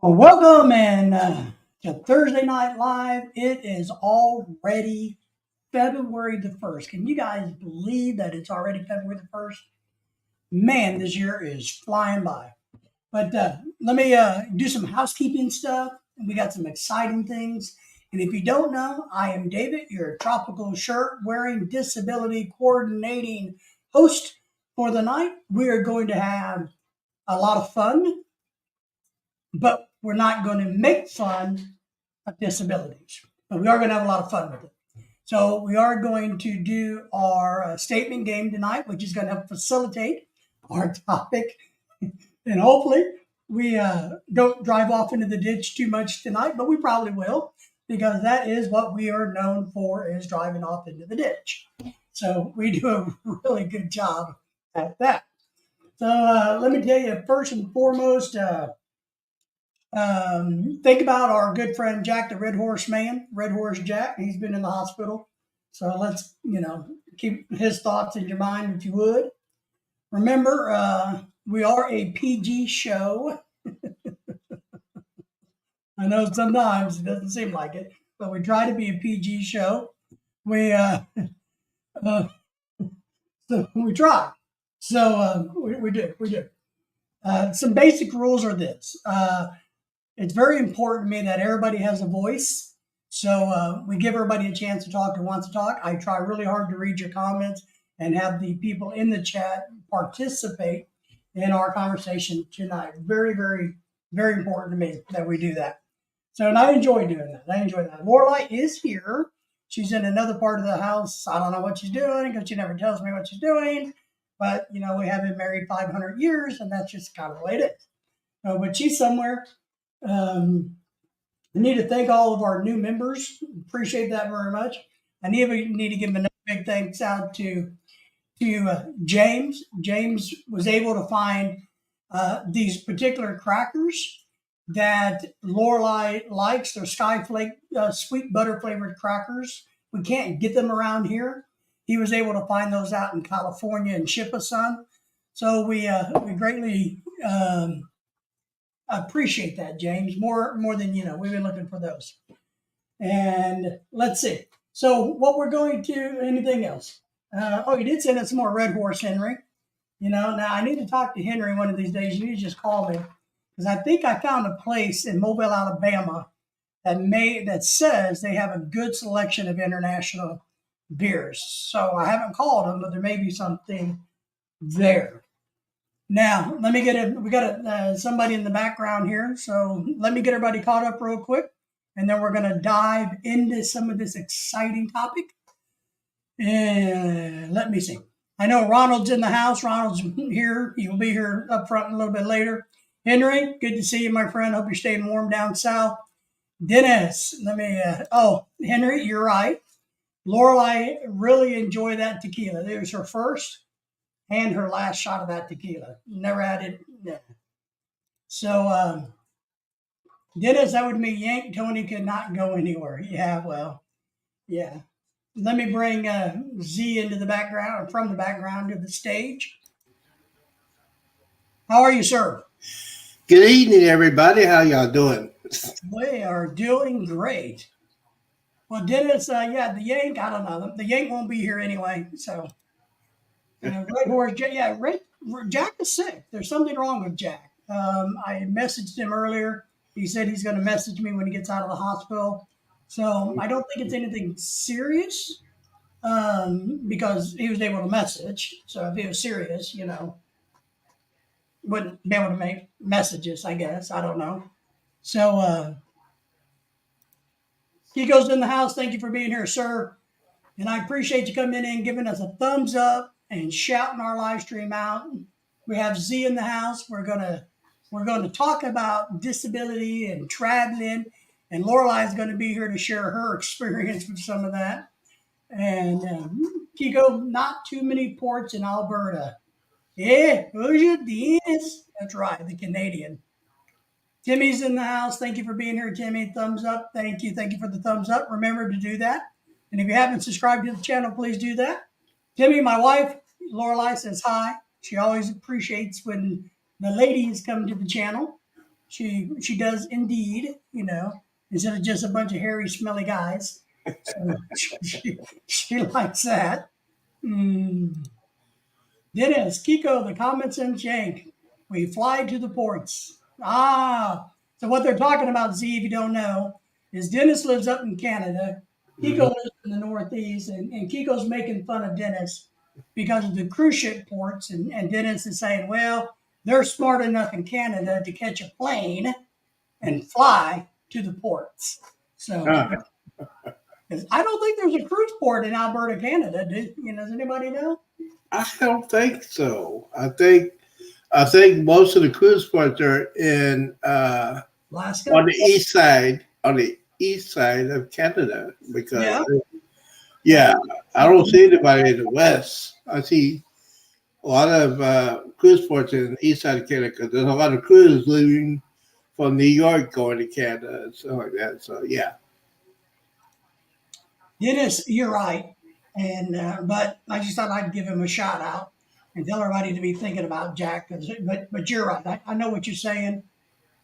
Well, welcome and to Thursday Night Live. It is already February the 1st. Can you guys believe that it's already February the 1st? Man, this year is flying by. But let me do some housekeeping stuff. We got some exciting things. And if you don't know, I am David, your tropical shirt wearing, disability coordinating host for the night. We are going to have a lot of fun, but we're not going to make fun of disabilities. But we are going to have a lot of fun with it. So we are going to do our statement game tonight, which is going to help facilitate our topic. And hopefully we don't drive off into the ditch too much tonight, but we probably will, because that is what we are known for, is driving off into the ditch. So we do a really good job at that. So let me tell you, first and foremost, think about our good friend Jack, the Red Horse Man, Red Horse Jack. He's been in the hospital. So let's, keep his thoughts in your mind if you would. Remember, we are a PG show. I know sometimes it doesn't seem like it, but we try to be a PG show. We so we try. So we do. Some basic rules are this. It's very important to me that everybody has a voice. So we give everybody a chance to talk who wants to talk. I try really hard to read your comments and have the people in the chat participate in our conversation tonight. Very, very, very important to me that we do that. So, and I enjoy doing that. Lorelai is here. She's in another part of the house. I don't know what she's doing because she never tells me what she's doing. But, we have been married 500 years, and that's just kind of the way it is. But she's somewhere. I need to thank all of our new members. Appreciate that very much. I need to give another big thanks out to James. James was able to find these particular crackers that Lorelai likes. They're Sky Flake sweet butter flavored crackers. We can't get them around here. He was able to find those out in California and ship us some. So we greatly appreciate that, James. More than we've been looking for those. And let's see. So what we're going to, anything else? You did send us some more Red Horse, Henry. Now I need to talk to Henry one of these days. You need to just call me, because I think I found a place in Mobile, Alabama that says they have a good selection of international beers. So I haven't called them, but there may be something there. Now, we got somebody in the background here. So let me get everybody caught up real quick, and then we're going to dive into some of this exciting topic. And let me see. I know Ronald's in the house. Ronald's here. He will be here up front a little bit later. Henry, good to see you, my friend. Hope you're staying warm down south. Dennis, Henry, you're right. Lorelai really enjoyed that tequila. It was her first and her last shot of that tequila. Never had it. No. So, Dennis, that would mean Yank Tony could not go anywhere. Yeah, well, yeah. Let me bring Z into the background, or from the background to the stage. How are you, sir? Good evening, everybody. How y'all doing? We are doing great. Well, Dennis, the Yank, I don't know. The Yank won't be here anyway. So, Red Horse, Jack is sick. There's something wrong with Jack. I messaged him earlier. He said he's going to message me when he gets out of the hospital. So I don't think it's anything serious, because he was able to message. So if it was serious, wouldn't be able to make messages, I guess. I don't know. So he goes in the house. Thank you for being here, sir. And I appreciate you coming in, giving us a thumbs up and shouting our live stream out. We have Z in the house. We're going to talk about disability and traveling. And Lorelai is going to be here to share her experience with some of that. And Kiko, not too many ports in Alberta. Yeah, who's your Dennis? That's right, the Canadian. Timmy's in the house. Thank you for being here, Timmy. Thumbs up. Thank you for the thumbs up. Remember to do that. And if you haven't subscribed to the channel, please do that. Timmy, my wife, Lorelai, says hi. She always appreciates when the ladies come to the channel. She does indeed, instead of just a bunch of hairy, smelly guys. So she likes that. Mm. Dennis, Kiko, the comments in Shank. We fly to the ports. So what they're talking about, Z, if you don't know, is Dennis lives up in Canada. Kiko Mhm. lives in the Northeast, and Kiko's making fun of Dennis because of the cruise ship ports. And Dennis is saying, well, they're smart enough in Canada to catch a plane and fly to the ports. So Ah, 'cause I don't think there's a cruise port in Alberta, Canada. Does anybody know? I don't think so. I think most of the cruise ports are in on Alaska? the east side, on the east side of Canada. Because Yeah. Yeah. yeah, I don't see anybody in the west. I see a lot of cruise ports in the east side of Canada because there's a lot of cruises leaving from New York going to Canada and stuff like that. So yeah, Dennis, you're right. And but I just thought I'd give him a shout out and tell everybody to be thinking about Jack. But you're right. I know what you're saying,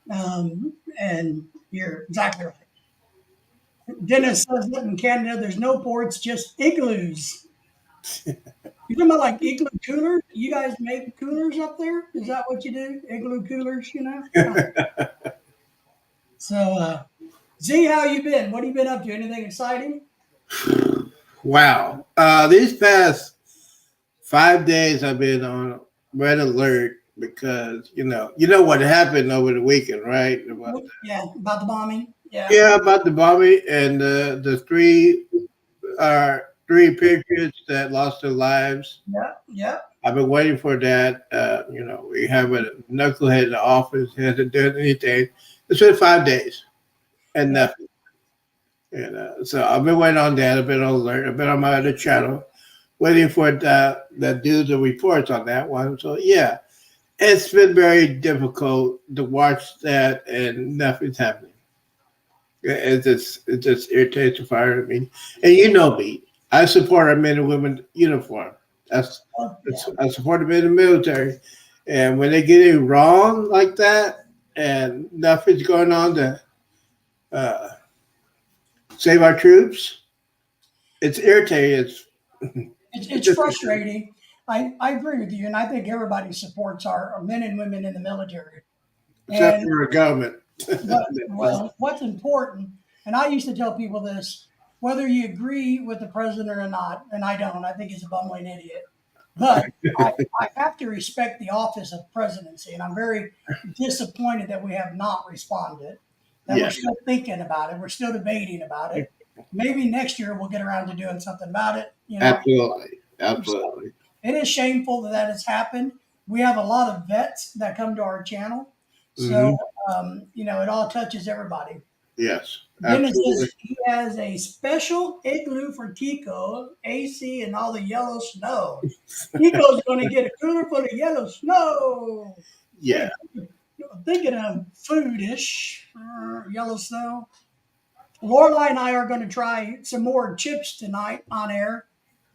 and you're exactly right. Dennis says that in Canada, there's no ports, just igloos. You talking about like igloo coolers? You guys make coolers up there? Is that what you do? Igloo coolers, So, Z, how you been? What have you been up to? Anything exciting? wow. These past 5 days I've been on red alert because you know what happened over the weekend, right? Yeah, about the bombing. Yeah, Yeah, about the bombing and the three patriots that lost their lives. yeah, yeah. I've been waiting for that. We have a knucklehead in the office who hasn't done anything. It's been 5 days and Yeah. nothing. So I've been waiting on that. I've been on alert. I've been on my other channel waiting for the dudes and reports on that one. So yeah, it's been very difficult to watch that and nothing's happening. It just irritates the fire at me. And you know me, I support our men and women uniform. That's, Oh, that's yeah. I support the men in the military. And when they get it wrong like that, and nothing's going on to uh, save our troops, it's irritating. It's Just frustrating. I agree with you, and I think everybody supports our men and women in the military. except And for our government. what's important, and I used to tell people this, whether you agree with the president or not, and I don't, I think he's a bumbling idiot, but I have to respect the office of presidency, and I'm very disappointed that we have not responded, that we're Yes, still thinking about it, we're still debating about it. Maybe next year we'll get around to doing something about it. absolutely, So absolutely. it is shameful that has happened. We have a lot of vets that come to our channel. So, Hmm. it all touches everybody. Yes, Dennis absolutely. says he has a special igloo for Kiko, AC, and all the yellow snow. Kiko's going to get a cooler full of yellow snow. Yeah. Hey, thinking of foodish, yellow snow. Lorelai and I are going to try some more chips tonight on air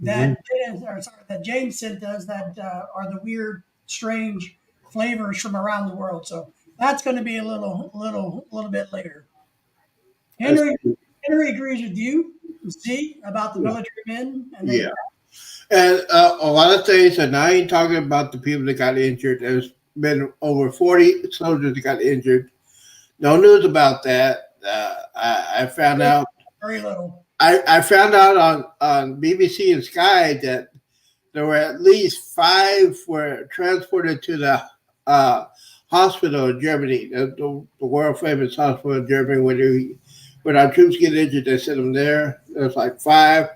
Hmm. that James sent us that are the weird, strange flavors from around the world. So that's going to be a little bit later. That's, Henry Henry agrees with you, Z, about the military men, and yeah. they And a lot of things, and I ain't talking about the people that got injured. There's been over 40 soldiers that got injured. No news about that. I found out. very little. I found out on BBC and Sky that there were at least five were transported to the hospital in Germany, the world famous hospital in Germany. When our troops get injured, they send them there. There's like five.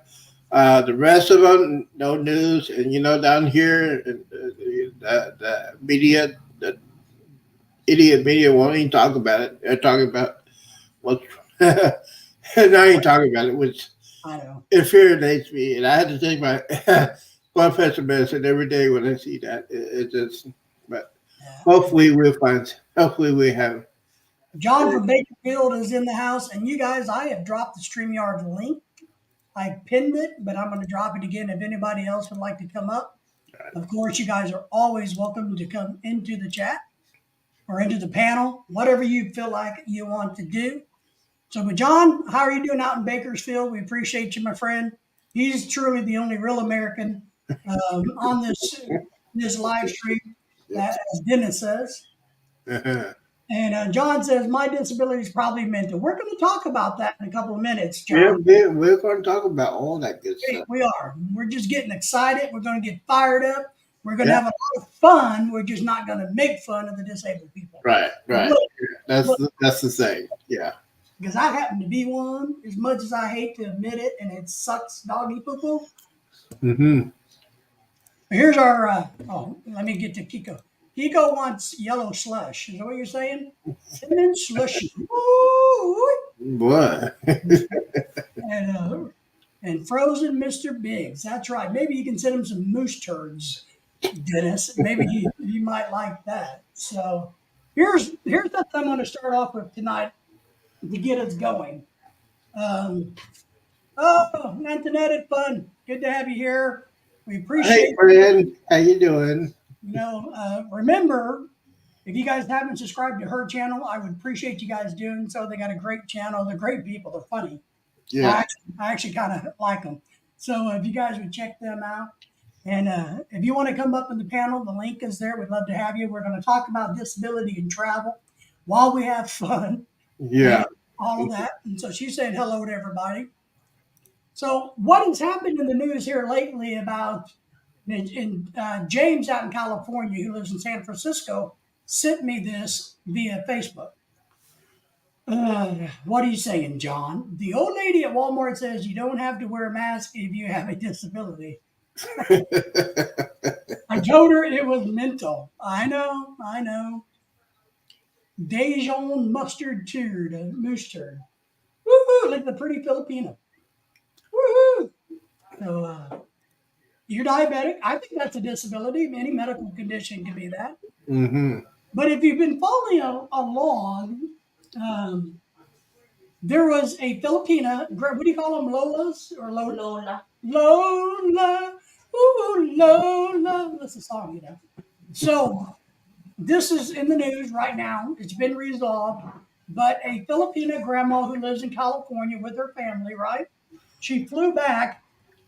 The rest of them, no news. And down here, the media, the idiot media won't even talk about it. They're talking about what's. And I ain't talking about it, which I know. infuriates me. And I had to take my blood pressure medicine every day when I see that. It just, but Yeah. hopefully we'll find. Hopefully we have. John from Bakerfield is in the house, and you guys, I have dropped the StreamYard link. I pinned it, but I'm going to drop it again if anybody else would like to come up. Of course, you guys are always welcome to come into the chat. or into the panel, whatever you feel like you want to do. So, but John, how are you doing out in Bakersfield? We appreciate you, my friend. He's truly the only real American on this live stream, as Dennis says. And John says, my disability is probably mental. We're going to talk about that in a couple of minutes, John. We're going to talk about all that good stuff. We are. We're just getting excited. We're going to get fired up. We're going to have a lot of fun. We're just not going to make fun of the disabled people. Right. Look, that's the thing. Yeah. Because I happen to be one, as much as I hate to admit it, and it sucks doggy poo-poo. Mm-hmm. Here's our, let me get to Kiko. Kiko wants yellow slush. Is that what you're saying? Cinnamon slushy. Ooh. What? And frozen Mr. Biggs. That's right. Maybe you can send him some moose turds, Dennis. Maybe he might like that. So here's what I'm going to start off with tonight to get us going. Antoinette, it's fun. Good to have you here. We appreciate Hey, friend. How you doing? Remember, if you guys haven't subscribed to her channel, I would appreciate you guys doing so. They got a great channel. They're great people. They're funny. Yeah. I actually kind of like them. So if you guys would check them out. And if you want to come up in the panel, the link is there. We'd love to have you. We're going to talk about disability and travel while we have fun. Yeah. All of that. And so she's saying hello to everybody. So what has happened in the news here lately about James out in California, who lives in San Francisco, sent me this via Facebook. What are you saying, John? The old lady at Walmart says you don't have to wear a mask if you have a disability. I told her it was mental. I know. Dijon mustard turd, moose turd. Woohoo! Like the pretty Filipino. Woohoo! So, you're diabetic. I think that's a disability. Any medical condition can be that. Mm-hmm. But if you've been following along, there was a Filipina. What do you call them? Lolas or Lola? Lola. Ooh, Lola. That's a song, you know. So this is in the news right now. It's been resolved. But a Filipina grandma who lives in California with her family, right? She flew back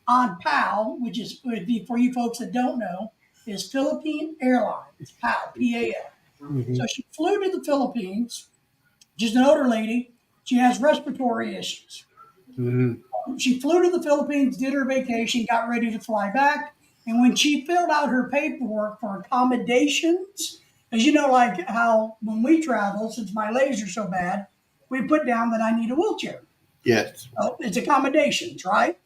on PAL, which is, for you folks that don't know, is Philippine Airlines, PAL, P-A-L. Mm-hmm. So she flew to the Philippines. She's an older lady. She has respiratory issues. Mm-hmm. She flew to the Philippines, did her vacation, got ready to fly back. And when she filled out her paperwork for accommodations, as you know, like how when we travel, since my legs are so bad, we put down that I need a wheelchair. Yes. So it's accommodations, right?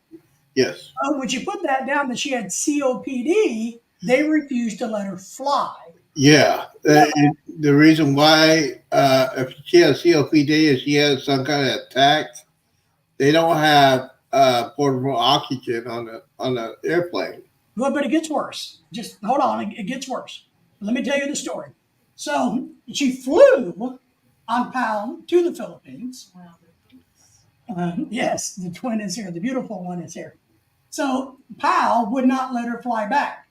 Yes. When she put that down that she had COPD, they refused to let her fly. Yeah. The reason why, if she has COPD, is she has some kind of attack, they don't have portable oxygen on the airplane. Well, but it gets worse. Just hold on, it gets worse. Let me tell you the story. So she flew on PAL to the Philippines. Yes, the twin is here. The beautiful one is here. So PAL would not let her fly back.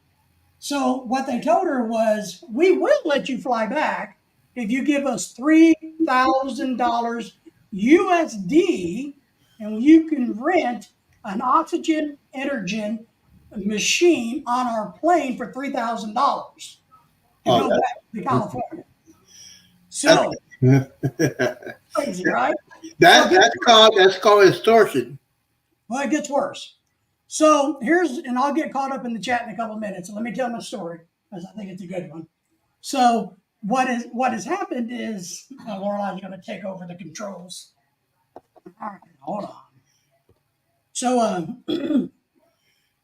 So what they told her was, we will let you fly back if you give us $3,000 USD, and you can rent an oxygen energen machine on our plane for $3,000 to go back to California. So crazy, right? That's called extortion. Well, it gets worse. So and I'll get caught up in the chat in a couple of minutes. So let me tell my story, because I think it's a good one. So what has happened is Lorelai's going to take over the controls. All right, hold on. So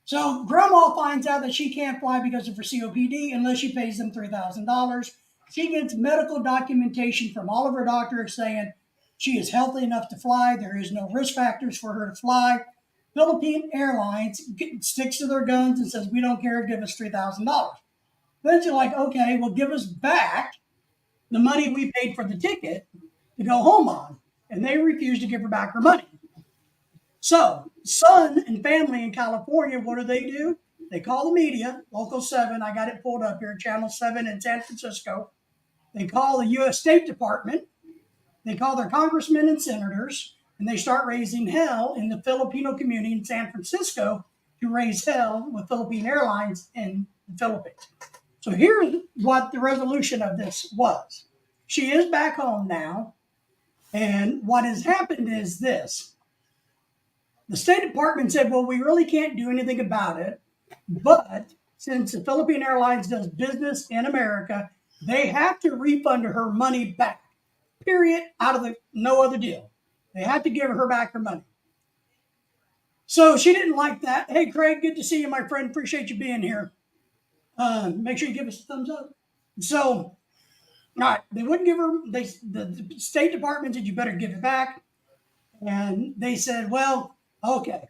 so Grandma finds out that she can't fly because of her COPD unless she pays them $3,000. She gets medical documentation from all of her doctors saying she is healthy enough to fly. There is no risk factors for her to fly. Philippine Airlines sticks to their guns and says, we don't care, give us $3,000. Then you're like, okay, well, give us back the money we paid for the ticket to go home on. And they refuse to give her back her money. So son and family in California, what do? They call the media, Local 7. I got it pulled up here, Channel 7 in San Francisco. They call the U.S. State Department. They call their congressmen and senators, and they start raising hell in the Filipino community in San Francisco to raise hell with Philippine Airlines in the Philippines. So here's what the resolution of this was. She is back home now, and what has happened is this. The State Department said, well, we really can't do anything about it, but since the Philippine Airlines does business in America, they have to refund her money back. Period. Out of the no other deal. They have to give her back her money. So she didn't like that. Hey, Craig, good to see you, my friend. Appreciate you being here. Make sure you give us a thumbs up. So, all right, they wouldn't give her. The State Department said you better give it back, and they said, well, okay.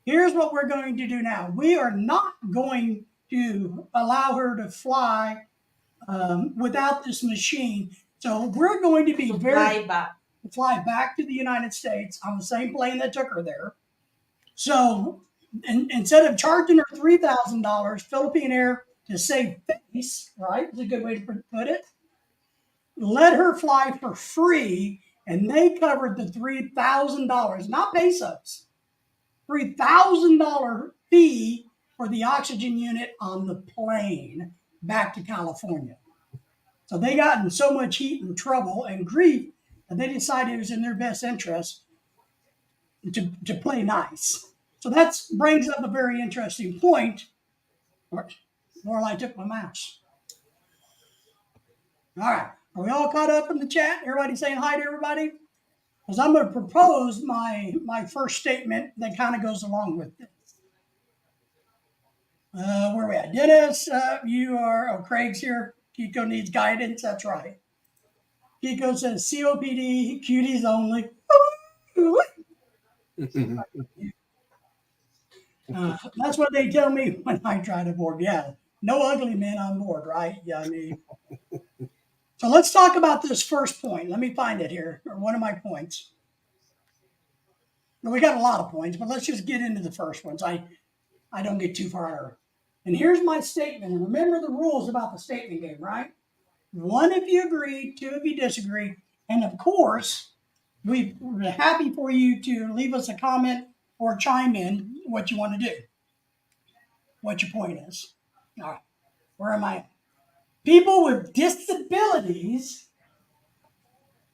Here's what we're going to do now. We are not going to allow her to fly without this machine. So we're going to be fly back to the United States on the same plane that took her there. So instead of charging her $3,000, Philippine Air, to save face, right? It's a good way to put it. Let her fly for free, and they covered the $3,000, not pesos. $3,000 fee for the oxygen unit on the plane back to California. So they got in so much heat and trouble and grief that they decided it was in their best interest to play nice. So that brings up a very interesting point. Lorelai took my mouse. All right. Are we all caught up in the chat? Everybody saying hi to everybody? Because I'm going to propose my first statement that kind of goes along with this. Where are we at? Dennis, Craig's here. Kiko needs guidance. That's right. Kiko says COPD, cuties only. That's what they tell me when I try to board. Yeah, no ugly men on board, right? Yeah, I mean. So let's talk about this first point. Let me find it here, or one of my points. Well, we got a lot of points, but let's just get into the first ones. I don't get too far. And here's my statement. And remember the rules about the statement game, right? One if you agree, two if you disagree. And of course, we're happy for you to leave us a comment or chime in what you want to do, what your point is. All right, where am I? People with disabilities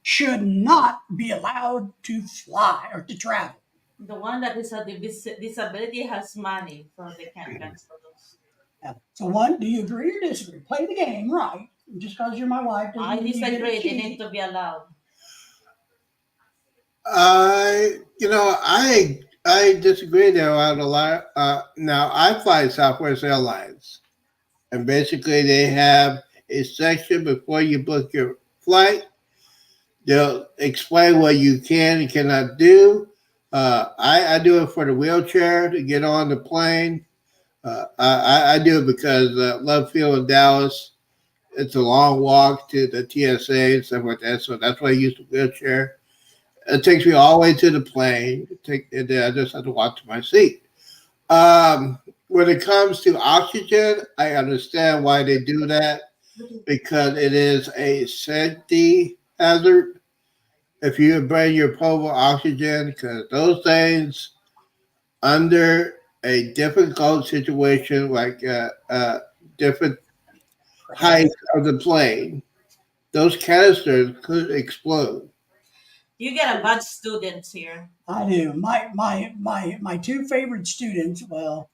should not be allowed to fly or to travel. The one that is a disability has money, so they can't cancel those. Yeah. So one, do you agree or disagree? Play the game, right? Just because you're my wife doesn't I mean you get disagree. a They key. need to be allowed. I disagree there on a lot. Now I fly Southwest Airlines, and basically they have a section before you book your flight. They'll explain what you can and cannot do. I do it for the wheelchair to get on the plane. I do it because Love Field in Dallas, it's a long walk to the TSA and stuff like that. So that's why I use the wheelchair. It takes me all the way to the plane. And then I just have to walk to my seat. When it comes to oxygen, I understand why they do that because it is a safety hazard. If you bring your portable oxygen, because those things under a difficult situation, like different height of the plane, those canisters could explode. You get a bad students here. I do. My two favorite students, well,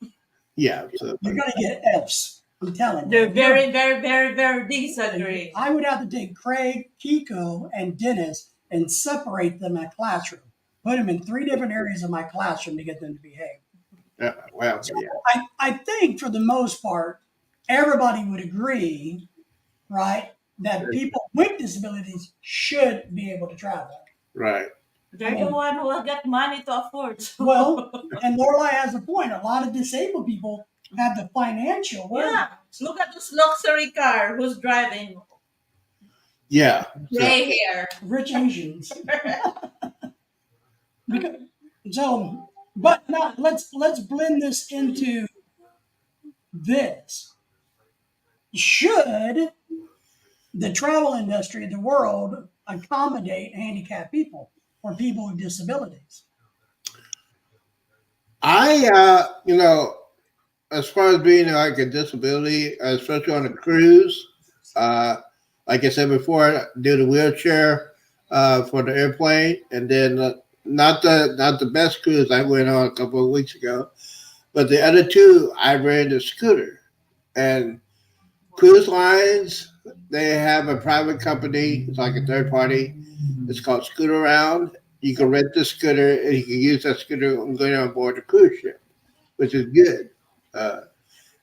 Yeah. So, you're going to get F's. I'm telling you. They're very, very, very, very disagree. I would have to take Craig, Kiko, and Dennis and separate them in a classroom. Put them in three different areas of my classroom to get them to behave. well, So yeah. I think for the most part, everybody would agree, right, that people with disabilities should be able to travel. Right. They're the one who will get money to afford. Well, and Lorelai has a point. A lot of disabled people have the financial. Yeah. Look at this luxury car. Who's driving? Yeah. Gray hair. Rich Asians. So, but now let's blend this into this. Should the travel industry, the world accommodate handicapped people or people with disabilities. As far as being like a disability, especially on a cruise, uh, like I said before, do the wheelchair for the airplane, and then not the best cruise I went on a couple of weeks ago, but the other two I ran the scooter. And cruise lines, they have a private company. It's like a third party. It's called Scooter Around. You can rent the scooter and you can use that scooter when going on board the cruise ship, which is good. Uh,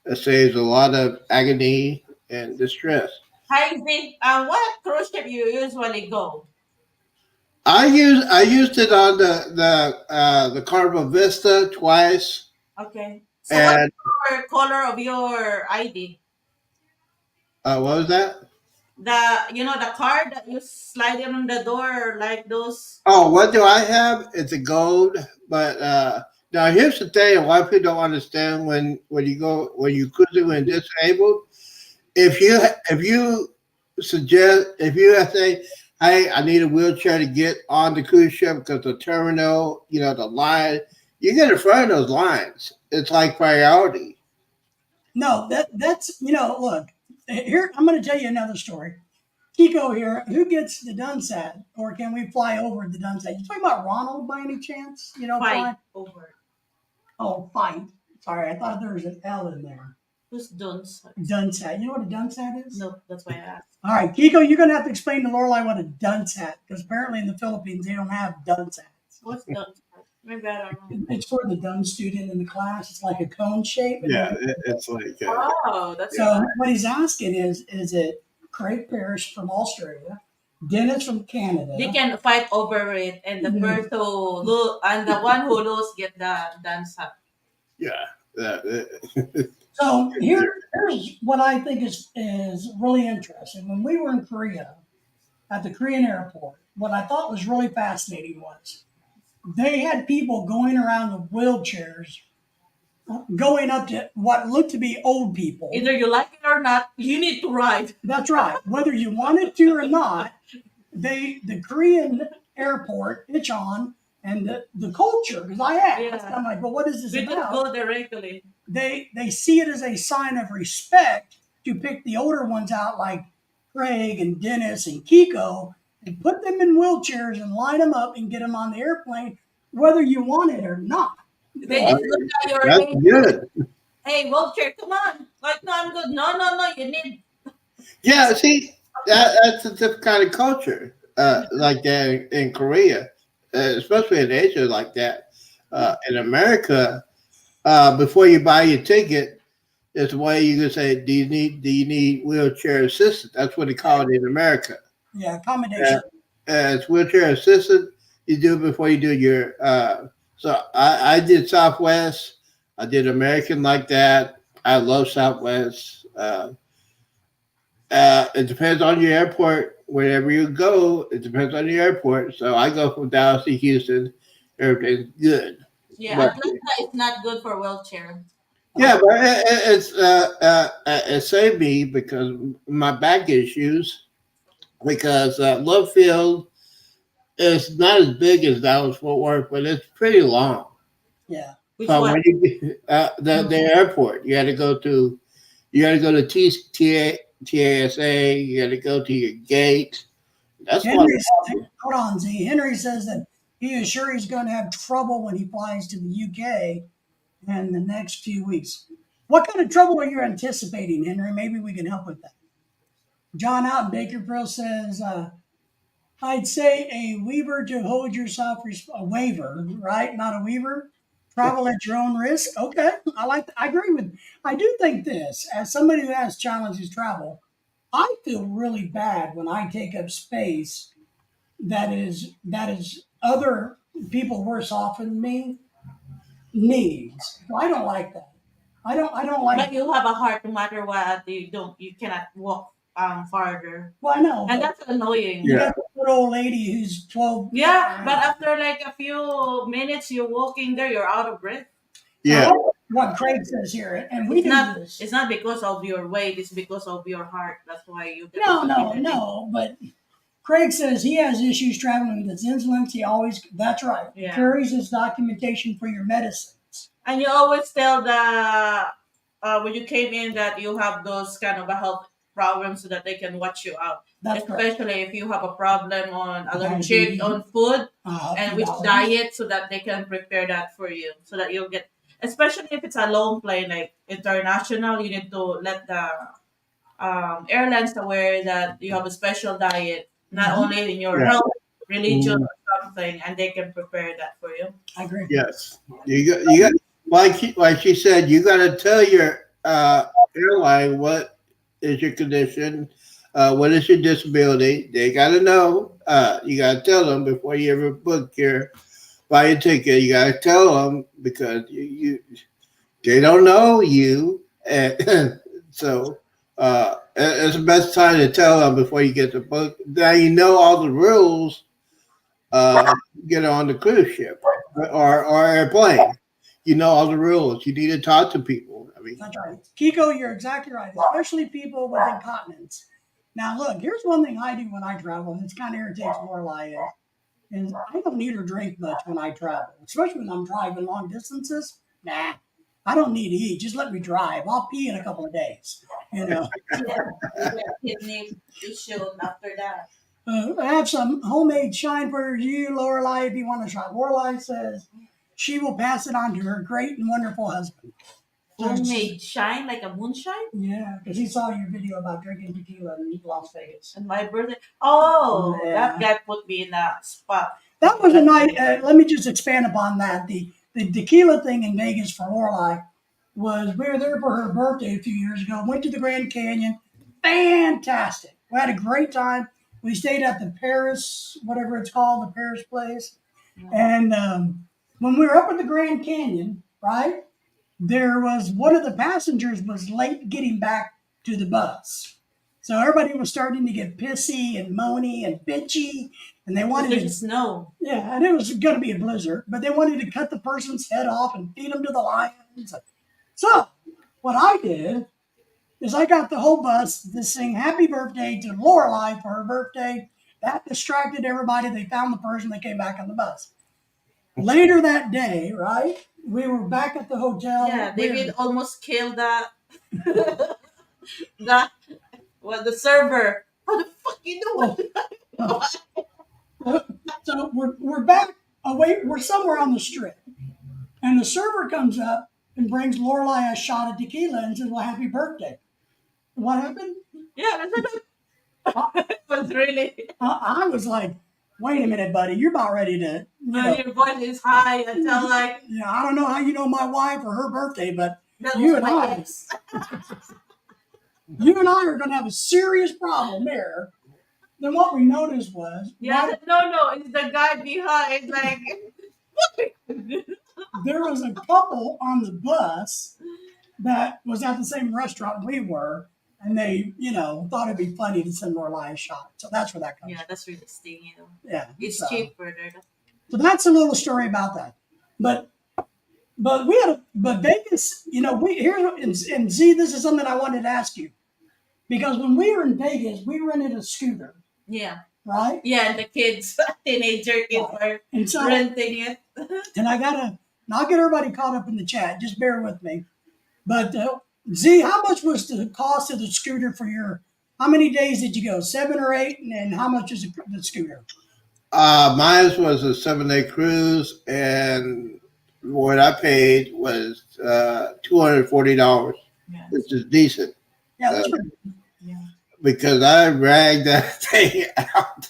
it saves a lot of agony and distress. Hi, Z. What cruise ship you usually go? I used it on the Carnival Vista twice, Okay. So what's and your color of your ID? what was that? The card that you slide in on the door like those. Oh, what do I have? It's a gold, but now here's the thing: a lot of people don't understand when you cruising when disabled. If you suggest if you say, "Hey, I need a wheelchair to get on the cruise ship because the terminal, the line," you get in front of those lines. It's like priority. No, that's look, here I'm going to tell you another story. Kiko here, who gets the Dunsat, or can we fly over the Dunsat? You talking about Ronald by any chance? Fight Fly. over. Oh, fine. Sorry, I thought there was an L in there. Who's done? Dunsat. You know what a Dunsat is? No, that's why I asked. All right, Kiko, you're going to have to explain to Lorelai what a Dunsat, because apparently in the Philippines they don't have Dunsats. What's done? Maybe I don't know. It's for the dumb student in the class. It's like a cone shape. Yeah, it's like Oh, that's So what he's asking is it Craig Parrish from Australia, Dennis from Canada? they can fight over it, and the person who lose and the one who lose get the dance up. yeah. So here's what I think is really interesting. When we were in Korea at the Korean airport, what I thought was really fascinating was they had people going around with wheelchairs, going up to what looked to be old people. Either you like it or not, you need to ride. That's right. Whether you wanted to or not, the Korean airport, Incheon, and the culture, because I asked, Yeah. I'm like, well, what is this We could about? go directly. They see it as a sign of respect to pick the older ones out like Craig and Dennis and Kiko and put them in wheelchairs and line them up and get them on the airplane, whether you want it or not. They just look at your That's age. good. Hey, wheelchair, come on. Like, no, I'm good. No, no, no. You need. Yeah, see, that's a different kind of culture, like that in Korea, especially in Asia, like that. In America, before you buy your ticket, there's a way you can say, "Do you need wheelchair assistance?" That's what they call it in America. Yeah, accommodation. It's wheelchair assistant. You do it before you do your. So I did Southwest. I did American like that. I love Southwest. It depends on your airport. Wherever you go, it depends on your airport. So I go from Dallas to Houston. Everything's good. Yeah, But Atlanta is not good for wheelchair. yeah, but it saved me because my back issues. Because Love Field is not as big as Dallas Fort Worth, but it's pretty long. Yeah. Which So one? when you the airport, you got to TASA. You got to go to your gate. That's one. Hold on, Z. Henry says that he is sure he's going to have trouble when he flies to the UK in the next few weeks. What kind of trouble are you anticipating, Henry? Maybe we can help with that. John out in Bakerville says, I'd say a weaver to hold yourself, a waiver, right? Not a weaver. Travel at your own risk. Okay. I agree with, I do think this, as somebody who has challenges travel, I feel really bad when I take up space that is other people worse off than me needs. So I don't like that. I don't like. But you have a heart no matter what. You cannot walk farther. Well, I know. And that's annoying. You Yeah. got the good old lady who's 12. Yeah, but after like a few minutes you're walking there, you're out of breath. Yeah. what Craig says here, and we It's do not. this. It's not because of your weight. It's because of your heart. That's why you get No, no, disability. no. But Craig says he has issues traveling with his insulins. He always, that's right. He Yeah. carries his documentation for your medicines. And you always tell the when you came in that you have those kind of a health problems so that they can watch you out. That's correct. Especially if you have a problem on allergic Diabetes. on food and which $2. diet, so that they can prepare that for you, so that you'll get. Especially if it's a long plane like international, you need to let the airlines aware that you have a special diet, not Mhm. only in your Yeah. health, religion, Mm, or something, and they can prepare that for you. I agree. yes. You got like she said, you got to tell your airline what is your condition, what is your disability. They got to know. You got to tell them before you ever book your buy a ticket. You got to tell them because you they don't know you, and so it's the best time to tell them before you get the book. Now you know all the rules. Get on the cruise ship or airplane. You know all the rules. You need to talk to people. I mean, That's right. Kiko, you're exactly right, especially people with incontinence. Now, look, here's one thing I do when I travel, and it's kind of irritates Lorelai is I don't need or drink much when I travel, especially when I'm driving long distances. Nah, I don't need to eat. Just let me drive. I'll pee in a couple of days. You know, Yeah, you get kidney issue after that. I have some homemade shine for you, Lorelai, if you want to try. Lorelai says she will pass it on to her great and wonderful husband. Homemade shine like a moonshine. Yeah, because he saw your video about drinking tequila in Las Vegas. And my birthday. Oh, Yeah. that guy put me in a spot. That was a night. Let me just expand upon that. The tequila thing in Vegas for Lorelai was we were there for her birthday a few years ago. Went to the Grand Canyon. Fantastic. We had a great time. We stayed at the Paris, whatever it's called, the Paris place. And when we were up at the Grand Canyon, right, there was one of the passengers was late getting back to the bus. So everybody was starting to get pissy and moany and bitchy, and they wanted There's to, snow. yeah, and it was going to be a blizzard, but they wanted to cut the person's head off and feed them to the lions. So what I did is I got the whole bus to sing happy birthday to Lorelai for her birthday. That distracted everybody. They found the person. They came back on the bus. Later that day, right, we were back at the hotel. Yeah, We David almost killed that. that the server. How the fuck you know what? So we're back away. We're somewhere on the strip, and the server comes up and brings Lorelai a shot of tequila and says, "Well, happy birthday." What happened? Yeah, it was really. I was like, "Wait a minute, buddy. You're about ready to, Your voice is high until like I don't know how you know my wife or her birthday, but that you was and my I, ex. you and I are going to have a serious problem there." Then what we noticed was, Yeah, right, no, it's the guy behind. Like there was a couple on the bus that was at the same restaurant we were, and they, thought it'd be funny to send Lorelai a shot. So that's where that comes yeah, from. that's really stingy though. Yeah. It's So, cheaper there. so that's a little story about that. But but Vegas, we here and Z, this is something I wanted to ask you. Because when we were in Vegas, we rented a scooter, Yeah. right? Yeah, and the kids, teenager kids are And so, renting it. and I'll get everybody caught up in the chat. Just bear with me. But Z, how much was the cost of the scooter for how many days did you go? 7 or 8? And how much is the scooter? mine was a 7 day cruise, and what I paid was $240, Yeah. which is decent. Yeah, Uh, that's pretty. Yeah. because I ragged that thing out.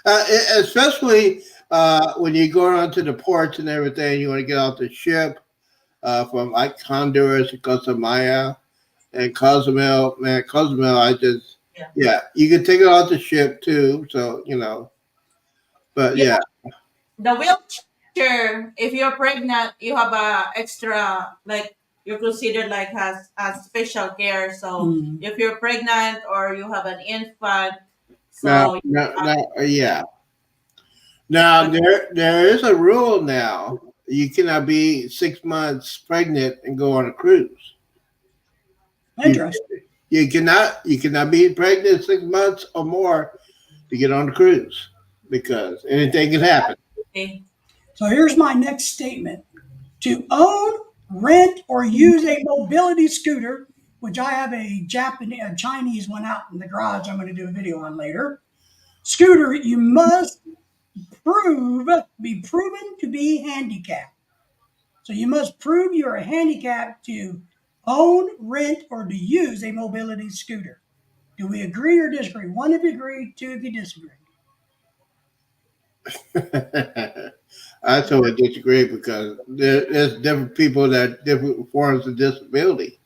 Especially when you go onto the ports and everything, you want to get off the ship from like Honduras to Costa Maya and Cozumel. Man, Cozumel, yeah, you can take it off the ship too. So, but Yeah. yeah, The wheelchair, if you're pregnant, you have a extra, like, you're considered like has a special care. So if you're pregnant or you have an infant, so yeah. Now there is a rule now. you cannot be 6 months pregnant and go on a cruise. You Interesting. you cannot be pregnant 6 months or more to get on the cruise because anything can happen. Okay. So here's my next statement. To own, rent, or use a mobility scooter, which I have a Chinese one out in the garage I'm going to do a video on later. Scooter, you must be proven to be handicapped. So you must prove you're a handicapped to own, rent, or to use a mobility scooter. Do we agree or disagree? One if you agree, two if you disagree. I totally disagree because there's different people that have different forms of disability.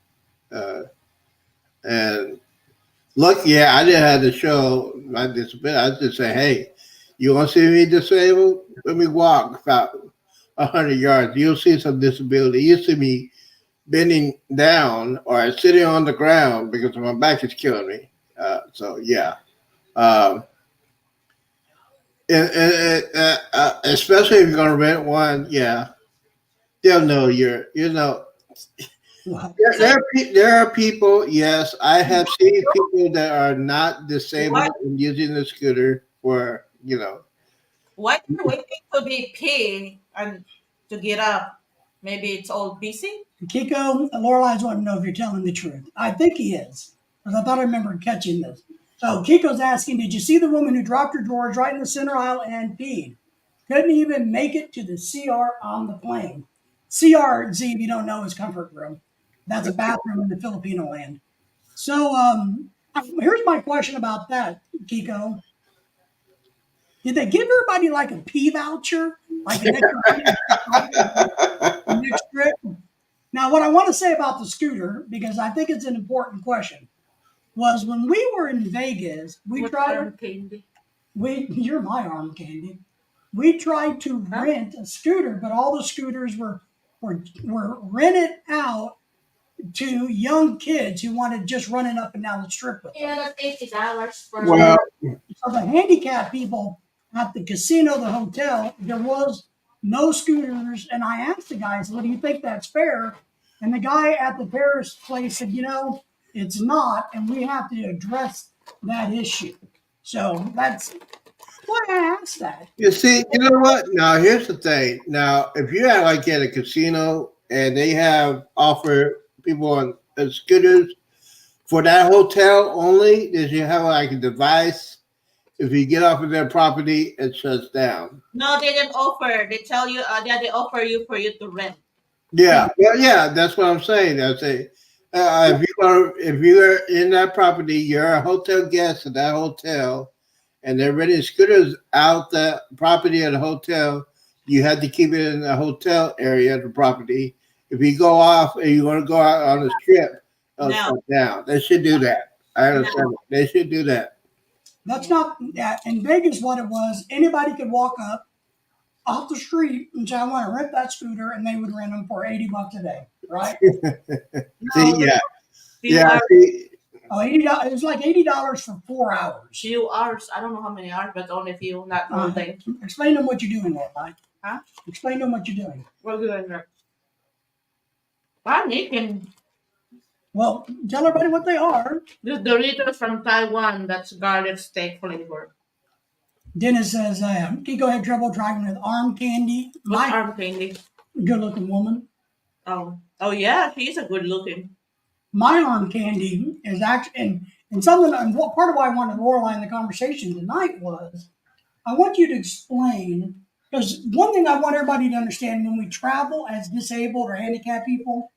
Uh, and look, yeah, I didn't have to show my disability. I just say, hey, you want to see me disabled? Let me walk about 100 yards. You'll see some disability. You see me bending down or sitting on the ground because my back is killing me. So yeah, um, especially if you're gonna rent one, yeah, they'll know you're. Well, So There are people. Yes, I have seen people that are not why disabled and using the scooter for. why they're waiting to be paid and to get up? Maybe it's all busy. Kiko, Lorelai's wanting to know if you're telling the truth. I think he is, because I thought I remembered catching this. So Kiko's asking, did you see the woman who dropped her drawers right in the center aisle and peed? Couldn't even make it to the CR on the plane. CR, Z, if you don't know, is comfort room. That's a bathroom in the Filipino land. So here's my question about that, Kiko. Did they give everybody like a P voucher, like an extra next trip? Now, what I want to say about the scooter, because I think it's an important question, was when we were in Vegas, What arm candy? you're my arm candy. We tried to Huh? rent a scooter, but all the scooters were rented out to young kids who wanted just running up and down the strip with them. Yeah, that's $80 for Well, So the handicapped people at the casino, the hotel, there was no scooters. And I asked the guys, "Well, do you think that's fair?" And the guy at the Paris place said, it's not, and we have to address that issue. So that's why I asked that. you see, you know what? Now here's the thing. Now, if you're at a casino and they have offer people on scooters for that hotel only, did you have like a device? If you get off of their property, it shuts down. No, they didn't offer. They tell you that they offer you for you to rent. Yeah, well, yeah, that's what I'm saying. I say, if you're in that property, you're a hotel guest at that hotel, and they're renting scooters out the property of the hotel. You have to keep it in the hotel area of the property. If you go off and you want to go out on the strip, it'll No, shut down. They should do that. I no. understand. They should do that. That's not in Vegas. What it was, anybody could walk up off the street and say, "I want to rent that scooter," and they would rent them for $80 a day, right? See, No, yeah, few yeah. hours. See, Oh, $80. It was like $80 for 4 hours. Few hours. I don't know how many hours, but only few, not all day. Explain to them what you're doing, Lorelai. Huh? Explain to them what you're doing. We're doing that. Panic and Well, tell everybody what they are. this Doritos from Taiwan. That's garlic steak flavor. Dennis says, Kiko had trouble driving with arm candy. What's My arm candy? good-looking woman. Oh yeah, she's a good looking. My arm candy is actually, and something, and what part of why I wanted Lorelai in the conversation tonight was, I want you to explain, because one thing I want everybody to understand when we travel as disabled or handicapped people,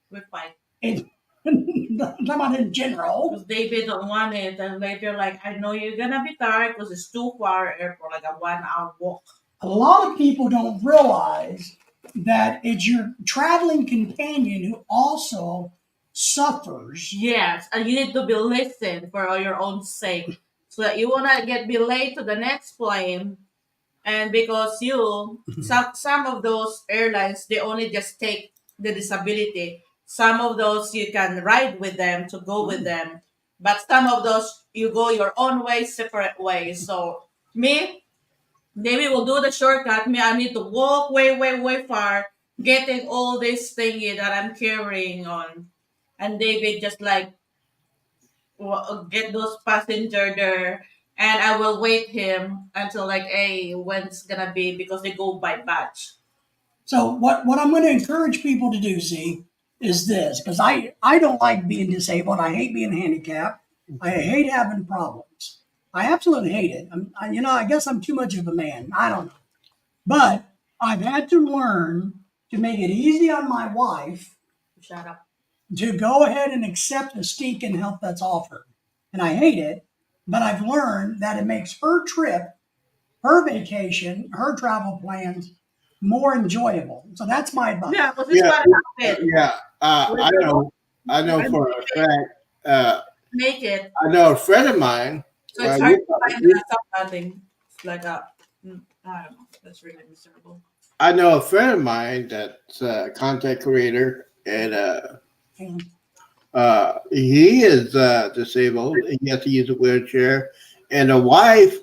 We're fine. it, I'm talking about in general, Because David don't want it, and later like I know you're gonna be tired because it's too far airport, like a 1 hour walk. a lot of people don't realize that it's your traveling companion who also suffers. Yes, and you need to be listened for your own sake, so that you wanna get be late to the next plane. And because some of those airlines they only just take the disability. Some of those you can ride with them to go with them, but some of those you go your own way, separate ways. So me, Maybe we'll do the shortcut. Me, I need to walk way, way, way far, getting all this thingy that I'm carrying on. And David just like get those passenger there, and I will wait him until like, hey, when it's gonna be, because they go by batch. So what I'm going to encourage people to do, see, is this, because I don't like being disabled. I hate being handicapped. I hate having problems. I absolutely hate it. I guess I'm too much of a man. I don't know. But I've had to learn to make it easy on my wife Shut up. to go ahead and accept the stinking help that's offered. And I hate it, but I've learned that it makes her trip, her vacation, her travel plans more enjoyable. So that's my advice. Yeah, because it's Yeah, gotta happen. yeah. We're I know gonna for a fact. make it. I know a friend of mine. So it's Well, hard to find something. It's like I don't know. That's really miserable. I know a friend of mine that's a content creator, and And he is disabled. He has to use a wheelchair, and a wife.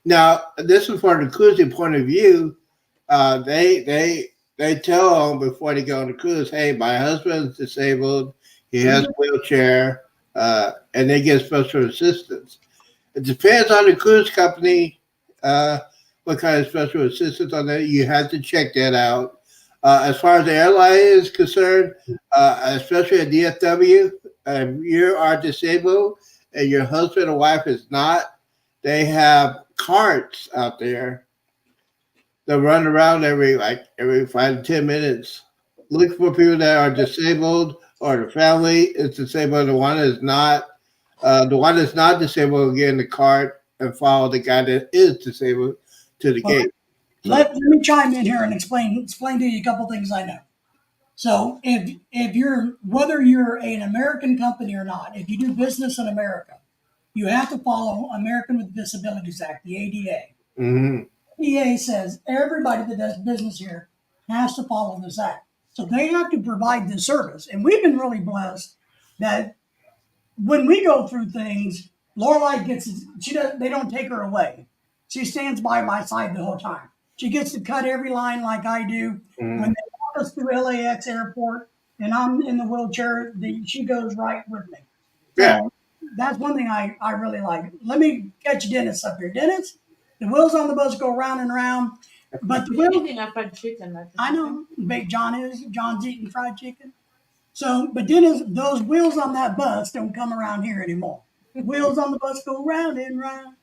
Now, this is from the cruising point of view. They tell them before they go on the cruise, "Hey, my husband's disabled. He has a wheelchair, and they get special assistance." It depends on the cruise company, uh, what kind of special assistance on that. You have to check that out. As far as the airline is concerned, especially at DFW, you are disabled and your husband or wife is not, they have carts out there that run around every 5 to 10 minutes, look for people that are disabled or the family is disabled. The one that's not disabled will get in the cart and follow the guy that is disabled to the well, gate. So, let me chime in here and explain to you a couple things I know. So if you're whether you're an American company or not, if you do business in America, you have to follow American with Disabilities Act, the ADA. mhm. ADA says everybody that does business here has to follow this act. So they have to provide this service. And we've been really blessed that when we go through things, Lorelai gets she does they don't take her away. She stands by my side the whole time. She gets to cut every line like I do. When Mhm. they walk us through LAX airport and I'm in the wheelchair, she goes right with me. Yeah. So that's one thing I really like. Let me catch Dennis up here. Dennis, the wheels on the bus go round and round, but the You're wheels, eating a fried chicken. I know, big John's eating fried chicken. So, but Dennis, those wheels on that bus don't come around here anymore. Wheels on the bus go round and round.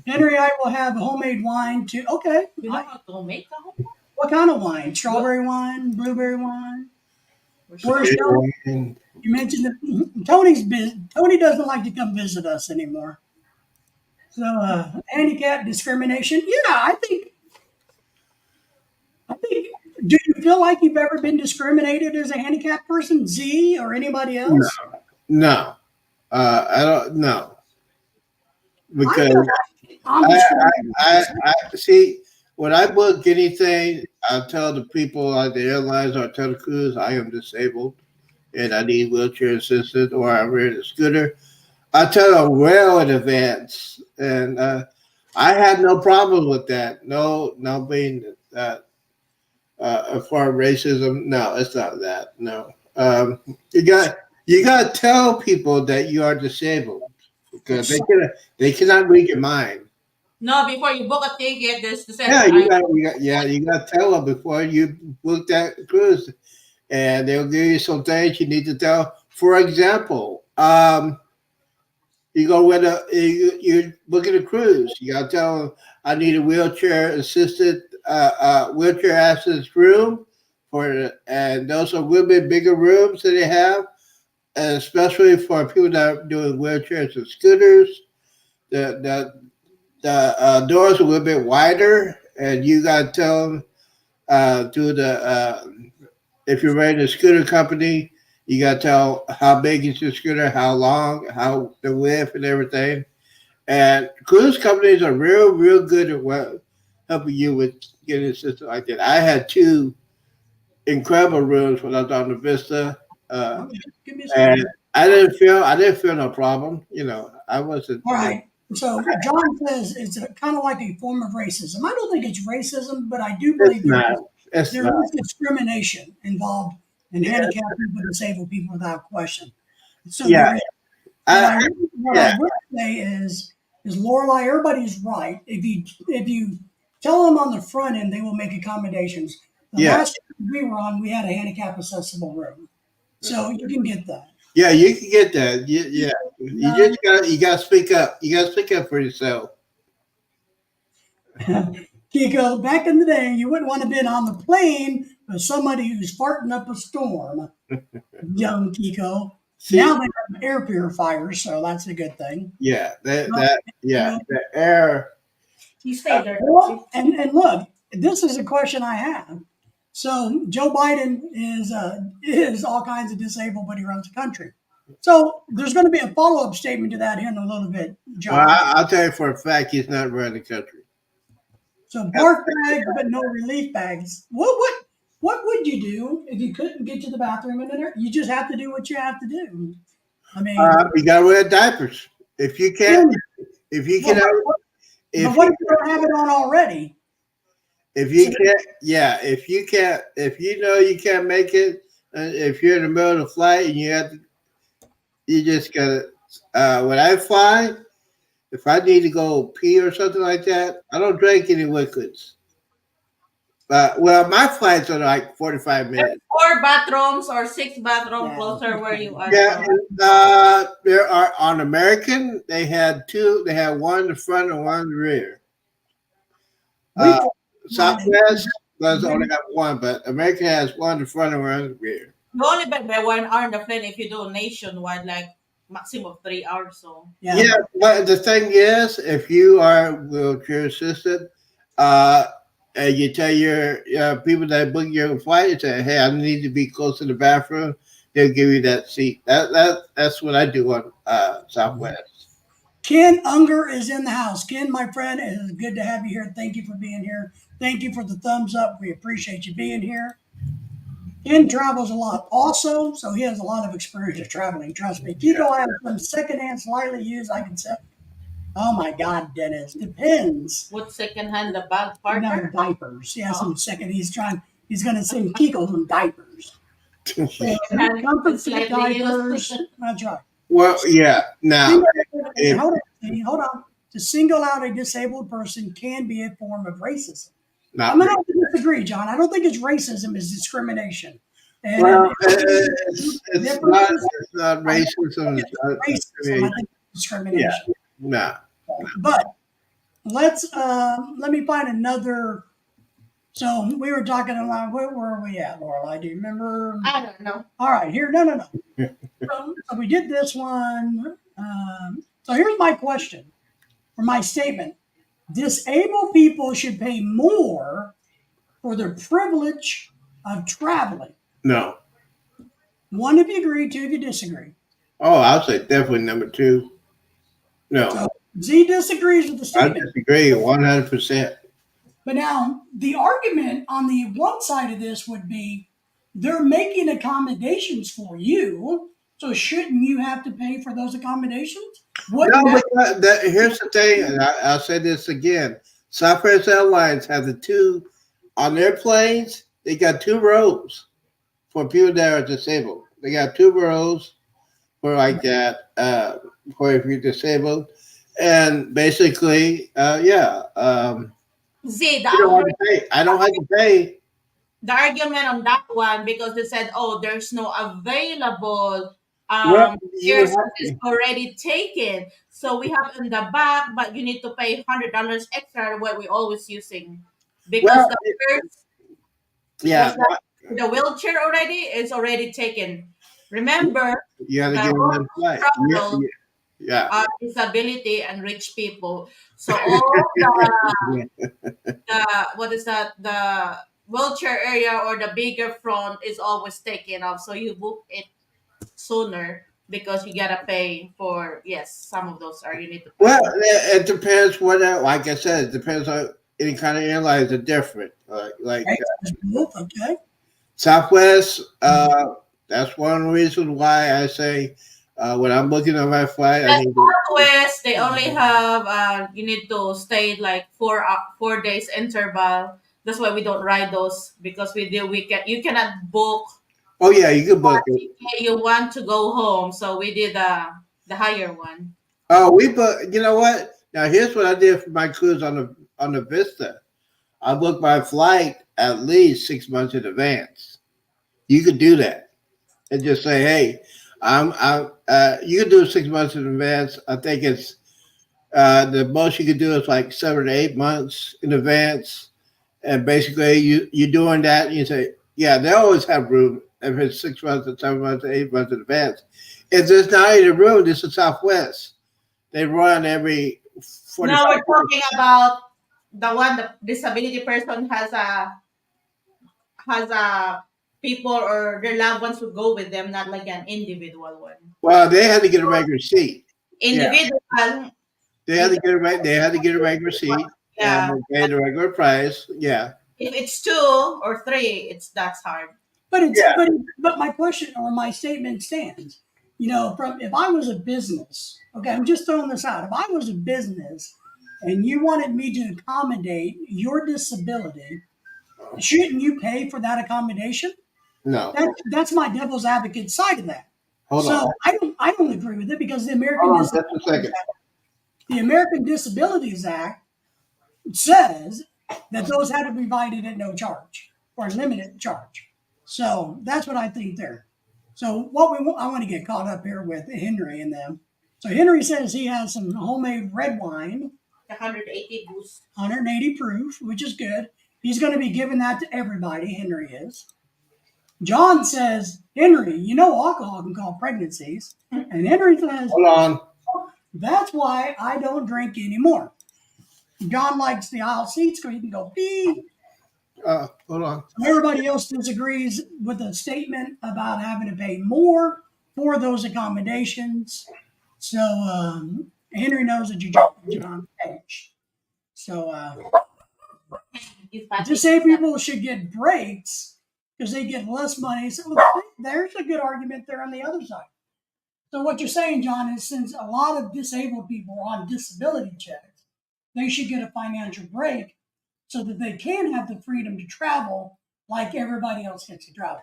Henry, I will have homemade wine too. Okay. You know how to make a home? What kind of wine? Strawberry wine, blueberry wine. We're Where's sorry. Tony? You mentioned that Tony's busy. Tony doesn't like to come visit us anymore. So, handicap discrimination. Yeah, I think. Do you feel like you've ever been discriminated as a handicapped person, Z, or anybody No, else? no, I don't know I because feel like I'm I, discriminated. I see when I book anything, I tell the people at the airlines or tell the crews I am disabled and I need wheelchair assistance or I'm ready a scooter. I tell them well in advance, and I had no problem with that. No, no being for racism. No, it's not that. No, you got to tell people that you are disabled because Yes. they cannot read your mind. No, before you book a ticket, there's to say, Yeah, I you got to tell them before you book that cruise, and they'll give you some things you need to tell. For example, you go with you're booking a cruise. You got to tell them I need a wheelchair access room and those are a little bit bigger rooms that they have, and especially for people that are doing wheelchairs and scooters. The doors are a little bit wider, and you got to tell them to the if you're renting a scooter company, you got to tell how big is your scooter, how long, how the width, and everything. And cruise companies are real good at helping you with getting a system like that. I had two incredible rooms when I was on the Vista, Okay, give me a and second. I didn't feel no problem. You know, I wasn't. All right. So John says it's kind of like a form of racism. I don't think it's racism, but I do It's believe not. It's there not. is discrimination involved in Yeah. handicapped people, disabled people, without question. So Yeah. there is. I, What I yeah. would say is Lorelai, everybody's right. If you tell them on the front end, they will make accommodations. The Yeah. last trip we were on, we had a handicap accessible room, so you can get that. Yeah. You can get that. Yeah. You Um, just got to speak up. You got to speak up for yourself. Kiko, back in the day, you wouldn't want to been on the plane with somebody who's farting up a storm. Young Kiko. See. Now they have air purifiers, so that's a good thing. Yeah. Well, Yeah. The air. You stay there. Well, and look, this is a question I have. So Joe Biden is all kinds of disabled, but he runs the country. So there's going to be a follow up statement to that here in a little bit, Well, John. I'll tell you for a fact, he's not running the country. So barf bags, but no relief bags. What would you do if you couldn't get to the bathroom in there? You just have to do what you have to do. I mean, You got to wear diapers. If you can't, if you well, can, but if what you if you don't have it on already? if you can't, yeah, if you can't, if you know you can't make it, if you're in the middle of the flight and you have to, you just gotta. When I fly, if I need to go pee or something like that, I don't drink any liquids. Well, my flights are like 45 There's minutes. 4 bathrooms or 6 bathrooms Yeah. closer where you are. Yeah, So. there are on American. They had two. They had one in the front and one in the rear. We Southwest does only have one, but American has one in the front and one in the rear. You only bet by 1 hour in the plane if you do nationwide, like maximum of 3 hours. So Yeah, but the thing is, if you are wheelchair assisted, uh, and you tell your people that book your flight, you say, "Hey, I need to be close to the bathroom," they'll give you that seat. That's what I do on Southwest. Ken Unger is in the house. Ken, my friend, it is good to have you here. Thank you for being here. Thank you for the thumbs up. We appreciate you being here. Ken travels a lot also, so he has a lot of experience of traveling. Trust me. Kiko has some secondhand, slightly used, I can say. Oh my God, Dennis. Depends. what secondhand the bag No partner? diapers. He has some second. He's going to sing Kiko some diapers. Secondhand Comfort fit slightly diapers. used. That's right. Well, yeah. Now, if, Hold on. To single out a disabled person can be a form of racism. not I'm going to disagree, John. I don't think it's racism; it's discrimination. And well, differences, it's not racism. It's not racism. I think it's discrimination. no. But let me find another. So we were talking about where were we at, Lorelai? Do you remember? I don't know. All right, here. No. So we did this one. So here's my question or my statement. Disabled people should pay more for their privilege of traveling. No. One, if you agree, two, if you disagree. Oh, I'll say definitely number two. No, So Z disagrees with the I statement. disagree 100%. But now the argument on the one side of this would be they're making accommodations for you. So shouldn't you have to pay for those accommodations? No, but here's the thing, and I'll say this again. Southwest Airlines have the two on their planes. They got 2 rows for people that are disabled. They got 2 rows for like that for if you're disabled, and basically, yeah. See, You don't have to pay. I don't have to pay. the argument on that one because they said, "Oh, there's no available Well, you air would have is to. already taken, so we have in the back, but you need to pay $100 extra." What we always using because Well, the first yeah, the wheelchair already is already taken. Remember, you got to the give them road that flight. travel Yeah. are disability and rich people. So all the what is that the wheelchair area or the bigger front is always taken off. So you book it sooner because you gotta pay for some of those are you need to pay. Well, it depends what. Like I said, it depends on any kind of airlines are different. Like Okay. Southwest. That's one reason why I say When I'm looking at my flight, I At need to. Southwest, they only have you need to stay like 4 days interval. That's why we don't ride those because you cannot book. Oh yeah, you can book it. Hey, you want to go home, so we did the higher one. Oh, we book. You know what? Now here's what I did for my cruise on the Vista. I booked my flight at least 6 months in advance. You could do that and just say, "Hey, I'm." You can do it 6 months in advance. I think it's the most you could do is like 7 to 8 months in advance, and basically you're doing that. And you say, "Yeah, they always have room if it's 6 months or 7 months or 8 months in advance." If there's not any room, this is Southwest. They run every No, 45 we're talking about the disability person has a people or their loved ones who go with them, not like an individual one. Well, they had to get a regular seat. Yeah, Individual, they you had to can, get a they had to get a regular seat and yeah. they pay the regular price. Yeah, If it's 2 or 3, that's hard. But it's yeah. but my question or my statement stands. You know, from if I was a business, okay, I'm just throwing this out. If I was a business and you wanted me to accommodate your disability, shouldn't you pay for that accommodation? No, That's my devil's advocate side of that. hold on, So I don't agree with it because hold on, just a second. The American Disabilities Act says that those had to be provided at no charge or limited charge. So that's what I think there. So what we want, I want to get caught up here with Henry and them. So Henry says he has some homemade red wine, 180 boost. 180 proof, which is good. He's going to be giving that to everybody. Henry is. John says, Henry, you know alcohol can cause pregnancies. And Henry says, Hold on. that's why I don't drink anymore. John likes the aisle seats so he can go pee. Hold on. Everybody else disagrees with the statement about having to pay more for those accommodations. So Henry knows that you John page. So disabled people should get breaks because they get less money. So there's a good argument there on the other side. So what you're saying, John, is since a lot of disabled people are on disability checks, they should get a financial break so that they can have the freedom to travel like everybody else gets to travel.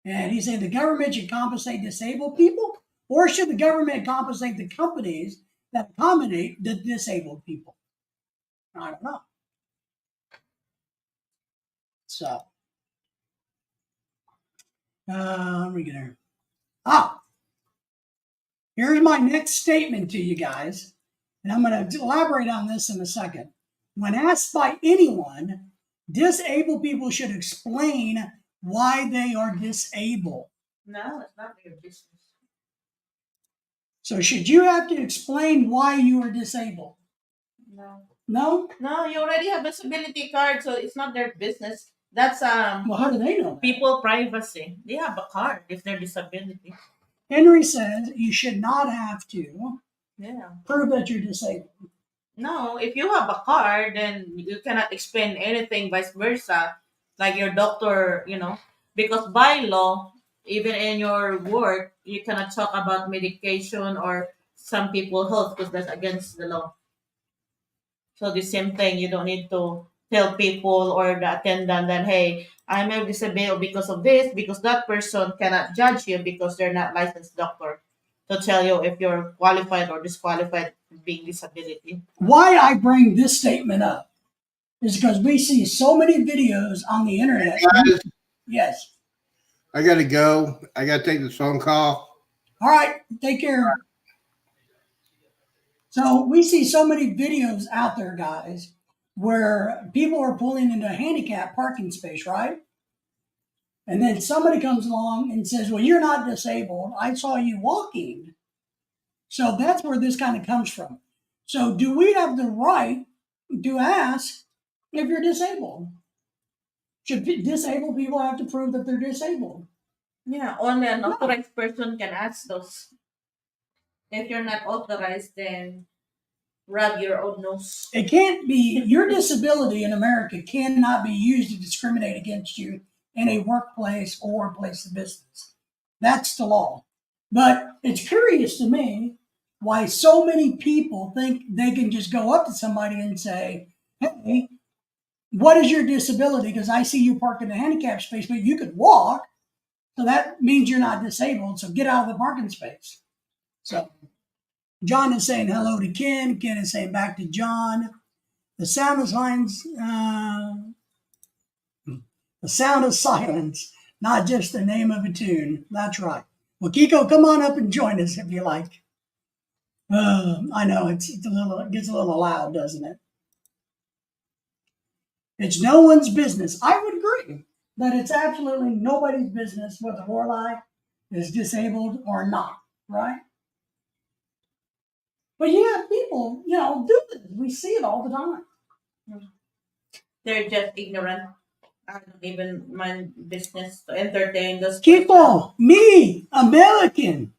And he said the government should compensate disabled people, or should the government compensate the companies that accommodate the disabled people? I don't know. So, let me get here. Here's my next statement to you guys, and I'm going to elaborate on this in a second. When asked by anyone, disabled people should explain why they are disabled. No, it's not your business. So should you have to explain why you are disabled? No. No? No, you already have a disability card, so it's not their business. That's Well, how do they know that? people privacy. They have a card if they're disability. Henry says you should not have to Yeah. prove that you're disabled. No, if you have a card, then you cannot explain anything, vice versa. Like your doctor, because by law, even in your work, you cannot talk about medication or some people health because that's against the law. So the same thing, you don't need to tell people or the attendant that, hey, I'm a disabled because of this, because that person cannot judge you because they're not licensed doctor to tell you if you're qualified or disqualified being disability. Why I bring this statement up is because we see so many videos on the internet. Guys, Yes. I gotta go. I gotta take this phone call. All right. Take care. So we see so many videos out there, guys, where people are pulling into a handicap parking space, right? And then somebody comes along and says, well, you're not disabled. I saw you walking. So that's where this kind of comes from. So do we have the right to ask if you're disabled? Should disabled people have to prove that they're disabled? Yeah, only an authorized person can ask those. If you're not authorized, then rub your own nose. It can't be, your disability in America cannot be used to discriminate against you in a workplace or a place of business. That's the law. But it's curious to me why so many people think they can just go up to somebody and say, hey, what is your disability? Because I see you parked in a handicap space, but you could walk. So that means you're not disabled. So get out of the parking space. So John is saying hello to Ken. Ken is saying back to John. The sound of silence, the sound of silence, not just the name of a tune. That's right. Well, Kiko, come on up and join us if you like. I know it gets a little loud, doesn't it? It's no one's business. I would agree that it's absolutely nobody's business whether Lorelai is disabled or not, right? But yeah, people, do this. We see it all the time. They're just ignorant. I don't even mind business to entertain those Kiko, me, American.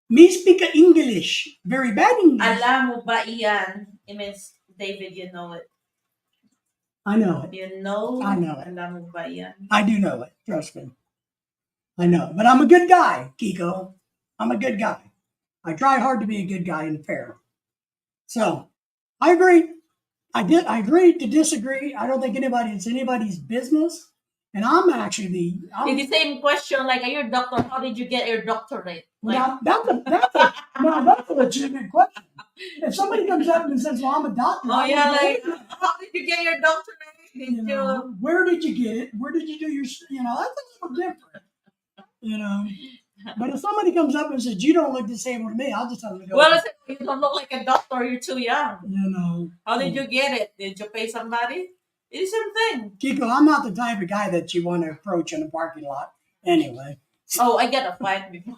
Me speak English. Very bad English. Alam mo ba iyan? It means, David, you know it. I know it. You know? I know it. Alam mo ba iyan? I do know it. Trust me. I know. But I'm a good guy, Kiko. I'm a good guy. I try hard to be a good guy and fair. So I agree. I agree to disagree. I don't think it's anybody's business. And I'm actually It's the same question, like, are you a doctor? How did you get your doctorate? Like, now that's a legitimate question. If somebody comes up and says, "Well, I'm a doctor," oh yeah, like, how did you get your doctorate? Did you? Where did you get it? Where did you do your? That's a little different. But if somebody comes up and says, "You don't look disabled to me," I'll just tell them to go. Well, I said, you don't look like a doctor. You're too young. How did you you get it? Did you pay somebody? It's the same thing. Kiko, I'm not the type of guy that you want to approach in a parking lot. Anyway. Oh, I got a fight before.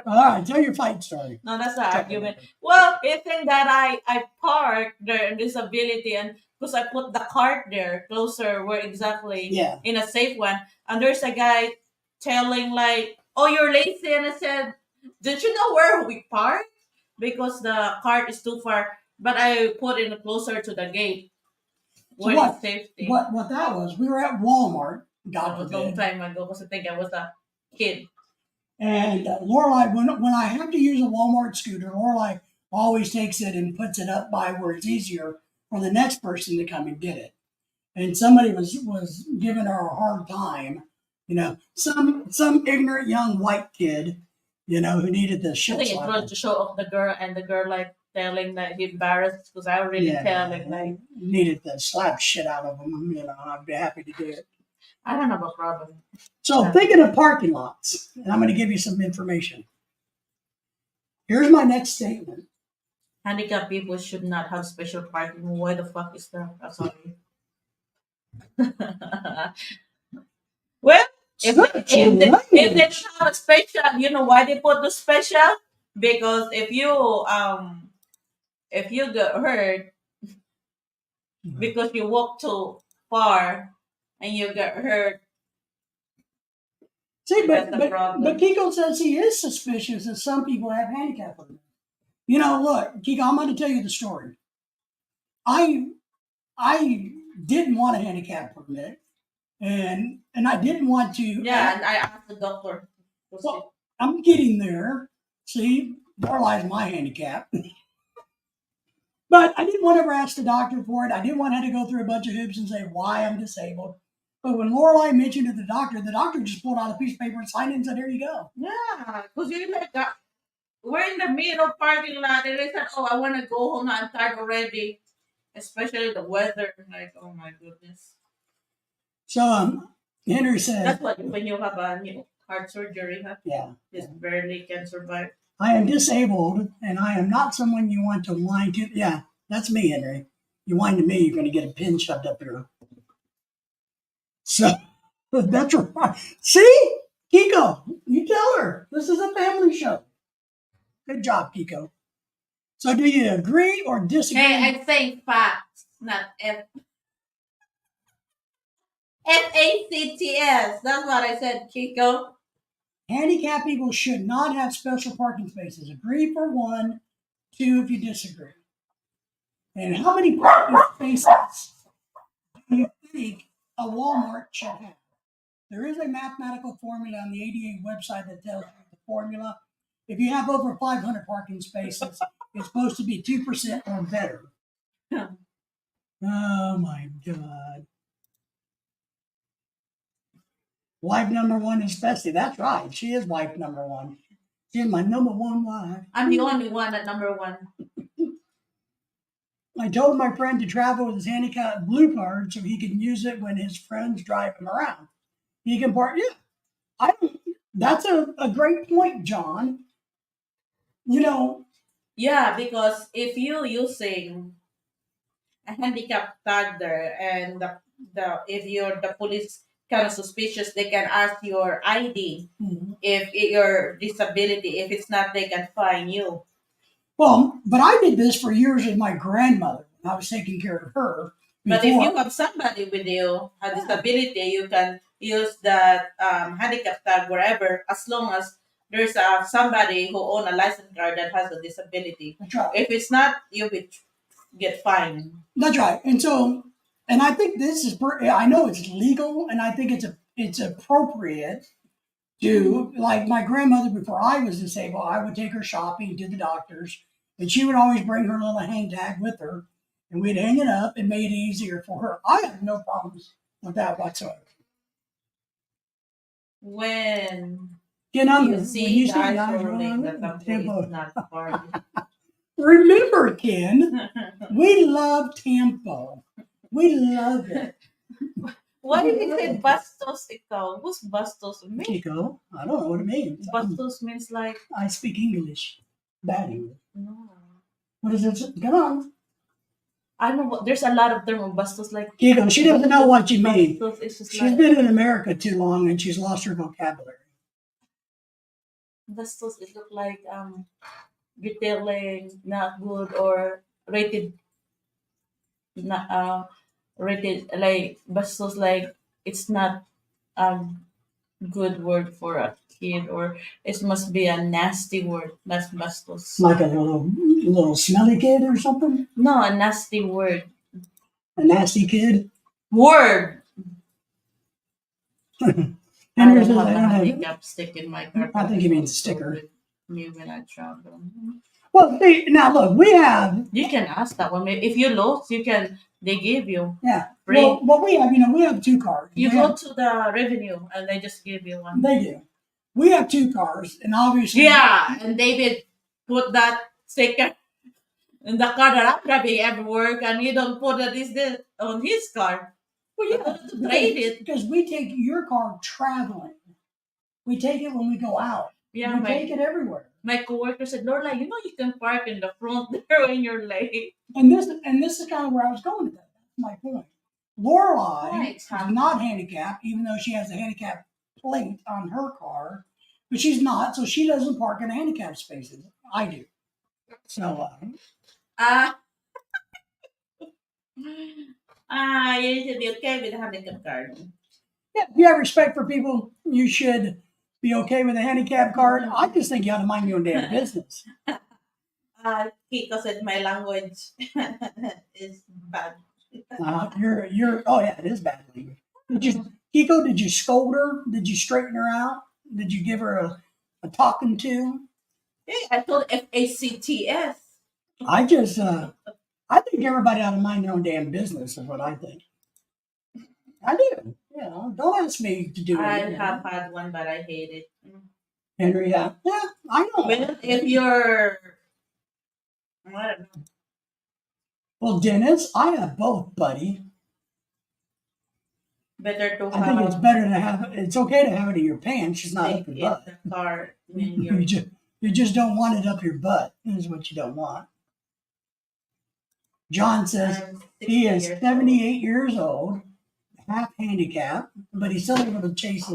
All right, tell your fight story. No, that's an argument. Well, I think that I parked there in disability, and because I put the cart there closer where exactly in a safe one, and there's a guy telling like, "Oh, you're lazy," and I said, "Did you know where we parked? Because the cart is too far." But I put it closer to the gate. So safety. What that was, we were at Walmart. That was a long time ago because I think I was a kid. And Lorelai, when I have to use a Walmart scooter, Lorelai always takes it and puts it up by where it's easier for the next person to come and get it. And somebody was giving her a hard time, some ignorant young white kid, who needed the shit. I think it was to show off the girl, and the girl like telling that he embarrassed because I already telling like needed to slap shit out of him. I'd be happy to do it. I don't have a problem. So thinking of parking lots, and I'm going to give you some information. Here's my next statement. Handicapped people should not have special parking. Why the fuck is that? I'm sorry. Well, if they have a special, you know why they put the special? Because if you get hurt because you walk too far and you get hurt. See, but Kiko says he is suspicious that some people have handicap permits. Look, Kiko, I'm going to tell you the story. I didn't want a handicap permit, and I didn't want to. Yeah, and I asked the doctor. Well, I'm getting there. See, Lorelai's my handicap. But I didn't want to ever ask the doctor for it. I didn't want to have to go through a bunch of hoops and say why I'm disabled. But when Lorelai mentioned to the doctor just pulled out a piece of paper and signed it and said, "Here you go." Yeah, because you like that. We're in the middle parking lot, and they said, "Oh, I want to go home. I'm tired already." Especially the weather. Like, oh my goodness. So Henry said, "That's what when you have a heart surgery, huh? Yeah, just barely can survive." I am disabled, and I am not someone you want to whine to. Yeah, that's me, Henry. You whine to me, you're going to get a pin shoved up your. So that's right. See, Kiko, you tell her this is a family show. Good job, Kiko. So, do you agree or disagree? Hey, I say facts, not FACTS. That's what I said, Kiko. Handicapped people should not have special parking spaces. Agree for 1, 2 if you disagree. And how many parking spaces do you think a Walmart should have? There is a mathematical formula on the ADA website that tells you the formula. If you have over 500 parking spaces, it's supposed to be 2% or better. Oh my God. Wife number one is Bessie. That's right. She is wife number one. She's my number one wife. I'm the only one at number one. I told my friend to travel with his handicapped blue card so he can use it when his friends drive him around. He can park. Yeah, I don't. That's a great point, John. You know, Yeah, because if you using a handicap tag there and the if you're the police kind of suspicious, they can ask your ID. If your disability, if it's not, they can fine you. well, but I did this for years with my grandmother. I was taking care of her. But if you Before, have somebody with you, a disability, you can use that handicap tag wherever, as long as there's somebody who own a license card that has a disability. that's right. If it's not, you will get fined. That's right. And so, and I think this is. I know it's legal, and I think it's appropriate to, like my grandmother before I was disabled. I would take her shopping to the doctors, and she would always bring her little hang tag with her, and we'd hang it up and made it easier for her. I have no problems with that whatsoever. When You know, you when see you the see eyes guys rolling, the rolling, tempo tempo. is not part. Remember, Ken, we love tempo. We love it. Why did you say bastos ikaw? Who's bastos? Me? Chico, I don't know what it means. Bastos means like, I speak English. Bad English. no. What is it? Come on. I know, but there's a lot of term of bastos like. Chico, she doesn't know what you mean. Bastos is just She's like, been in America too long and she's lost her vocabulary. bastos it look like retailing not good or rated not rated like bastos like it's not a good word for a kid, or it must be a nasty word. That's bastos. Like a little smelly kid or something. No, a nasty word. A nasty kid. Word. Henry I says don't I have a don't have. handicap stick in my car. I think he means sticker. With me when I travel. Well, see, now look, we have. You can ask that one. If you lost, you can. They give you. Yeah. Free. Well, what we have, we have two cars. You We go have- to the revenue and they just give you one. They do. We have two cars, and obviously. Yeah, and David put that sticker in the car that I'm driving every work, and you don't put this on his car. Well, You yeah, have to trade it. because we take your car traveling. We take it when we go out. Yeah, we take it everywhere. my coworker said, Lorla, you can park in the front there when you're late. And this is kind of where I was going with that. That's my point. Lorelai Right. is not handicapped, even though she has a handicap plate on her car, but she's not, so she doesn't park in handicap spaces. I do. So, You should be okay with the handicap card. yeah, if you have respect for people, you should be okay with a handicap card. I just think you ought to mind your own damn business. Kiko said my language is bad. You're. Oh yeah, it is bad language. Kiko? Did you scold her? Did you straighten her out? Did you give her a talking to? Hey, I told FACTS. I just. I think everybody ought to mind their own damn business. Is what I think. I do. Don't ask me to do it. I have had one, but I hate it. Henry, yeah, I know. Well, if you're, I don't know. Well, Dennis, I have both, buddy. Better to I think it's better to have. It's okay to have it in your pants, just not up your butt. the car when you're. You just don't want it up your butt. Is what you don't want. John says he is 78 years old, half handicapped, but he's still able to chase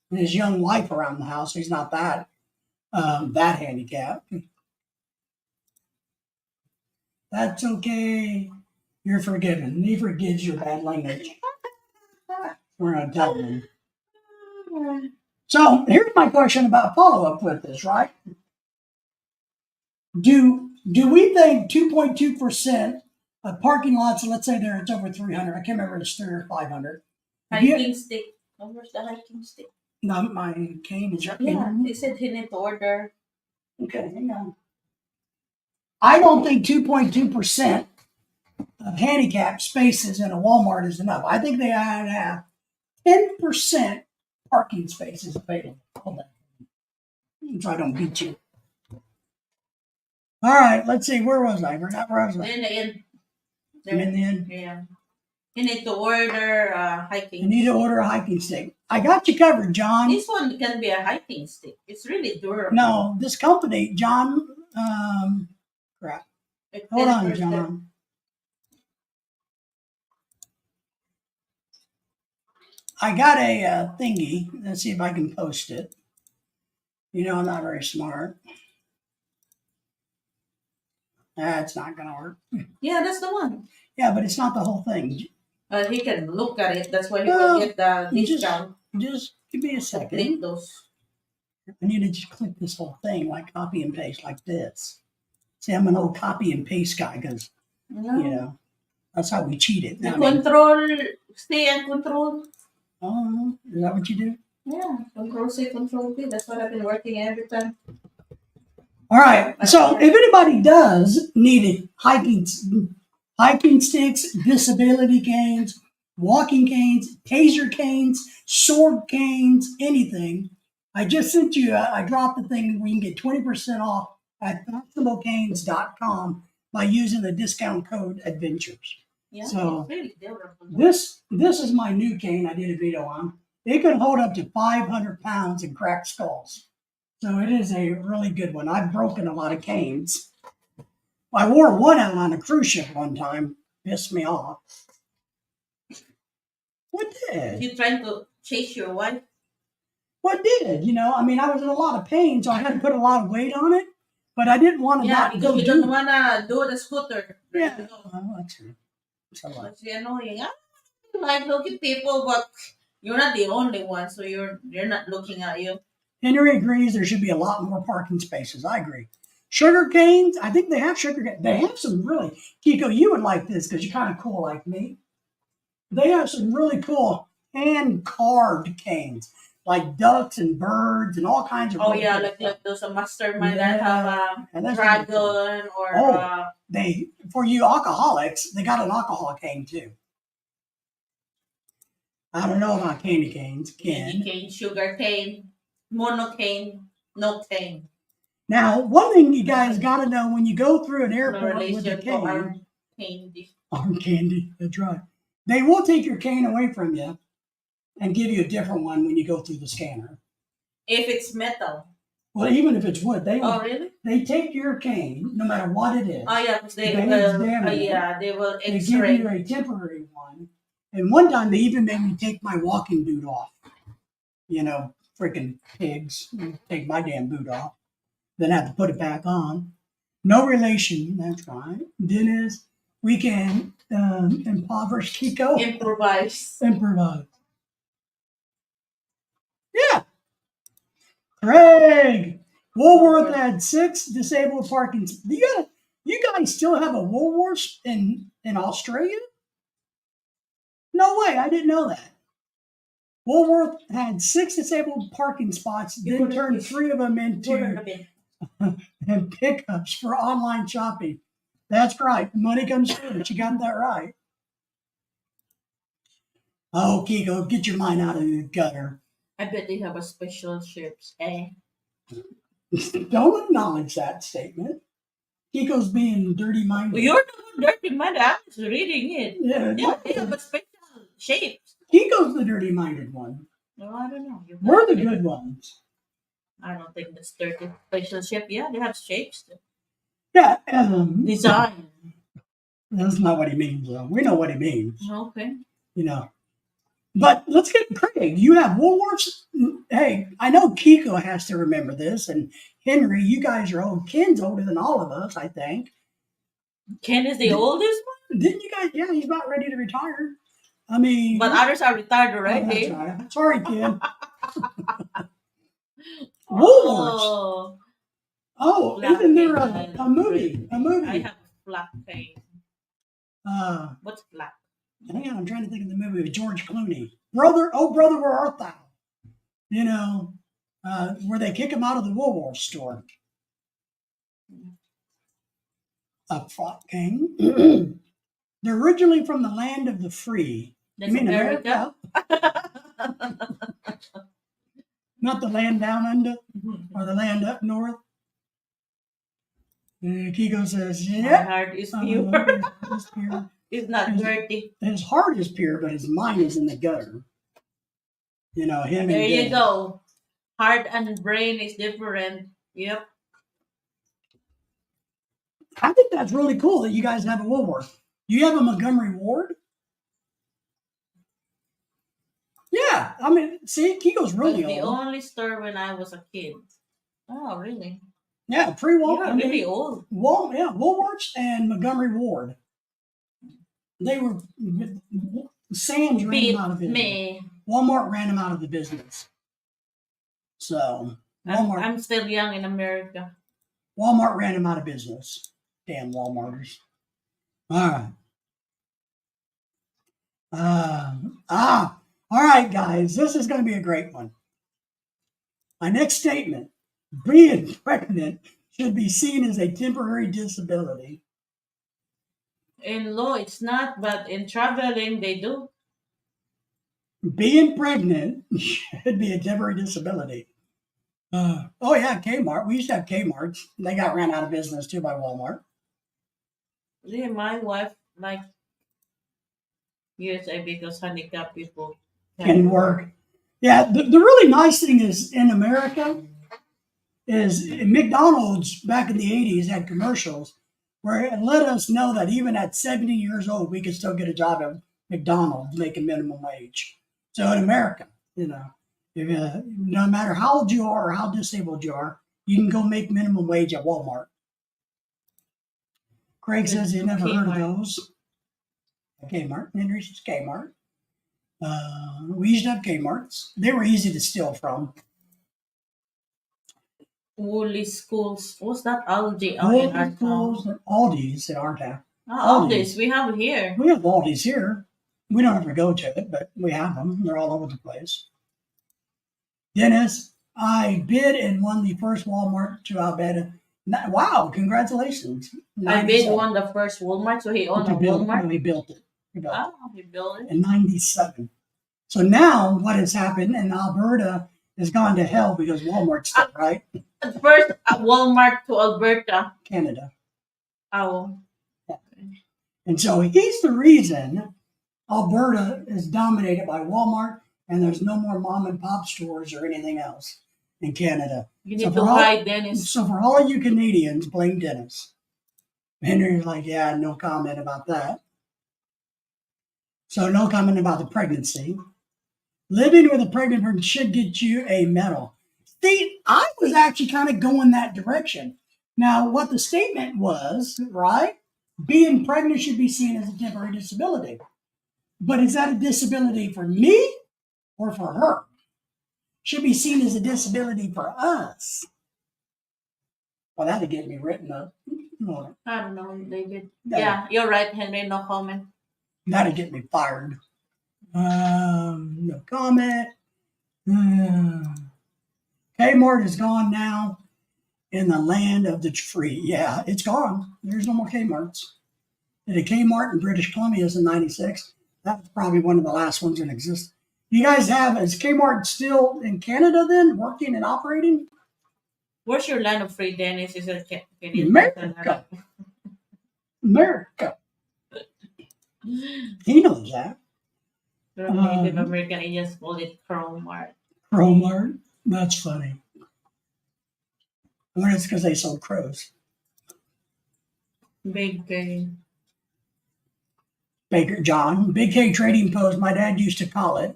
his young wife around the house. He's not that handicapped. That's okay. You're forgiven. He forgives your bad language. We're not telling him. So here's my question about follow-up with this, right? Do we think 2.2% of parking lots, let's say it's over 300, I can't remember if it's 300 or 500. Hiking stick. Oh, where's the hiking stick? Not my cane is right Yeah, here. he said he need to order. Okay, hang on. I don't think 2.2% of handicap spaces in a Walmart is enough. I think they ought to have 10% parking spaces available. Hold on. So I don't beat you. All right, let's see. Where was I? Forgot where I was. In the end. I'm in the end. Yeah. You need to order hiking. You need to order a hiking stick. I got you covered, John. This one can be a hiking stick. It's really durable. No, this company, John. Crap. Hold on, John. I got a thingy. Let's see if I can post it. You know, I'm not very smart. That's not going to work. Yeah, that's the one. Yeah, but it's not the whole thing. He can look at it. That's why he will get the discount. Just give me a second. Click those. I need to just click this whole thing, like copy and paste, like this. See, I'm an old copy and paste guy because, you know, that's how we cheat it. The control, stay and control. Oh, is that what you do? Yeah, control C, control V. That's what I've been working every time. All right. So if anybody does need hiking sticks, disability canes, walking canes, taser canes, sword canes, anything, I just sent you, I dropped the thing where you can get 20% off at fashionablecanes.com by using the discount code adventures. Yeah, so really durable. This is my new cane I did a video on. It can hold up to 500 pounds in cracked skulls. So it is a really good one. I've broken a lot of canes. I wore one out on a cruise ship one time. Pissed me off. What did? You trying to chase your wife? What did? You know, I mean, I was in a lot of pain, so I had to put a lot of weight on it. But I didn't want to Yeah, not because go you don't want to do the scooter. Yeah. Well, that's true. So, That's the annoying. I like look at people, but you're not the only one, so they're not looking at you. Henry agrees there should be a lot more parking spaces. I agree. Sugar canes, I think they have sugar canes. They have some really, Kiko, you would like this because you're kind of cool like me. They have some really cool hand-carved canes, like ducks and birds and all kinds of. Oh yeah, like those mastermind that have a dragon or. They for you alcoholics, they got an alcohol cane too. I don't know about candy canes. Candy cane, sugar cane, mono cane, no cane. Now, one thing you guys got to know when you go through an airport with a cane, arm candy, that's right. They will take your cane away from you and give you a different one when you go through the scanner. If it's metal. Well, even if it's wood, they will. Oh, really? They take your cane, no matter what it is. Oh yeah, they will They X-ray. give you a temporary one. And one time they even made me take my walking boot off. You know, freaking pigs take my damn boot off. Then have to put it back on. No relation, that's right. Dennis, we can impoverish Kiko. Improvise. Yeah. Craig, Woolworth had 6 disabled parking. You guys still have a Woolworth in Australia? No way, I didn't know that. Woolworth had 6 disabled parking spots, then turned 3 of them into and pickups for online shopping. That's right. Money comes first. You got that right. Oh, Kiko, get your mind out of the gutter. I bet they have a special ships, eh? Don't acknowledge that statement. Kiko's being dirty-minded. Well, you're the dirty-minded. I was reading it. Yeah, they have a special shape. Kiko's the dirty-minded one. No, I don't know. We're the good ones. I don't think that's dirty. Special shape. Yeah, they have shapes. Yeah. Design. That's not what he means, though. We know what he means. Okay. You know. But let's get Craig. You have Woolworths. Hey, I know Kiko has to remember this, and Henry, you guys are old. Ken's older than all of us, I think. Ken is the oldest one? Didn't you guys? Yeah, he's about ready to retire. I mean. But others are retired already. That's right. Sorry, Ken. Woolworths. Oh, isn't there a movie? I have black face. What's black? Hang on, I'm trying to think of the movie with George Clooney. Brother, oh brother, where art thou? You know, where they kick him out of the Woolworth store. A fought king. They're originally from the land of the free. That's You mean America. Not the land down under or the land up north. Kiko says, My yeah. heart is pure. It's pure. It's not dirty. His heart is pure, but his mind is in the gutter. You know, him There and you Dennis. go. Heart and brain is different. Yep. I think that's really cool that you guys have a Woolworth. Do you have a Montgomery Ward? Yeah, I mean, see, Kiko's really Was the old. only store when I was a kid. Oh, really? Yeah, pre-Wal. You're really old. Woolworths and Montgomery Ward. They were Sam's ran Beat them out of business. me. Walmart ran them out of the business. So Walmart, I'm still young in America. Walmart ran them out of business. Damn Walmarters. All right. All right, guys. This is going to be a great one. My next statement: being pregnant should be seen as a temporary disability. In law, it's not, but in traveling, they do. Being pregnant should be a temporary disability. Oh yeah, Kmart. We used to have Kmarts. They got ran out of business too by Walmart. Yeah, my wife like USA because handicapped people Can work. Yeah, the really nice thing is in America is McDonald's back in the 80s had commercials where it let us know that even at 70 years old, we could still get a job at McDonald's making minimum wage. So in America, you know, if, no matter how old you are or how disabled you are, you can go make minimum wage at Walmart. Craig says he never heard of those. Kmart. Henry says Kmart. We used to have Kmarts. They were easy to steal from. Woolly schools. What's that? Aldi out in our town. Aldi's in our town. Aldi's we have here. We have Aldi's here. We don't ever go to it, but we have them. They're all over the place. Dennis, I bid and won the first Walmart to Alberta. Wow, congratulations. I bid won the first Walmart, so he owned a Walmart. We built it. He built it. In 97. So now what has happened in Alberta has gone to hell because Walmart's still, right? First Walmart to Alberta. Canada. Oh. Yeah. And so he's the reason Alberta is dominated by Walmart and there's no more mom and pop stores or anything else in Canada. You need to hide Dennis. So for all you Canadians, blame Dennis. Henry's like, yeah, no comment about that. So no comment about the pregnancy. Living with a pregnant person should get you a medal. See, I was actually kind of going that direction. Now, what the statement was, right? Being pregnant should be seen as a temporary disability. But is that a disability for me or for her? Should be seen as a disability for us. Well, that'd get me written up. I don't know, David. Yeah, you're right, Henry. No comment. That'd get me fired. No comment. Kmart is gone now in the land of the free. Yeah, it's gone. There's no more Kmarts. Did a Kmart in British Columbia in 96. That's probably one of the last ones in existence. You guys have, is Kmart still in Canada then, working and operating? Where's your land of free, Dennis? Is it Canadian? America. America. He knows that. Native American Indians call it Crowmart. Crowmart? That's funny. I wonder it's because they sold crows. Big K. Baker John. Big K Trading Post, my dad used to call it.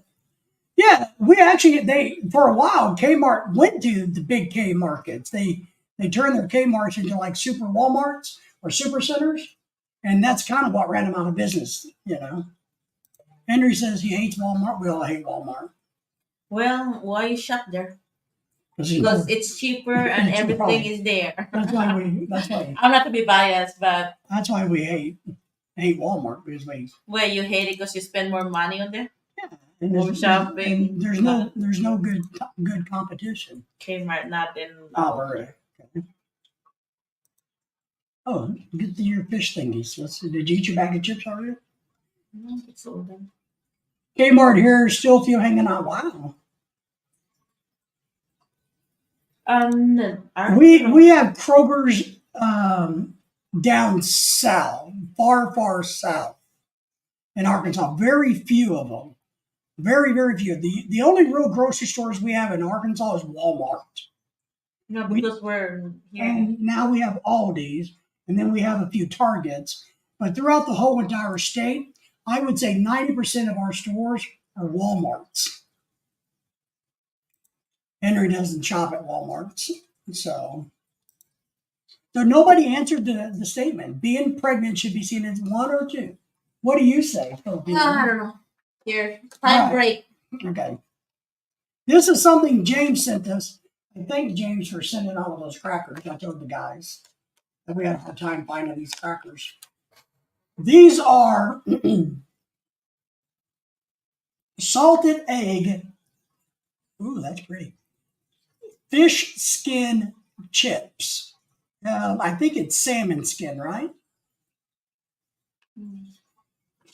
Yeah, we actually, for a while, Kmart went to the big K markets. They turned their Kmarts into like super Walmarts or super centers. And that's kind of what ran them out of business, you know. Henry says he hates Walmart. We all hate Walmart. Well, why you shop there? Because it's cheaper and everything is there. That's why I'm not to be biased, but that's why we hate Walmart, because you hate it because you spend more money on there? yeah, And Home shopping. and there's no good competition. Kmart not in Right. Okay. Oh, get your fish thingies. Did you eat your bag of chips already? No, it's all done. Kmart here, still feel hanging out. Wow. We have Kroger's down south, far south in Arkansas. Very few of them. Very few. The only real grocery stores we have in Arkansas is Walmart. No, because we're here. And now we have Aldi's, and then we have a few Targets. But throughout the whole entire state, I would say 90% of our stores are Walmarts. Henry doesn't shop at Walmarts. So nobody answered the statement. Being pregnant should be seen as one or two. What do you say, Filipino? I don't know. Here, time break. Okay. This is something James sent us. I thank James for sending all of those crackers. I told the guys that we had a hard time finding these crackers. These are salted egg. Ooh, that's pretty. Fish skin chips. I think it's salmon skin, right?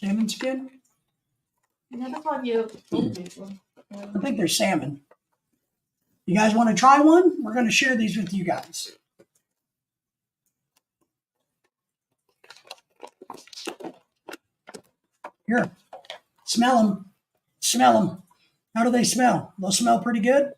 Salmon skin? Yeah, that's what you told me. I think they're salmon. You guys want to try one? We're going to share these with you guys. Here, smell them. Smell them. How do they smell? They'll smell pretty good.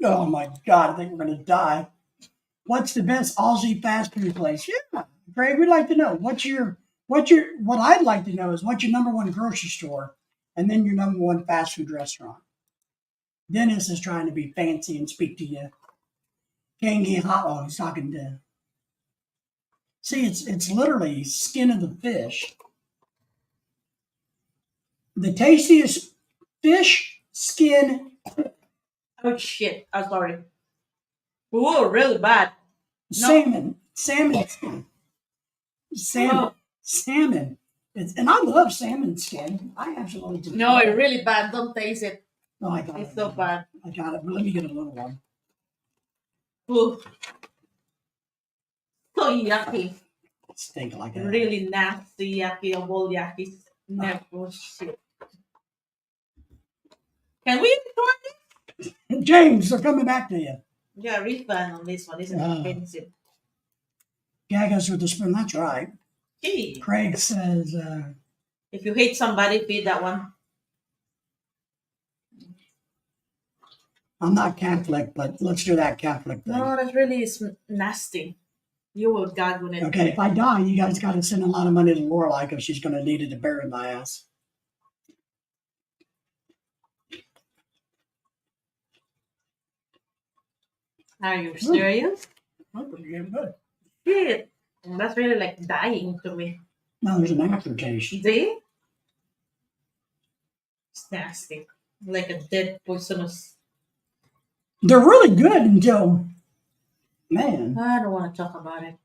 Oh my God, I think we're going to die. What's the best Aussie fast food place? Yeah, Greg, we'd like to know. What I'd like to know is what's your number one grocery store and then your number one fast food restaurant. Dennis is trying to be fancy and speak to you. Gangy Hot he's talking to. See, it's literally skin of the fish. The tastiest fish skin. Oh shit! I'm sorry. Ooh, really bad. Salmon skin. Salmon. And I love salmon skin. I absolutely do. No, it's really bad. Don't taste it. No, I got It's it. so bad. I got it. But let me get a little one. Ooh. So yucky. Stink like that. Really nasty yucky. A bowl yucky. Never shit. Can we record this? James, they're coming back to you. Yeah, refund on this one. This is expensive. Gag us with the spoon. That's right. Gee. Craig says, If you hate somebody, feed that one. I'm not Catholic, but let's do that Catholic thing. No, that really is nasty. You will gag on it. Okay, if I die, you guys got to send a lot of money to Lorelai because she's going to need it to bury my ass. Are you serious? That's pretty damn good. Shit. That's really like dying to me. Now there's an aftertaste. See? It's nasty. Like a dead poisonous. They're really good until, man. I don't want to talk about it.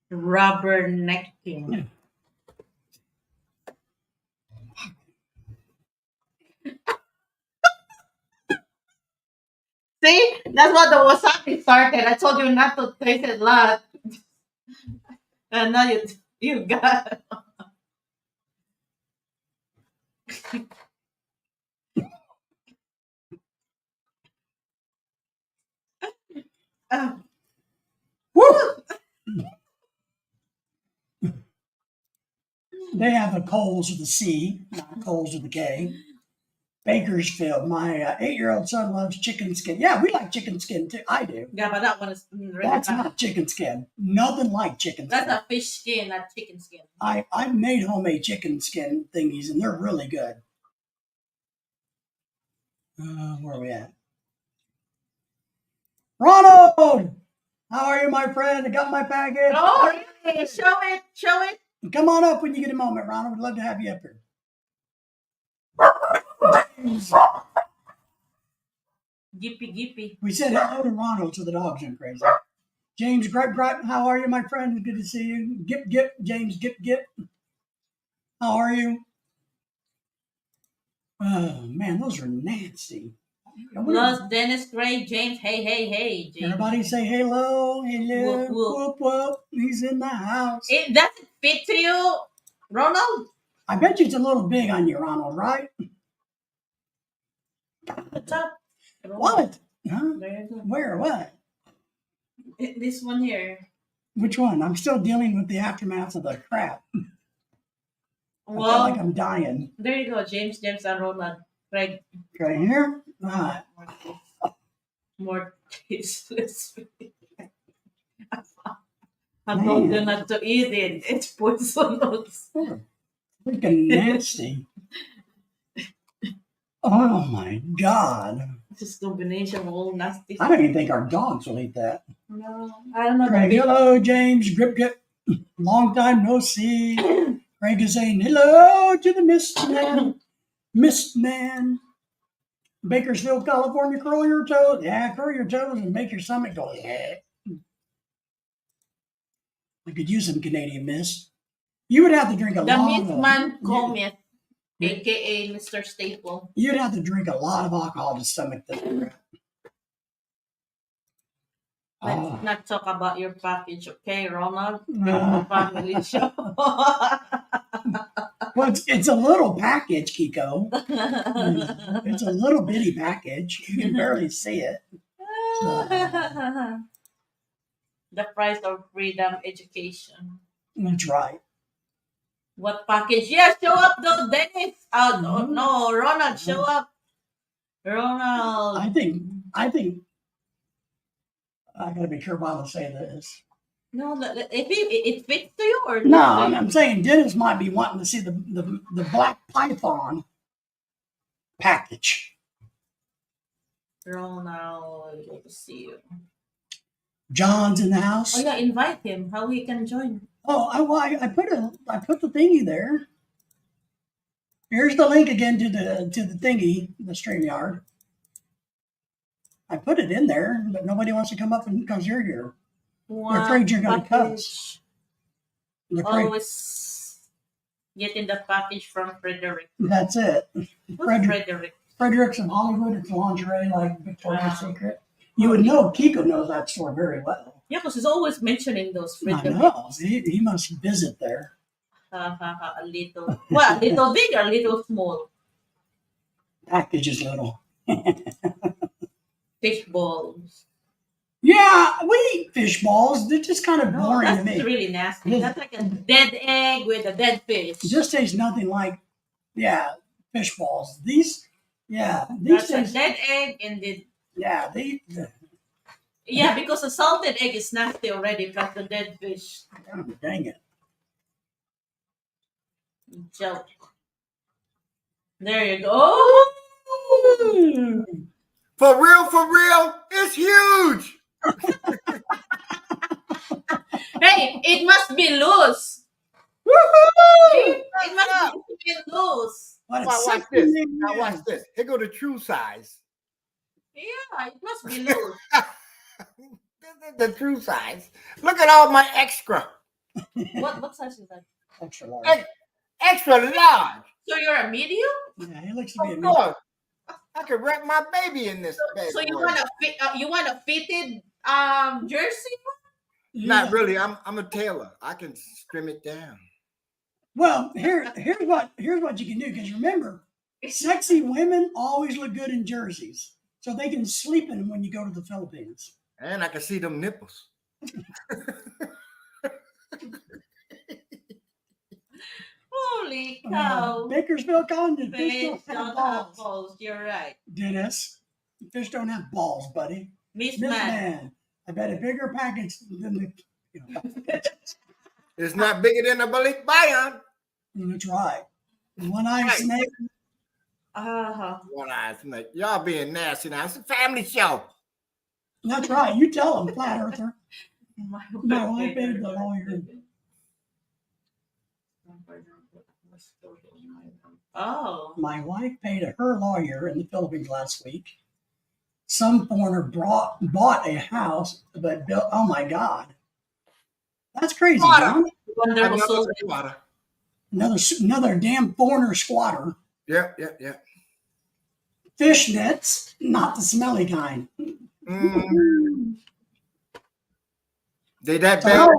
Rubber necking. See? That's what the wasabi started. I told you not to taste it a lot. And now you got Woo! They have a Coles with a C, not Coles with a K. Bakersfield. My 8-year-old son loves chicken skin. Yeah, we like chicken skin too. I do. Yeah, but that one is really That's bad. not chicken skin. Nothing like chicken skin. That's a fish skin, not chicken skin. I've made homemade chicken skin thingies, and they're really good. Where are we at? Ronald, how are you, my friend? I got my package. Oh, really? Show it. Show it. Come on up when you get a moment, Ronald. We'd love to have you up here. Gippy, gippy. We said hello to Ronald, so the dogs went crazy. James Gripe Gripe, how are you, my friend? Good to see you. Gip Gip, James Gip Gip. How are you? Oh man, those are nasty. Plus Dennis Gray, James. Hey, hey, hey, James. Everybody say hello, hello, Whoop, whoop. whoop whoop. He's in the house. It doesn't fit to you, Ronald. I bet you it's a little big on you, Ronald, right? What's up? What? Huh? There you go. Where? What? This one here. Which one? I'm still dealing with the aftermath of the crap. I feel Well, like I'm dying. there you go, James, and Ronald. Greg. Right here? Ah. More tasteless. I told you not to eat it. It's poisonous. Freaking nasty. Oh my God. It's just combination of all nasty. I don't even think our dogs will eat that. No, I don't know. Craig, hello, James. Grip Grip. Long time no see. Craig is saying hello to the Mist Man. Mist Man. Bakersfield, California, curl your toes. Yeah, curl your toes and make your stomach go, yeah. We could use some Canadian Mist. You would have to drink a The lot Myth of Man Cometh, aka Mr. Staple. You'd have to drink a lot of alcohol to stomach this crap. Let's not talk about your package, okay, Ronald? Uh, Family show. Well, it's a little package, Kiko. It's a little bitty package. You can barely see it. The price of freedom education. That's right. What package? Yeah, show up though, Dennis. Oh Mhm. no, Ronald, show up. Ronald. I think I gotta be careful how to say this. No, if it fits to you or No, not? I'm saying Dennis might be wanting to see the Black Python package. Ronald, good to see you. John's in the house. Oh yeah, invite him. How he can join? Oh, I put the thingy there. Here's the link again to the thingy, the StreamYard. I put it in there, but nobody wants to come up and because you're here. They're afraid you're going to cuss. They're afraid. Always getting the package from Frederick. That's it. Who's Frederick. Frederick? Frederick's in Hollywood. It's lingerie like Victoria's Secret. You would know. Kiko knows that store very well. Yeah, because he's always mentioning those I Frederick. know. He must visit there. A little. Well, little big or little small? Package is little. Fish balls. Yeah, we eat fish balls. They're just kind of No, boring to that's me. really nasty. That's like a dead egg with a dead fish. It just tastes nothing like, fish balls. These That's a taste, dead egg and the yeah, because a salted egg is nasty already, plus the dead fish. oh, dang it. Joke. There you go. For real, it's huge. Hey, it must be loose. Woohoo! It must be loose. What a Watch sexy this. name. Now watch this. Here go the true size. Yeah, it must be loose. This is the true size. Look at all my extra. What size is that? Extra large. Extra large. So you're a medium? Yeah, he looks to be a Of medium. course. I could wrap my baby in this bed. So you want a fitted jersey? Not really. I'm a tailor. I can trim it down. Well, here's what you can do, because remember, sexy women always look good in jerseys. So they can sleep in them when you go to the Philippines. And I can see them nipples. Holy cow. Bakersfield College. Fish Fish don't have don't balls. have balls. You're right. Dennis, fish don't have balls, buddy. Miss This Man. man, I bet a bigger package than the. It's not bigger than a Balik Bayan. That's right. One-eyed Right. snake. One eye. I'm like, y'all being nasty now. It's a family show. That's right. You tell them, flat earther. My My wife paid the lawyer. Oh. My wife paid her lawyer in the Philippines last week. Some foreigner bought a house, but built. Oh my God, that's crazy, John. Wonderful soul. Water. Another damn foreigner squatter. Yep. Fishnets, not the smelly kind. Mm. They that So,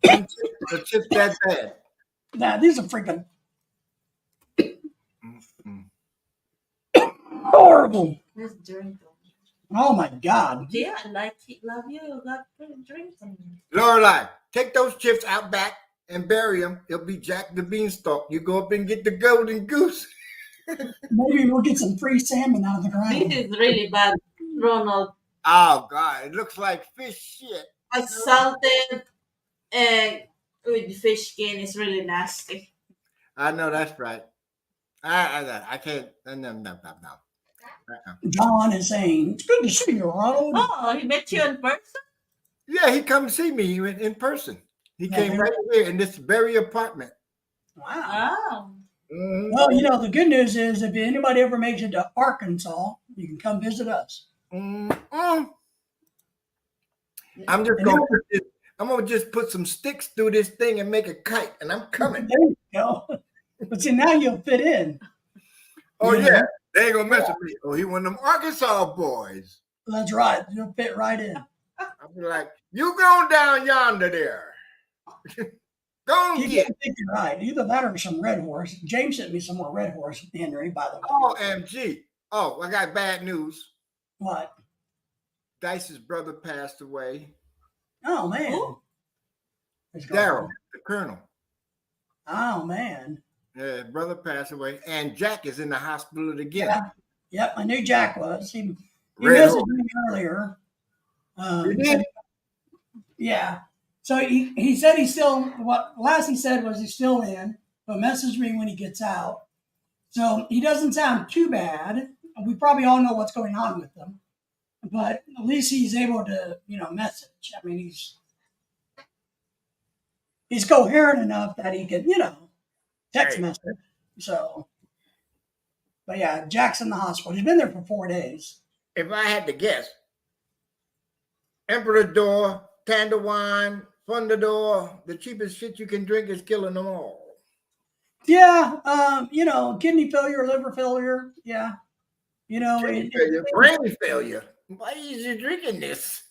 bad? The chips that bad? nah, these are freaking Mm. horrible. Let's drink. Oh my God. Yeah, I like it. Love you. You got to drink some. Lorelai, take those chips out back and bury them. It'll be Jack the Beanstalk. You go up and get the golden goose. Maybe we'll get some free salmon out of the ground. This is really bad, Ronald. Oh God, it looks like fish shit. A salted egg with fish skin is really nasty. I know that's right. I can't. No. John is saying, it's good to see you, Ronald. Oh, he met you in person? Yeah, he come see me in person. He Yeah, came right here in this very apartment. Wow. Oh. Mhm. Well, you know, the good news is if anybody ever makes it to Arkansas, you can come visit us. Mm-mm. I'm gonna just put some sticks through this thing and make a kite, and I'm coming. There you go. But see, now you'll fit in. Oh You know? yeah, they ain't gonna mess with me. Oh, he one of them Arkansas boys. That's right. You'll fit right in. I'll be like, you go down yonder there. Go You and get. can think you're right. Either that or some red horse. James sent me some more red horse, Henry, by the way. OMG. Oh, I got bad news. What? Dice's brother passed away. Oh, man. Who? His girlfriend. Daryl, the colonel. Oh, man. Yeah, brother passed away. And Jack is in the hospital again. Yeah. Yep, I knew Jack was. He Red messaged horse. me earlier. You did? Yeah. So he said he's still, what last he said was he's still in, but message me when he gets out. So he doesn't sound too bad. We probably all know what's going on with him, but at least he's able to, message. I mean, he's coherent enough that he can, text Hey. message. So, but yeah, Jack's in the hospital. He's been there for 4 days. If I had to guess, Emperador, Tanderwine, Fundador, the cheapest shit you can drink is killing them all. Yeah, kidney failure, liver failure. Yeah, Kidney failure, brain failure. Why is you drinking this?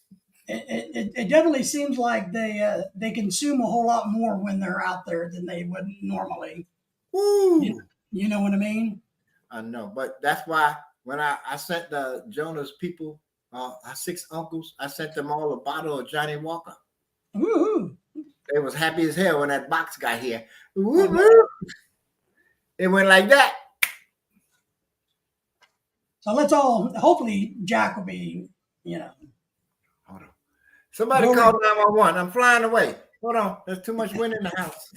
it definitely seems like they consume a whole lot more when they're out there than they would normally. Woo! You know what I mean? I know, but that's why when I sent the Jonah's people, our 6 uncles, I sent them all a bottle of Johnny Walker. Woo-hoo. They was happy as hell when that box got here. Woo-hoo. It went like that. So let's all, hopefully Jack will be, Hold on. Somebody Go called 911. I'm flying away. Hold on. There's too much wind in the house.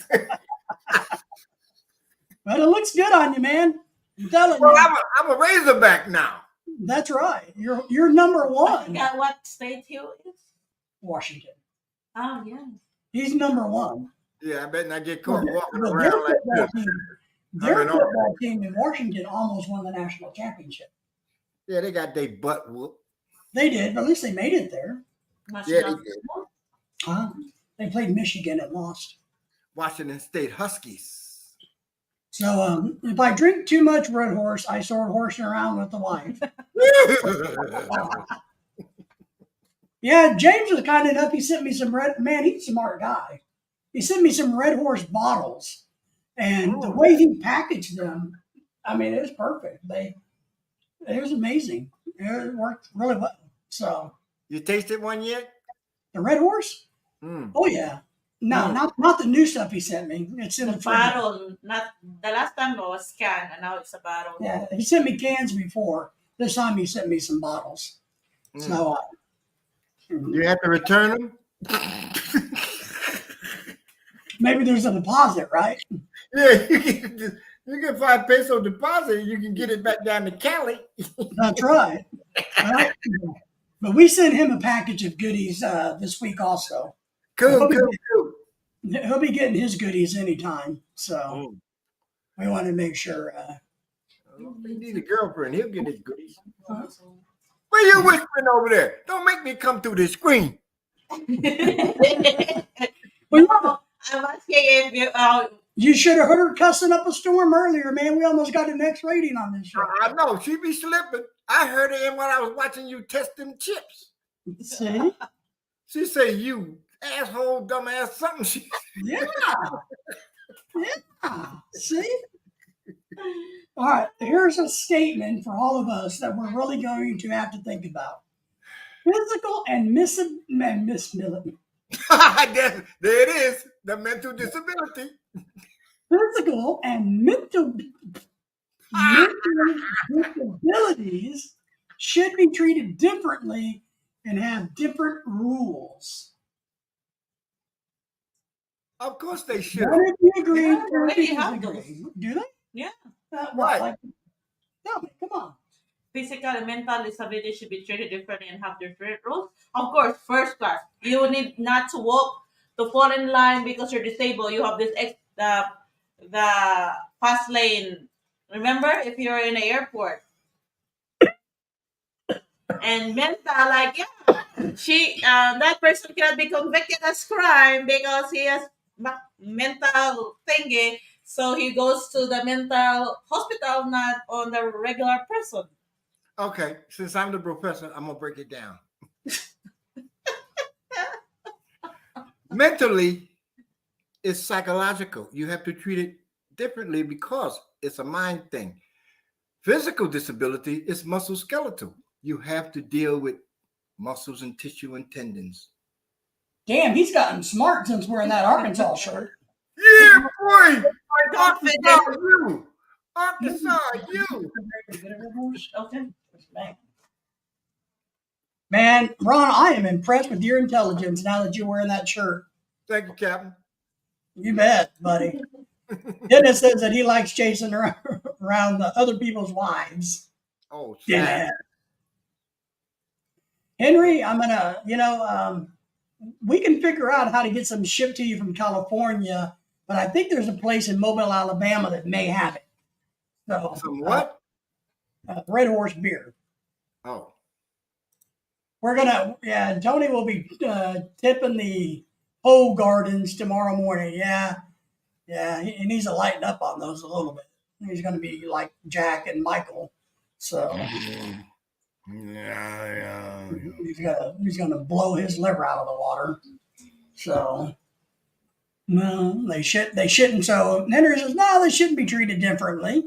but it looks good on you, man. I'm telling Well, you. I'm a Razorback now. That's right. You're number I one. forgot what state he is. Washington. Oh, yeah. He's number one. Yeah, I bet not get caught walking But around like this. their I'm an football team in Washington almost won the national championship. Yeah, they got their butt whooped. They did, but at least they made it there. Yeah, they did. They played Michigan and lost. Washington State Huskies. So if I drink too much Red Horse, I start horsing around with the wife. Yeah, James was kind enough. He sent me some he's a smart guy. He sent me some Red Horse bottles. And the way he packaged them, I mean, it was perfect. It was amazing. It worked really well. So You tasted one yet? the Red Horse? Mm. Oh yeah. No, not the new stuff he sent me. It's in The the fridge. bottle, not the last time it was canned, and now it's a bottle. Yeah, he sent me cans before. This time he sent me some bottles. So You have to return them? maybe there's a deposit, right? Yeah, You get 5 peso deposit, you can get it back down to Cali. That's right. But we sent him a package of goodies this week also. Cool. He'll be getting his goodies anytime. So we want to make sure. He need a girlfriend. He'll get his goodies. What are you whispering over there? Don't make me come through the screen. Well, I'm asking if you should have heard her cussing up a storm earlier, man. We almost got an X rating on this show. I know. She be slipping. I heard it in when I was watching you test them chips. See? She say, you asshole, dumbass, something. Yeah. See? All right. Here's a statement for all of us that we're really going to have to think about. Physical and There it is. The mental disability. physical and mental disabilities should be treated differently and have different rules. Of course they should. None of you agree. Yeah, or already you have disagree. Do they? Yeah. What? Right. Like, tell me. Come on. physical and mental disability should be treated differently and have different rules. Of course, first class, you need not to walk to fall in line because you're disabled. You have this the fast lane. Remember, if you're in the airport. And mental, like that person cannot be convicted as crime because he has mental thingy. So he goes to the mental hospital, not on the regular person. Okay, since I'm the professor, I'm gonna break it down. Mentally, it's psychological. You have to treat it differently because it's a mind thing. Physical disability is musculoskeletal. You have to deal with muscles and tissue and tendons. Damn, he's gotten smart since wearing that Arkansas shirt. Yeah, boy! Or Arkansas, confident. you! Arkansas, you! Okay. Man, Ron, I am impressed with your intelligence now that you're wearing that shirt. Thank you, Captain. You bet, buddy. Dennis says that he likes chasing around the other people's wives. Oh, Yeah. Henry, I'm gonna, we can figure out how to get some shipped to you from California, but I think there's a place in Mobile, Alabama that may have it. So, Some what? Red Horse beer. Oh. We're gonna, Tony will be tipping the Hoe Gardens tomorrow morning. Yeah, he needs to lighten up on those a little bit. He's gonna be like Jack and Michael, so Yeah. he's gonna blow his liver out of the water. So, no, they shouldn't. So Henry says, no, they shouldn't be treated differently.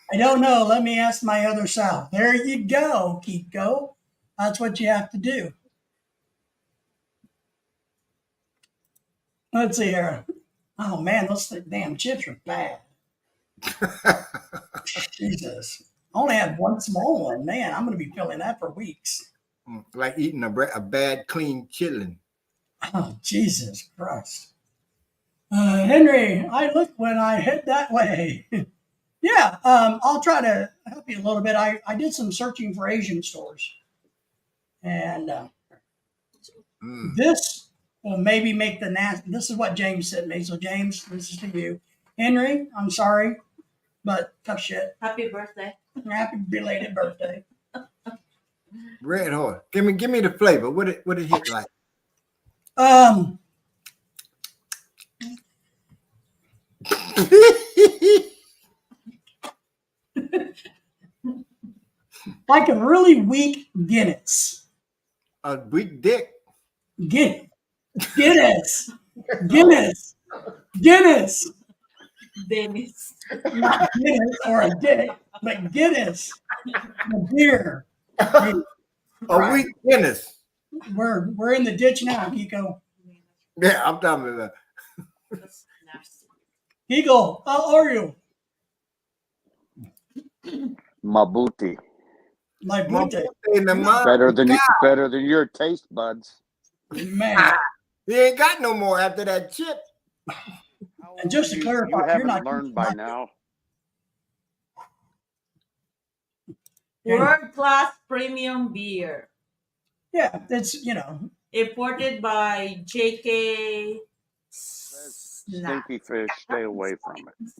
I don't know. Let me ask my other self. There you go, Kiko. That's what you have to do. Let's see here. Oh man, those damn chips are bad. Jesus. I only had one small one. Man, I'm going to be feeling that for weeks. Like eating a bad, clean chitlin. Oh, Jesus Christ. Henry, I look when I head that way. Yeah, I'll try to help you a little bit. I did some searching for Asian stores. And this will maybe make the nasty. This is what James sent me. So, James, this is to you. Henry, I'm sorry, but tough shit. Happy birthday. Happy belated birthday. Red Horse. Give me the flavor. What it hit like? Like a really weak Guinness. A weak dick. Guinness. Dennis. Not Guinness or a dick, but Guinness. The beer. A weak Guinness. We're in the ditch now, Kiko. Yeah, I'm talking about That's nasty. Kiko, how are you? Mabuti. My my birthday. in the mud. Better than your taste buds. Man. He ain't got no more after that chip. And just to clarify, you you're haven't not learned by now. World class premium beer. Yeah, it's Imported by JK. Stinky fish, stay away from it.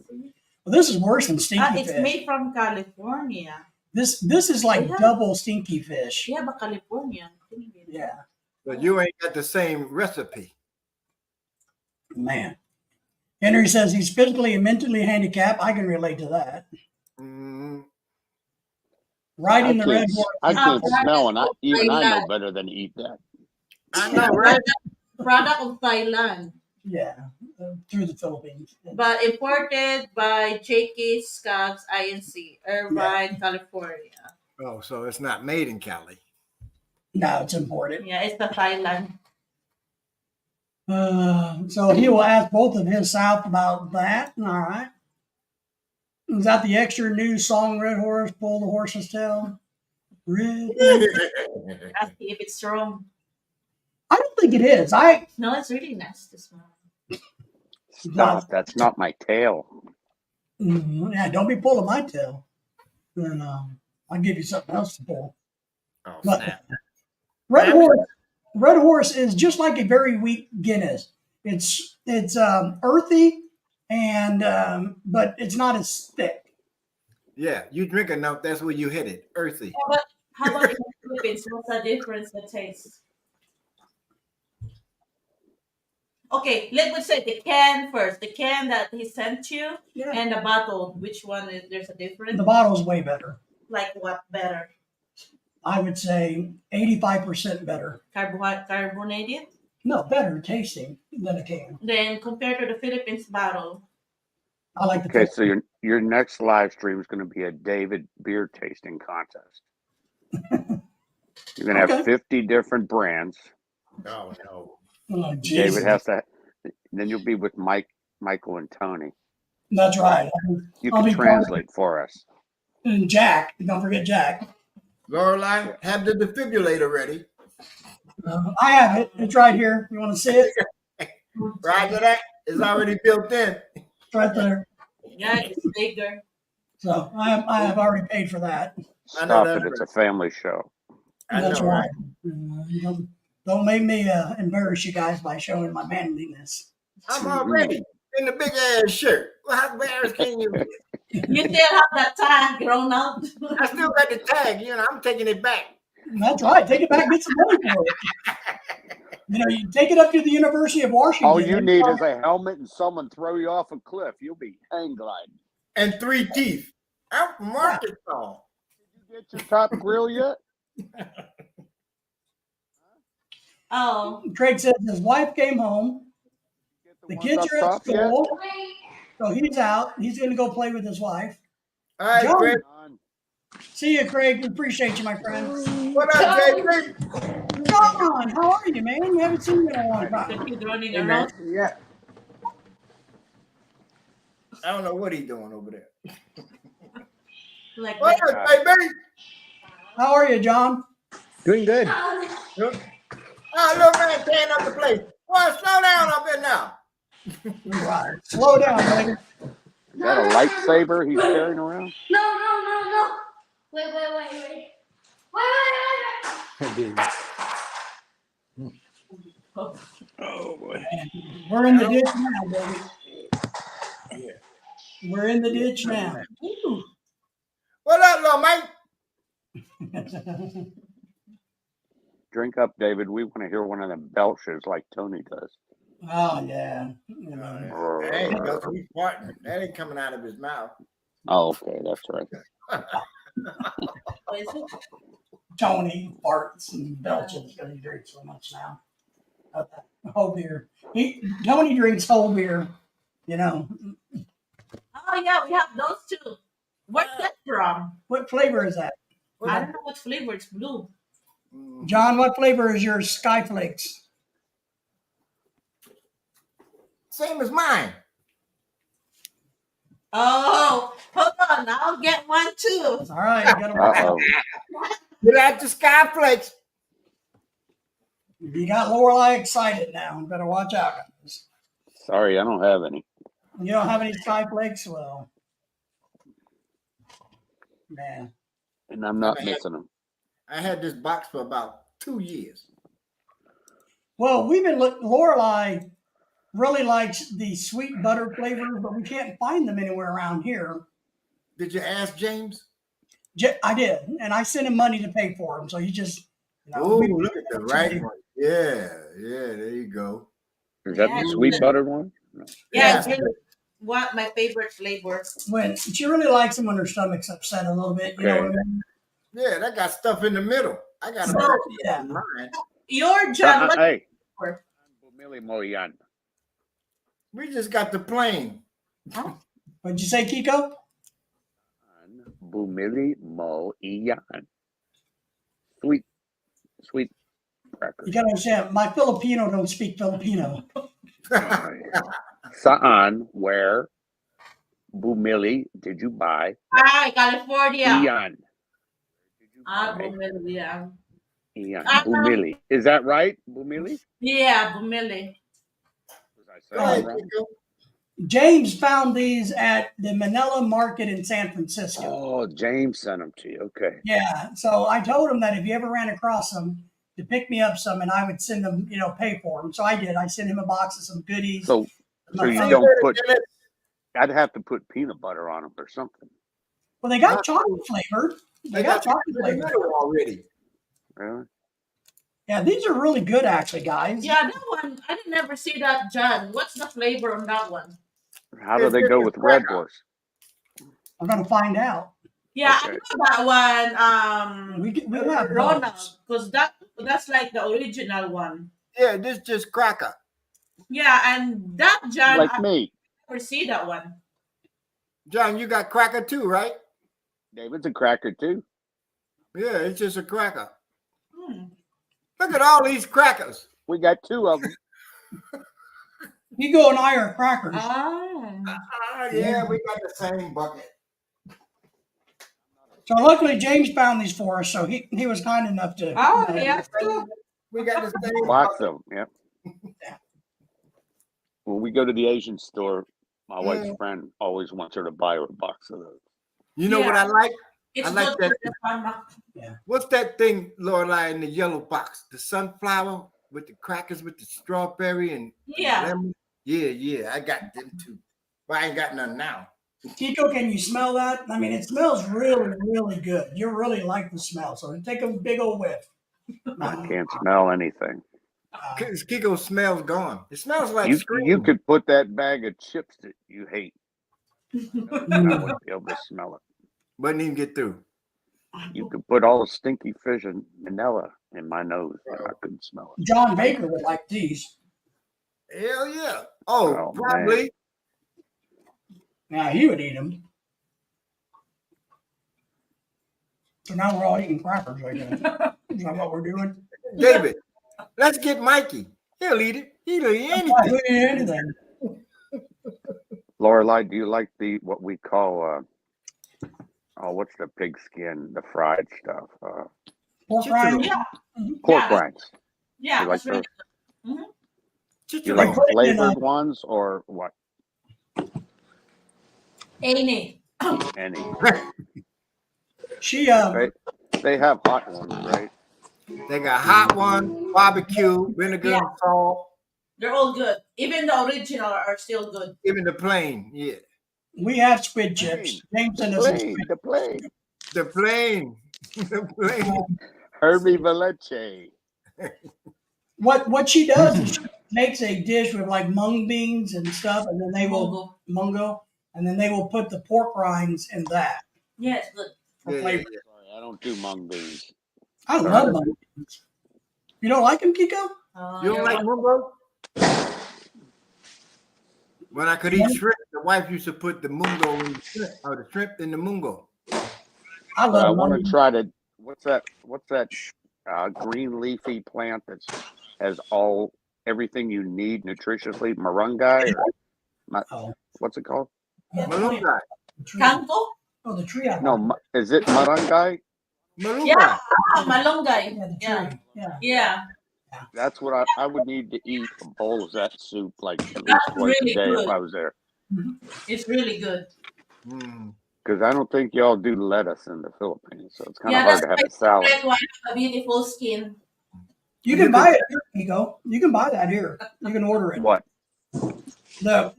well, this is worse than stinky It's fish. made from California. This is like Yeah. double stinky fish. Yeah, but California. Yeah, But you ain't got the same recipe. man. Henry says he's physically and mentally handicapped. I can relate to that. Mm, Riding the red horse. I can't Ah, smell, and even I know Thailand. better than to eat that. I know, right? Product of Thailand, Yeah, through the Philippines. but imported by JK Scouts Inc., Irvine, California. Oh, so it's not made in Cali. No, it's imported. Yeah, it's the Thailand. So he will ask both of his South about that. All right. Is that the extra new song, Red Horse, Pull the Horse's Tail? Red Horse. Ask if it's strong. I don't think it is. No, it's really nice this one. Stop. That's not my tail. Yeah, don't be pulling my tail. Then I'll give you something else to pull. Oh, But snap. Red Horse is just like a very weak Guinness. It's earthy and but it's not as thick. Yeah, you drink enough, that's where you hit it. Earthy. How about in the Philippines? What's the difference in taste? Okay, let's say the can first. The can that he sent you Yeah. and the bottle. Which one is there's a difference? The bottle's way better. Like what better? I would say 85% better. Carbonated? No, better tasting than a can. Then compared to the Philippines bottle. I like the Okay, taste. so your next live stream is going to be a David beer tasting contest. You're going to Okay. have 50 different brands. Oh, no. Oh, Jesus. David has to. Then you'll be with Michael, and Tony. That's right. You I'll can be translate for us. And Jack. Don't forget Jack. Lorelai, have the defibrillator ready. I have it. It's right here. You want to see it? Roger that. It's already built in. It's right there. Yeah, it's bigger. So I have already paid for that. I know Stop that's it. It's a family show. I That's know, right. Don't make me embarrass you guys by showing my manliness. I'm already in the big ass shirt. Well, how embarrassed can you be? You still have that tag grown out. I still got the tag, I'm taking it back. That's right. Take it back. Get some money for it. You take it up to the University of Washington. All you need is a helmet and someone throw you off a cliff. You'll be hang gliding. And 3 teeth. I'm from Arkansas. Did you get your top grill yet? Oh, Craig says his wife came home. The ones kids up are at top yet? school. So he's out. He's going to go play with his wife. All right, John. Greg. See you, Craig. We appreciate you, my friend. What up, JP? John, how are you, man? We haven't seen you in a long the time. kid running Hey, around. man. Yeah. I don't know what he's doing over there. Like What that. up, JP? How are you, John? Doing good. Good. Oh, little man tearing up the place. Well, slow down up there now. Right. Slow down, buddy. Is that a lightsaber he's carrying around? No. Wait. Oh boy. We're in the ditch now, baby. We're in the ditch now. What up, little mate? Drink up, David. We want to hear one of them belches like Tony does. Oh, yeah. That ain't no sweet partner. That ain't coming out of his mouth. Oh, okay, that's right. What is it? Tony farts and belches because he drinks so much now. Whole beer. Tony drinks whole beer, Oh yeah, we have those too. Where's that from? What flavor is that? I don't know what flavor. It's blue. John, what flavor is your Skyflakes? Same as mine. Oh, hold on. I'll get one too. All right. You got You like the Skyflakes? You got Lorelai excited now. You better watch out, guys. Sorry, I don't have any. You don't have any sky flakes? Well, man. And I'm not missing them. I had this box for about 2 years. Well, we've been Lorelei really likes the sweet butter flavors, but we can't find them anywhere around here. Did you ask James? I did, and I sent him money to pay for them. So he just, Oh, look at the right one. Yeah, there you go. Is that Yeah. the sweet buttered one? No. Yeah, it's really what my favorite flavor. When she really likes them when her stomach's upset a little bit, you know what I mean? Yeah, that got stuff in the middle. I got So, a yeah. in mine. Your John, what Hey. flavor? Bumili mo yan. We just got the plain. What'd you say, Kiko? Bumili mo iyan. Sweet crackers. You gotta understand, my Filipino don't speak Filipino. Saan, where, bumili, did you buy? Hi, California. Iyan. Did you buy? Bumili, yeah. Iyan. Bumili. Is that right? Bumili? Yeah, bumili. Was I saying it wrong? James found these at the Manila market in San Francisco. Oh, James sent them to you. Okay. Yeah, so I told him that if you ever ran across them, to pick me up some, and I would send them, pay for them. So I did. I sent him a box of some goodies. So you My- don't put. I'd have to put peanut butter on them or something. Well, they got chocolate flavored. They got chocolate in the flavored. middle already. Really? Yeah, these are really good, actually, guys. Yeah, that one, I didn't never see that, John. What's the flavor on that one? How do they go with Red Horse? I'm gonna find out. Yeah, Okay. I know that one. We have Ronald, those. because that's like the original one. Yeah, this just cracker. Yeah, and that John, Like I me. never see that one. John, you got cracker too, right? David's a cracker too. Yeah, it's just a cracker. Hmm. Look at all these crackers. We got 2 of them. Hugo and I are crackers. Yeah, we got the same bucket. So luckily, James found these for us. So he was kind enough to. Oh, yeah, too. We got the same Box bucket. of them. Yep. When we go to the Asian store, my wife's friend always wants her to buy her a box of those. You know what I like? It's I like good that. for the stomach. What's that thing, Lorelai, in the yellow box? The sunflower with the crackers with the strawberry and Yeah. lemon? Yeah, I got them too. But I ain't got none now. Kiko, can you smell that? I mean, it smells really, really good. You really like the smell. So take a big old whiff. I can't smell anything. Kiko's smell's gone. It smells like You scream. could put that bag of chips that you hate. I wouldn't be able to smell it. Wouldn't even get through. You could put all the stinky fish and vanilla in my nose, and I couldn't smell it. John Baker would like these. Hell yeah. Oh, Oh, probably. Yeah, he would eat them. So now we're all eating crackers right now. Is that what we're doing? David, let's get Mikey. He'll eat it. He'll eat anything. He'll eat anything. Lorelai, do you like what we call what's the pig skin, the fried stuff? Pork Chicharron. rinds. Yeah. Pork Yeah. rinds. Yeah, You like that's really those? good. You like Put it in flavored ones or what? Any. Any? She They have hot ones, right? They got hot one, barbecue, vinegar, Yeah. and salt. They're all good. Even the original are still good. Even the plain, yeah. we have squid chips. James sent us some squid. The plain. The plain. The plain. Herbie Valeche. What she does is she makes a dish with like mung beans and stuff, and then they will mungo, and then they will put the pork rinds in that Yes, good. for Yeah, flavor. yeah. Sorry, I don't do mung beans. I love mung beans. You don't like them, Kiko? You don't like mungo? When I could eat shrimp, the wife used to put the mungo in the shrimp, or the shrimp in the mungo. I I love want mung to try to. What's that green leafy plant that has everything you need nutritiously? Marungai? Oh. What's it called? Malunggay. Kanto? Oh, the tree. I No, like. is it marungai? Malunggay. Yeah. Malunggay. Yeah, the Yeah. tree. Yeah. Yeah. That's what I would need to eat a bowl of that soup like at least That's twice really a day good. if I was there. It's really good. Mm. Because I don't think y'all do lettuce in the Philippines, so it's kind of Yeah, hard that's to have my a salad. favorite one. A beautiful skin. You You can can- buy it here, Nico. You can buy that here. You can order it. What? The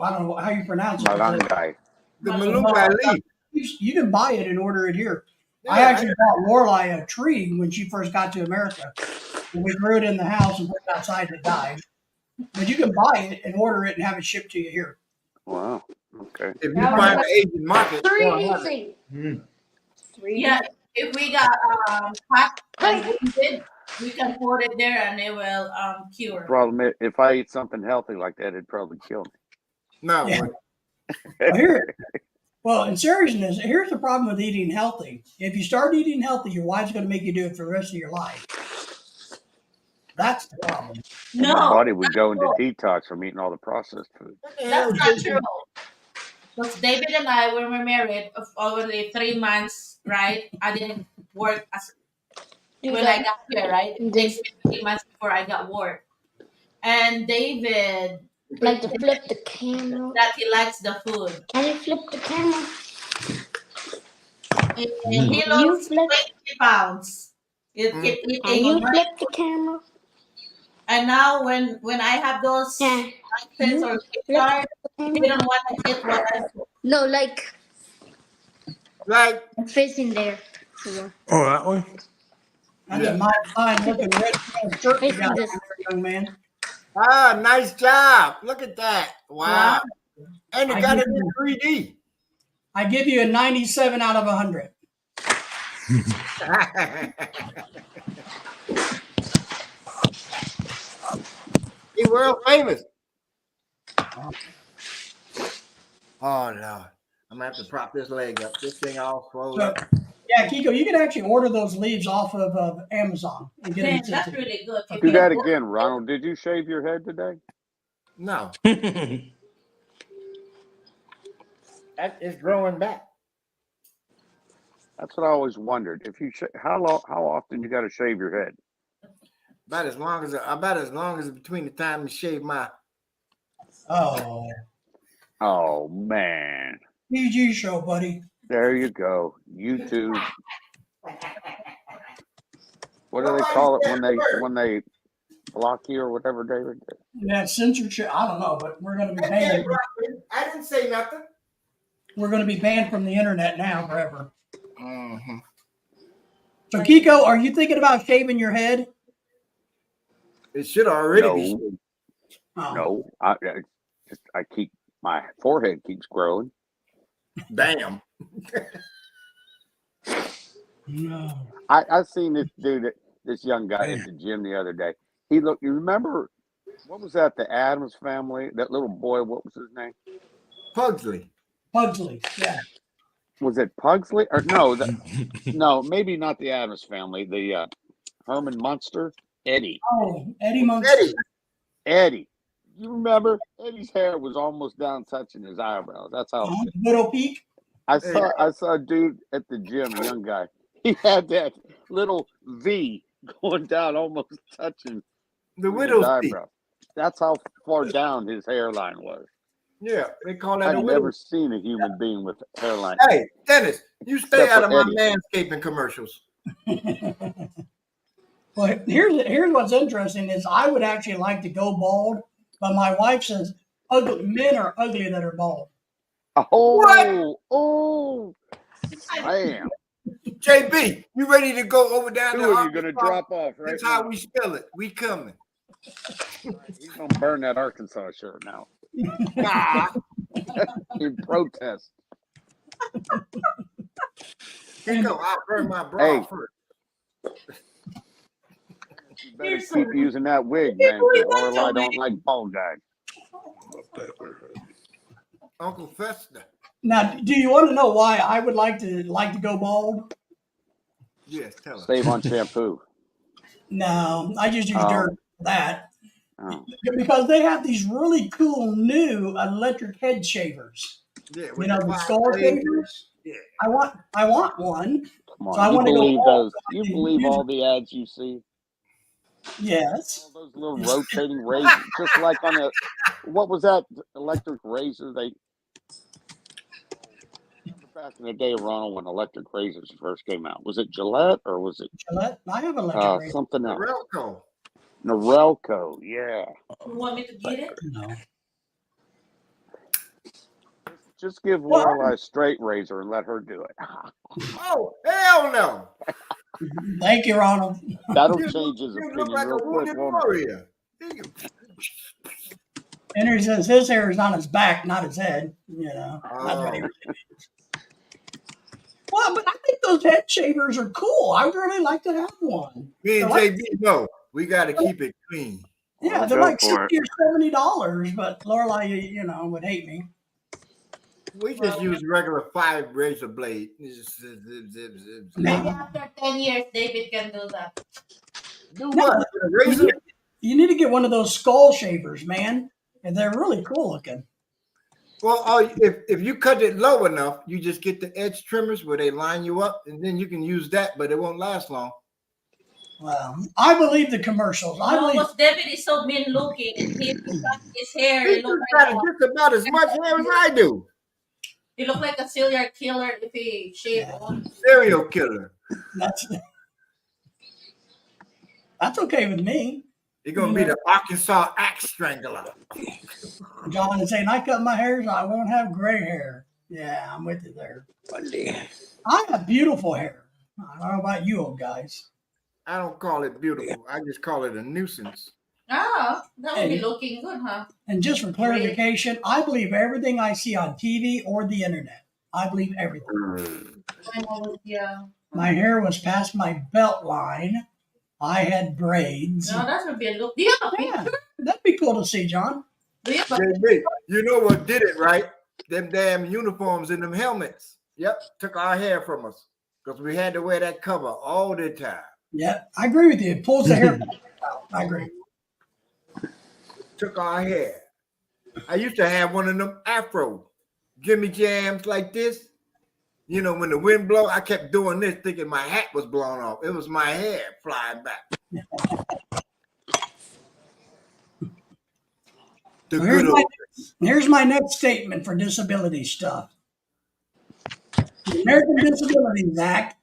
I don't know how you pronounce it. But Malunggay. The Malunggay. malunggay leaf. you can buy it and order it here. I Yeah, actually bought Lorelai a tree when she first got to America. And we grew it in the house and put it outside and it died. But you can buy it and order it and have it shipped to you here. Wow. Okay. if you find an Asian market, they'll have it. Freezing. Yeah, if we got hot and wounded, we can put it there and it will cure. Problem is, if I eat something healthy like that, it'd probably kill me. No, Yeah. but Well, in seriousness, here's the problem with eating healthy. If you start eating healthy, your wife's going to make you do it for the rest of your life. That's the problem. My No, body would go into detox from eating all the processed food. that's not true. Because David and I, when we were married, of only 3 months, right? I didn't work as when I got here, right? It takes me 3 months before I got work. And David Like to flip the camera. that he likes the food. Can you flip the camera? And he You lost flip. 20 pounds. It keep Can eating. you flip the camera? And now when I have those Yeah. license or gift card, he don't want to eat what I cook. No, like like facing there. Oh, that one? That's a fine looking red shirt you got on Facing this. there, young man. nice job. Look at that. Wow. And I it got it give in you- 3D. I give you a 97 out of 100. He world famous. Oh no. I'm gonna have to prop this leg up. This thing all swollen So, up. yeah, Kiko, you can actually order those leaves off of Amazon and get Man, them that's sent. really good. If Do you that work- again, Ronald. Did you shave your head today? No, that is growing back. That's what I always wondered. If you how often you got to shave your head? About as long as between the time you shave my Oh, Oh man, PG show, buddy. there you go. YouTube. What do they call it when they block you or whatever, David? That censorship, I don't know, but we're going to be banned. I didn't say nothing. We're going to be banned from the internet now forever. Mm-hmm. So, Kiko, are you thinking about shaving your head? It should already be. No, Oh, no. I keep my forehead keeps growing. Damn. no. I seen this dude, this young guy at the gym the other day. He looked. You remember what was that? The Adams Family. That little boy. What was his name? Pugsley. Pugsley, yeah. Was it Pugsley or no? No, maybe not the Adams Family. The Herman Munster. Eddie. Oh, Eddie Munster. Eddie. You remember Eddie's hair was almost down touching his eyebrows. That's how. Little Peak. I saw a dude at the gym, a young guy. He had that little V going down, almost touching The his widow's peak. eyebrow. That's how far down his hairline was. Yeah, they call that a I've widow's. never seen a human being with hairline. Hey, Dennis, you stay Except out for of my Eddie. manscaping commercials. Well, here's what's interesting is I would actually like to go bald, but my wife says men are ugly that are bald. Oh, oh, bam. JB, you ready to go over down Two to of you Arkansas? going to drop off right That's how now. we spell it. We coming. He's going to burn that Arkansas shirt now Nah. in protest. Here go. I'll burn my bra Hey. first. You better keep using that wig, man, or I don't like bald guys. Uncle Fester. Now, do you want to know why I would like to go bald? Yes, tell us. Save on shampoo. No, I just use dirt for that. Oh. Because they have these really cool new electric head shavers. Yeah, You know, the wide skull blade. shavers. Yeah. I want one. Come on, So I you wanna go believe bald those? so I You can believe use all the ads you see? Yes. All those little rotating razors, just like on a, what was that electric razor they, back in the day, Ronald, when electric razors first came out? Was it Gillette or was it Gillette. I have electric razor. something else? Relco. Norelco, yeah. You want me to get it? No. Just give Well, Lorelai a straight razor and let her do it. Oh, hell no. thank you, Ronald. That'll You look, change his you look opinion like real a quick, wounded won't it? warrior. And he says his hair is on his back, not his head. You know. That's what he Oh, Well, but I think those head shavers are cool. I would really like to have one. me They're and like, JB, no, we got to keep it clean. yeah, Well, they're go like for it. $60 or $70, but Lorelai, you know, would hate me. We just Well, use regular 5 razor blade. Just zip, zip, zip, zip, zip. maybe after 10 years, David can do that. Do No, what? A you razor? need, you need to get one of those skull shavers, man. And they're really cool looking. Well, if you cut it low enough, you just get the edge trimmers where they line you up, and then you can use that, but it won't last long. Well, I believe the commercials. I No, believe because David is so mean looking, and he cut his hair. He just got just about as much hair as I do. He look like a serial killer if he shaved Yeah. all. Serial killer. that's okay with me. You're gonna You be know, the Arkansas axe strangler. John is saying I cut my hair, so I won't have gray hair. Yeah, I'm with you there. I have beautiful hair. I don't know about you old guys. I don't call it beautiful. I just call it a nuisance. Ah, that would be Hey. looking good, huh? And just for clarification, I believe everything I see on TV or the internet. I believe everything. When I was young. My hair was past my belt line. I had braids. No, that would be a look. Do you have a Yeah, picture? that'd be cool to see, John. Do you have a JB, you know what did it, right? Them damn uniforms and them helmets. Yep, took our hair from us because we had to wear that cover all the time. Yeah, I agree with you. It pulls the hair out. I agree. Took our hair. I used to have one of them afro Jimmy Jams like this. You know, when the wind blow, I kept doing this thinking my hat was blown off. It was my hair flying back. The Well, good old here's my next statement for disability stuff. The American Disabilities Act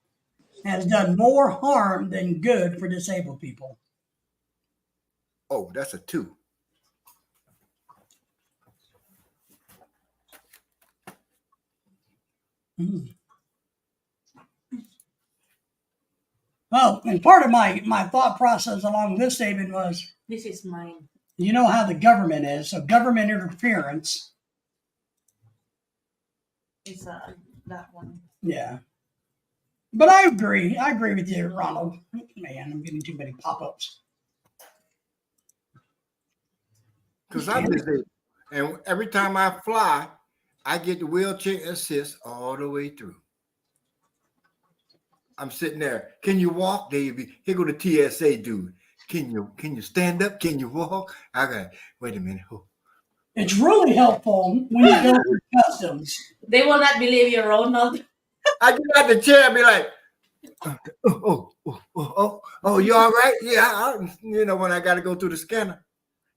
has done more harm than good for disabled people. Oh, that's a 2. Mm. Well, and part of my thought process along this statement was, This is mine. you know how the government is, so government interference. It's that one. Yeah. But I agree. I agree with you, Ronald. Man, I'm getting too many pop-ups. Because I'm disabled. And every time I fly, I get the wheelchair assist all the way through. I'm sitting there. Can you walk, Davey? Here go the TSA dude. Can you stand up? Can you walk? Okay, wait a minute. Oh. It's really helpful when you go through customs. They will not believe you, Ronald. I get out the chair and be like, oh, you all right? Yeah, you know, when I got to go through the scanner.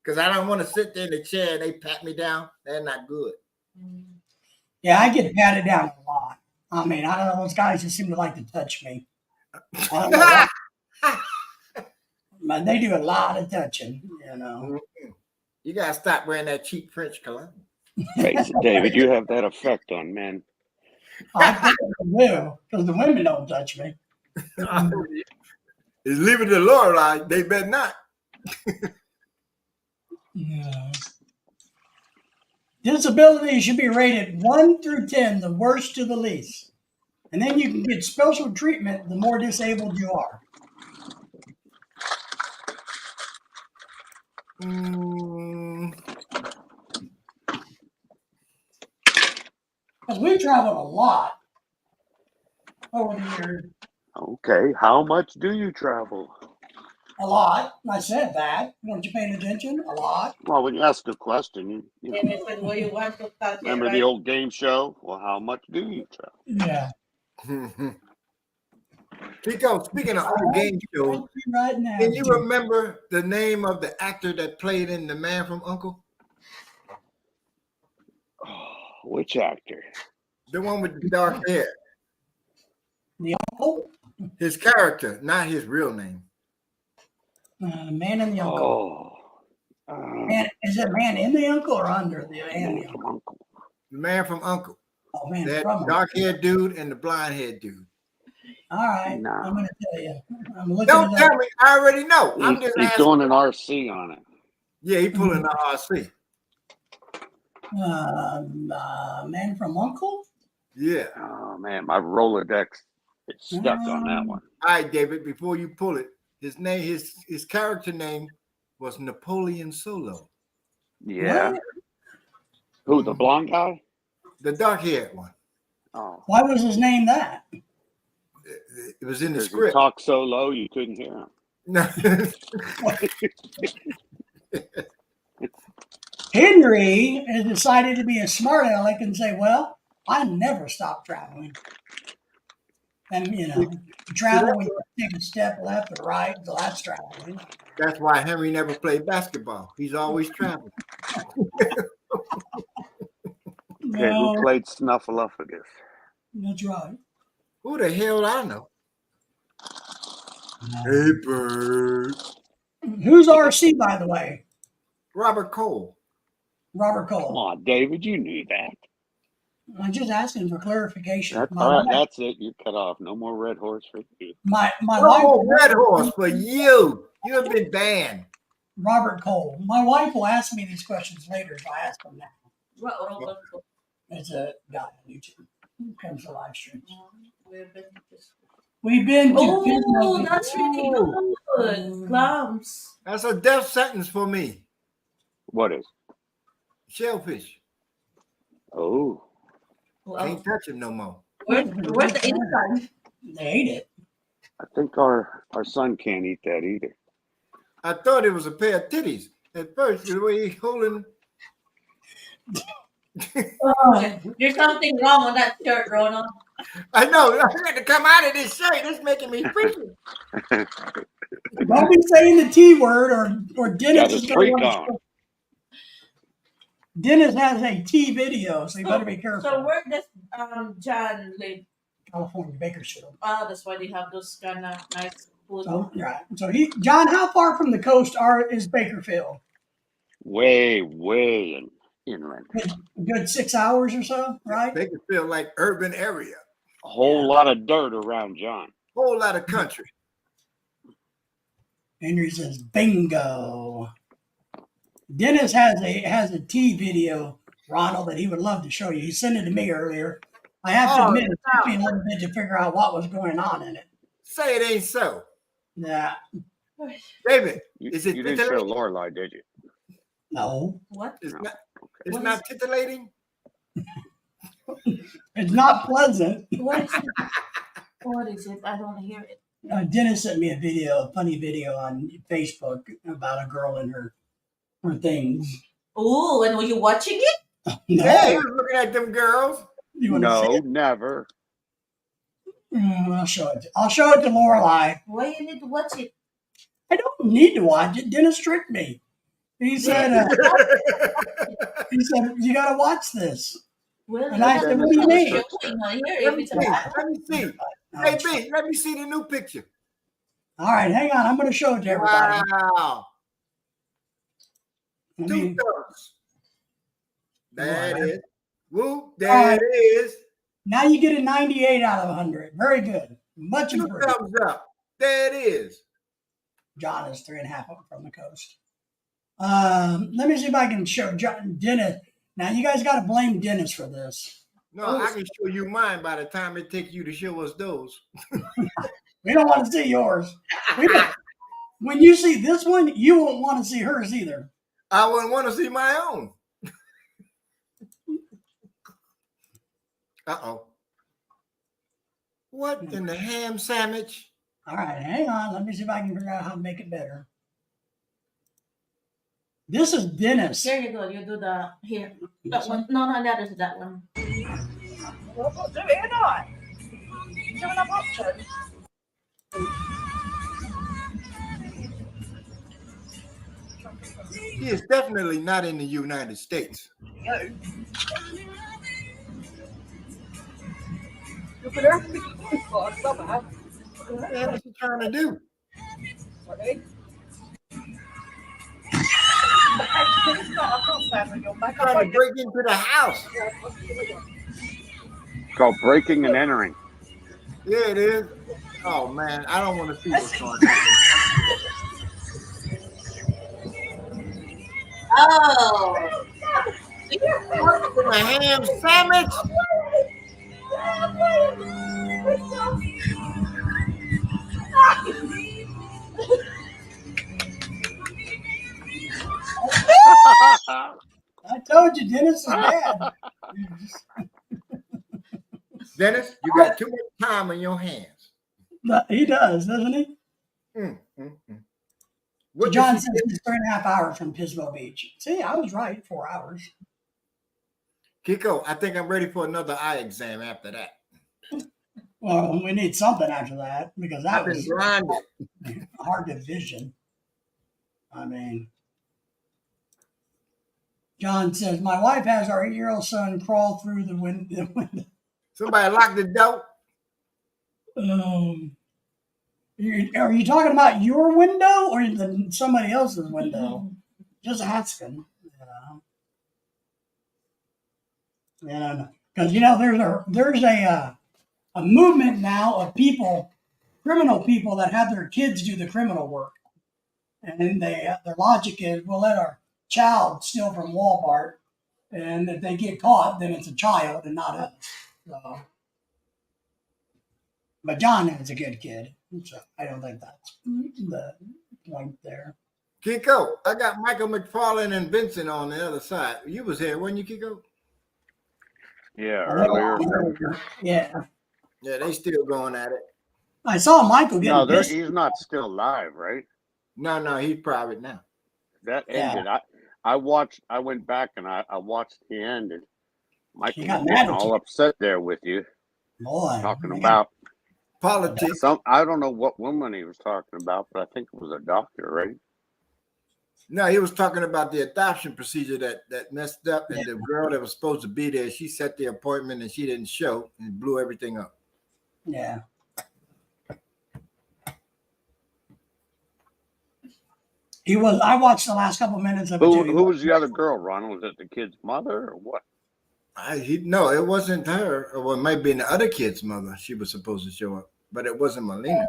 Because I don't want to sit there in the chair and they pat me down. They're not good. Yeah, I get patted down a lot. I mean, I don't know, those guys just seem to like to touch me. I don't know why. But they do a lot of touching, you know. You got to stop wearing that cheap French cologne. Hey, David, you have that effect on men. I think they do, because the women don't touch me. It's leaving the Lorelai. They better not. Yeah. Disability should be rated 1 through 10, the worst to the least. And then you can get special treatment the more disabled you are. Because we traveled a lot over the years. Okay, how much do you travel? A lot. I said that. Weren't you paying attention? A lot. Well, when you ask a question, you David said, well, you want to touch remember it, the right? old game show? Well, how much do you travel? Yeah. Chico, speaking of old game shows, Right now. can you remember the name of the actor that played in The Man from U.N.C.L.E.? Oh, which actor? The one with the dark hair. The uncle? His character, not his real name. Man in the uncle. Oh, Man, is it man in the uncle or under the Man uncle? from Uncle. The Man from U.N.C.L.E. Oh, man That from dark-haired dude and the blonde-haired dude. All right, No. I'm going to tell you. I'm looking Don't it tell up. me. I already know. I'm He's just asking. doing an RC on it. Yeah, he pulling the RC. Man from Uncle? Yeah. Oh man, my Rolodex is stuck on that one. All right, David, before you pull it, his name, his character name was Napoleon Solo. Yeah. What? Who, the blonde guy? The dark-haired one. Oh, Why was his name that? It was in the because he script. talked so low you couldn't hear him. No. Henry has decided to be a smart aleck and say, well, I never stop traveling. And, you know, travel when you take a step left or right, so that's traveling. That's why Henry never played basketball. He's always traveling. Okay, No, who played Snuffleupagus? that's right. Who the hell I know? Hey, bird. Who's RC, by the way? Robert Cole. Robert Come Cole. on, David, you knew that. I'm just asking for clarification. All right, that's it. You're cut off. No more red horse for you. My Oh, wife, Red Horse for you. You have been banned. Robert Cole. My wife will ask me these questions later if I ask them now. It's a guy on YouTube who comes to live streams. We've been to Oh, Pismo. that's really good. Clams. That's a death sentence for me. What is? Shellfish. Oh, Can't touch him no more. Where's the inside? They ate it. I think our son can't eat that either. I thought it was a pair of titties at first. The way he's holding. There's something wrong with that shirt, Ronald. I know. I had to come out of this shirt. It's making me freaky. Don't be saying the T word or Dennis Got is his going freak to on. Dennis has a T video, so you better be careful. So where does John live? California, Bakersfield. Oh, that's why they have those kind of nice food. So, right. So John, how far from the coast is Bakerfield? Way inland. Good 6 hours or so, right? Make it feel like urban area. A whole lot of dirt around John. Whole lot of country. Henry says, bingo. Dennis has a T video, Ronald, that he would love to show you. He sent it to me earlier. I have to admit, it took me a little bit to figure out what was going on in it. Say it ain't so. Yeah. David, You is it didn't show titillating? Lorelai, did you? No. What? It's No. not. It's What not titillating. It's not pleasant. What is it? What is it? I don't hear it. Dennis sent me a funny video on Facebook about a girl and her things. Oh, and were you watching it? No. Hey, you was looking at them girls. You want to see No, it? never. I'll show it. I'll show it to Lorelai. Why you need to watch it? I don't need to watch it. Dennis tricked me. He said, you got to watch this. Well, And I said, what do you mean? Let me see. Let me see. Hey, B, let me see the new picture. All right, hang on. I'm going to show it to everybody. Wow. I Two mean, thumbs. There it is. Whoop, there right. it is. now you get a 98 out of 100. Very good. Much Two improved. thumbs up. There it is. John is 3.5 from the coast. Let me see if I can show Dennis. Now, you guys got to blame Dennis for this. No, I can show you mine by the time it takes you to show us those. We don't want to see yours. When you see this one, you won't want to see hers either. I wouldn't want to see my own. Uh-oh. What in the ham sandwich? All right, hang on. Let me see if I can figure out how to make it better. This is Dennis. There you go. You do the here. That one. No, that is that one. He is definitely not in the United States. What the hell is he trying to do? Trying to break into the house. It's called breaking and entering. Yeah, it is. Oh man, I don't want to see what's going on. Oh. With a ham sandwich. I told you, Dennis is bad. Dennis, you got too much time on your hands. He does, doesn't he? What John does says he it's 3.5 hours from Pismo Beach. See, I was right. 4 hours. Kiko, I think I'm ready for another eye exam after that. Well, we need something after that because that I've been was grinding. hard to vision. I mean, John says, my wife has our 8-year-old son crawl through the window. Somebody locked the door. Are you talking about your window or somebody else's window? Just asking. Because there's a movement now of people, criminal people that have their kids do the criminal work, and their logic is, we'll let our child steal from Walmart, and if they get caught, then it's a child and not us. So, but John is a good kid, so I don't think that's the point there. Kiko, I got Michael McFarlane and Vincent on the other side. You was here, weren't you, Kiko? Yeah, earlier. Yeah. Yeah, they still going at it. I saw Michael getting No, pissed. he's not still live, right? No, he's private now. That ended. I went back and I watched the end, and Michael got was mad getting at all you. upset there with you, Boy, talking man. about Politics. I don't know what woman he was talking about, but I think it was a doctor, right? No, he was talking about the adoption procedure that messed up, and the girl that was supposed to be there, she set the appointment and she didn't show and blew everything up. Yeah. I watched the last couple minutes of it too. Who was the other girl, Ronald? Was it the kid's mother or what? No, it wasn't her. Or it might be the other kid's mother. She was supposed to show up, but it wasn't Melina.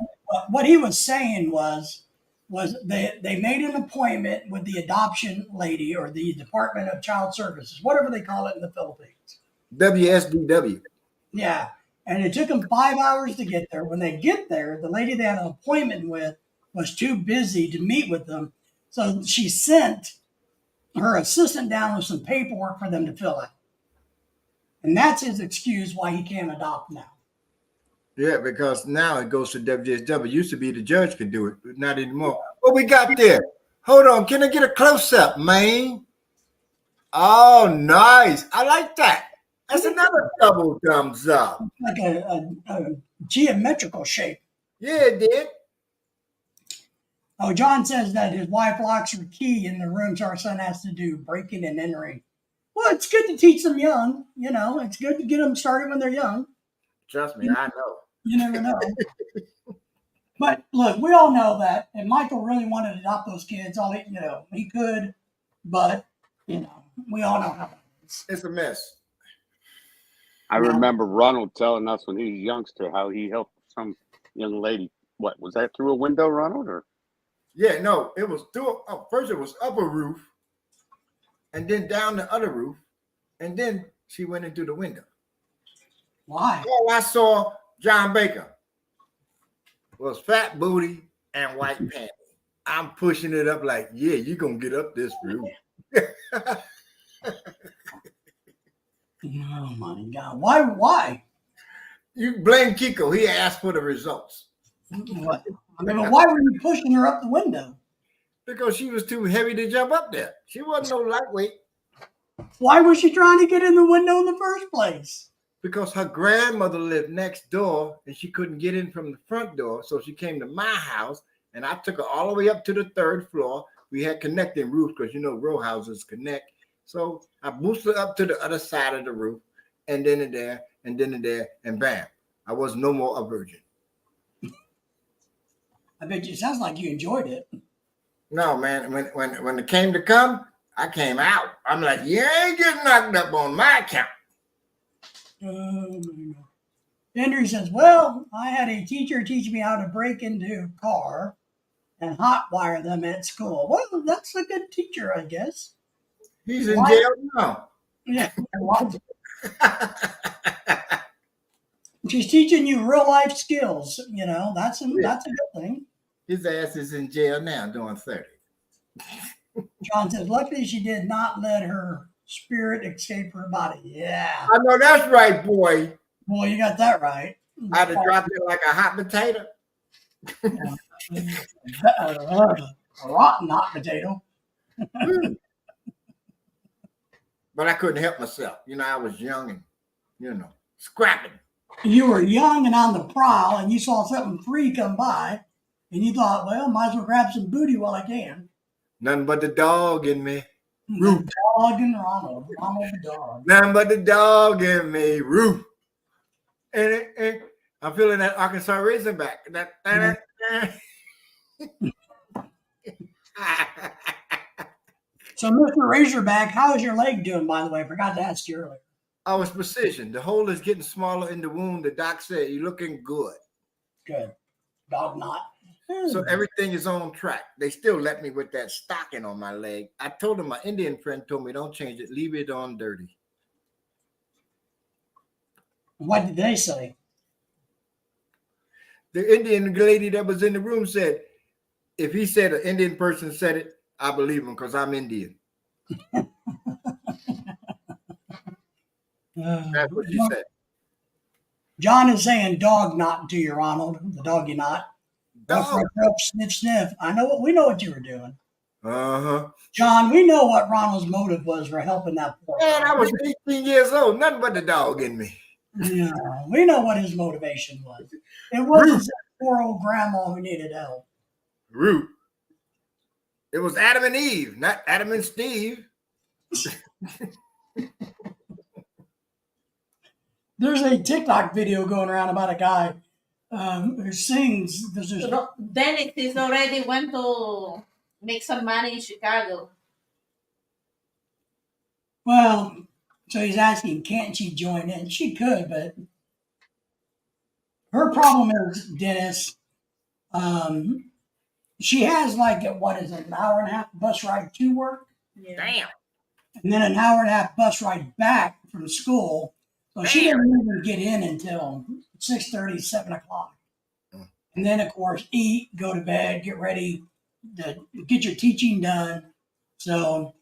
What he was saying was they made an appointment with the adoption lady or the Department of Child Services, whatever they call it in the Philippines. WSDW. Yeah. And it took them 5 hours to get there. When they get there, the lady they had an appointment with was too busy to meet with them. So she sent her assistant down with some paperwork for them to fill out. And that's his excuse why he can't adopt now. Yeah, because now it goes to WSW. Used to be the judge could do it, but not anymore. What we got there? Hold on. Can I get a close-up, man? Oh, nice. I like that. That's another double thumbs up. Like a geometrical shape. Yeah, it did. Oh, John says that his wife locks her key in the rooms our son has to do breaking and entering. Well, it's good to teach them young. It's good to get them started when they're young. Trust me, I know. You never know. But look, we all know that. And Michael really wanted to adopt those kids. He could, but we all know how it is. It's a mess. I remember Ronald telling us when he was a youngster how he helped some young lady. What was that, through a window, Ronald? Or yeah, no, it was first it was up a roof, and then down the other roof, and then she went into the window. Why? All I saw John Baker was fat booty and white panties. I'm pushing it up like, yeah, you're gonna get up this roof. Oh my God! Why? You blame Kiko. He asked for the results. What? Why were you pushing her up the window? Because she was too heavy to jump up there. She wasn't no lightweight. Why was she trying to get in the window in the first place? because her grandmother lived next door and she couldn't get in from the front door. So she came to my house and I took her all the way up to the 3rd floor. We had connecting roofs because, row houses connect. So I boosted her up to the other side of the roof and then in there and then in there and bam, I was no more a virgin. I bet you, it sounds like you enjoyed it. No, man, when it came to come, I came out. I'm like, you ain't getting knocked up on my account. Andrew says, well, I had a teacher teach me how to break into a car and hotwire them at school. Well, that's a good teacher, I guess. He's in jail now. Yeah. She's teaching you real life skills. That's a good thing. His ass is in jail now doing 30. John says, luckily she did not let her spirit escape her body. Yeah. I know that's right, boy. Well, you got that right. I'd have dropped it like a hot potato. A rotten hot potato. But I couldn't help myself. I was young and, scrapping. You were young and on the prowl, and you saw something free come by, and you thought, well, might as well grab some booty while I can. Nothing but the dog in me. The dog and Ronald the dog. Nothing but the dog in me. Roof. And I'm feeling that Arkansas Razorback. So, Mr. Razorback, how's your leg doing, by the way? I forgot to ask you earlier. Oh, it's precision. The hole is getting smaller in the wound. The doc said, you're looking good. Good. Dog not. So everything is on track. They still let me with that stocking on my leg. I told him, my Indian friend told me, don't change it. Leave it on dirty. What did they say? The Indian lady that was in the room said, if he said an Indian person said it, I believe him because I'm Indian. That's what she said. John is saying dog not to you, Ronald. The doggy not. Dog. Sniff, sniff. We know what you were doing. Uh-huh. John, we know what Ronald's motive was for helping that poor Man, I was 18 years old. Nothing but the dog in me. Yeah, we know what his motivation was. It wasn't that poor old grandma who needed help. Root. It was Adam and Eve, not Adam and Steve. There's a TikTok video going around about a guy who sings. Dennis is already went to make some money in Chicago. Well, so he's asking, can't she join in? She could, but her problem is, Dennis, she has an hour and a half bus ride to work? Yeah. Damn. And then an hour and a half bus ride back from school. So she doesn't even get in until 6:30, 7 o'clock. And then, of course, eat, go to bed, get ready to get your teaching done. So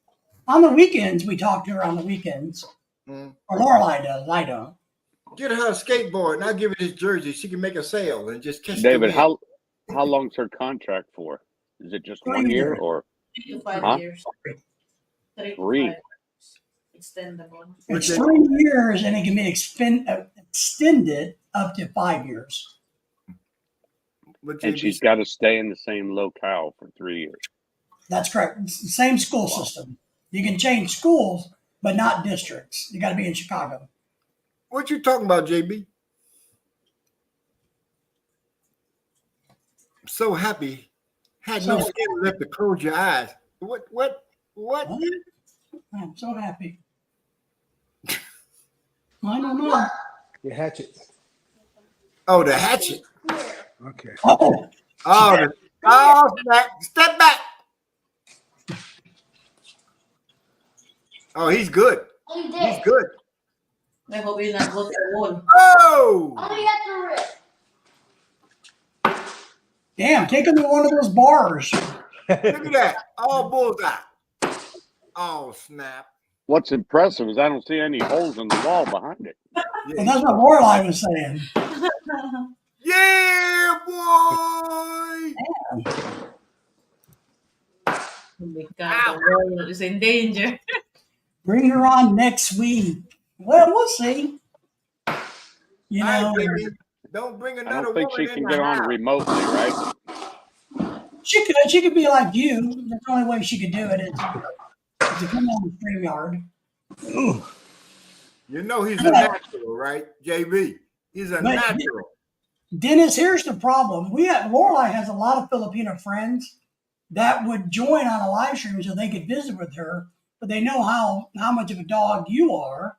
on the weekends, we talk to her on the weekends. Or Lorelai does. I don't. Get her a skateboard and I'll give her this jersey. She can make a sale and just catch David, the wind. how long's her contract for? Is it just 3 1 year years. or 3 to 5 Huh? years. 3 to 3? 5 years. Extendable. It's 3 years, and it can be extended up to 5 years. And she's got to stay in the same locale for 3 years? That's correct. It's the same school system. You can change schools, but not districts. You got to be in Chicago. What you talking about, JB? I'm so happy. Had no skin left to close your eyes. What? I'm so happy. I don't know. Your hatchet. Oh, the hatchet. Okay. Oh, step back. Oh, he's good. He's good. I hope you not go to the wall. Oh! Damn, take him to one of those bars. Look at that. All bullseye. Oh, snap. What's impressive is I don't see any holes in the wall behind it. Well, that's what Lorelai was saying. Yeah, boy. Oh my God, the wall is in danger. Bring her on next week. Well, we'll see. You All right, know, baby. Don't bring I another don't think woman she in can the get on house. remotely, right? she could be like you. That's the only way she could do it is to come on the StreamYard. You know he's a Yeah, natural, right, JB? He's a but natural. Dennis, here's the problem. Lorelai has a lot of Filipino friends that would join on a live stream so they could visit with her, but they know how much of a dog you are,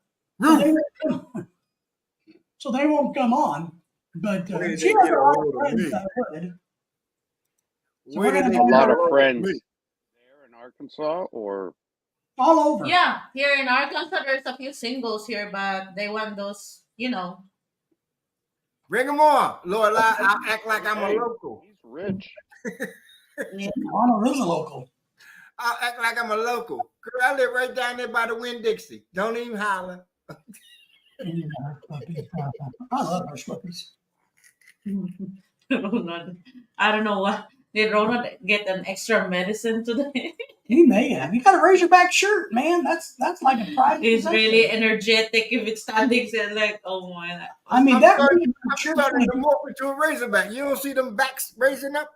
so they won't come on. But Where did she they has get a a lot of hold of friends me? that would. So Where we're did gonna they A go get a lot of hold of friends me? there in Arkansas, or all over. Yeah, here in Arkansas, there's a few singles here, but they want those, Bring them on, Lord. I'll act like I'm a hey, local. he's rich. Honor is a local. I'll act like I'm a local. Girl, I live right down there by the Winn-Dixie. Don't even holler. I love our puppies. I don't know what. Did Ronald get an extra medicine today? He may have. You got a Razorback shirt, man. That's like a pride. He's really energetic if it's standing there like, oh my. I mean, I'm that starting shirt's to gonna, morph into a Razorback. You don't see them backs raising up?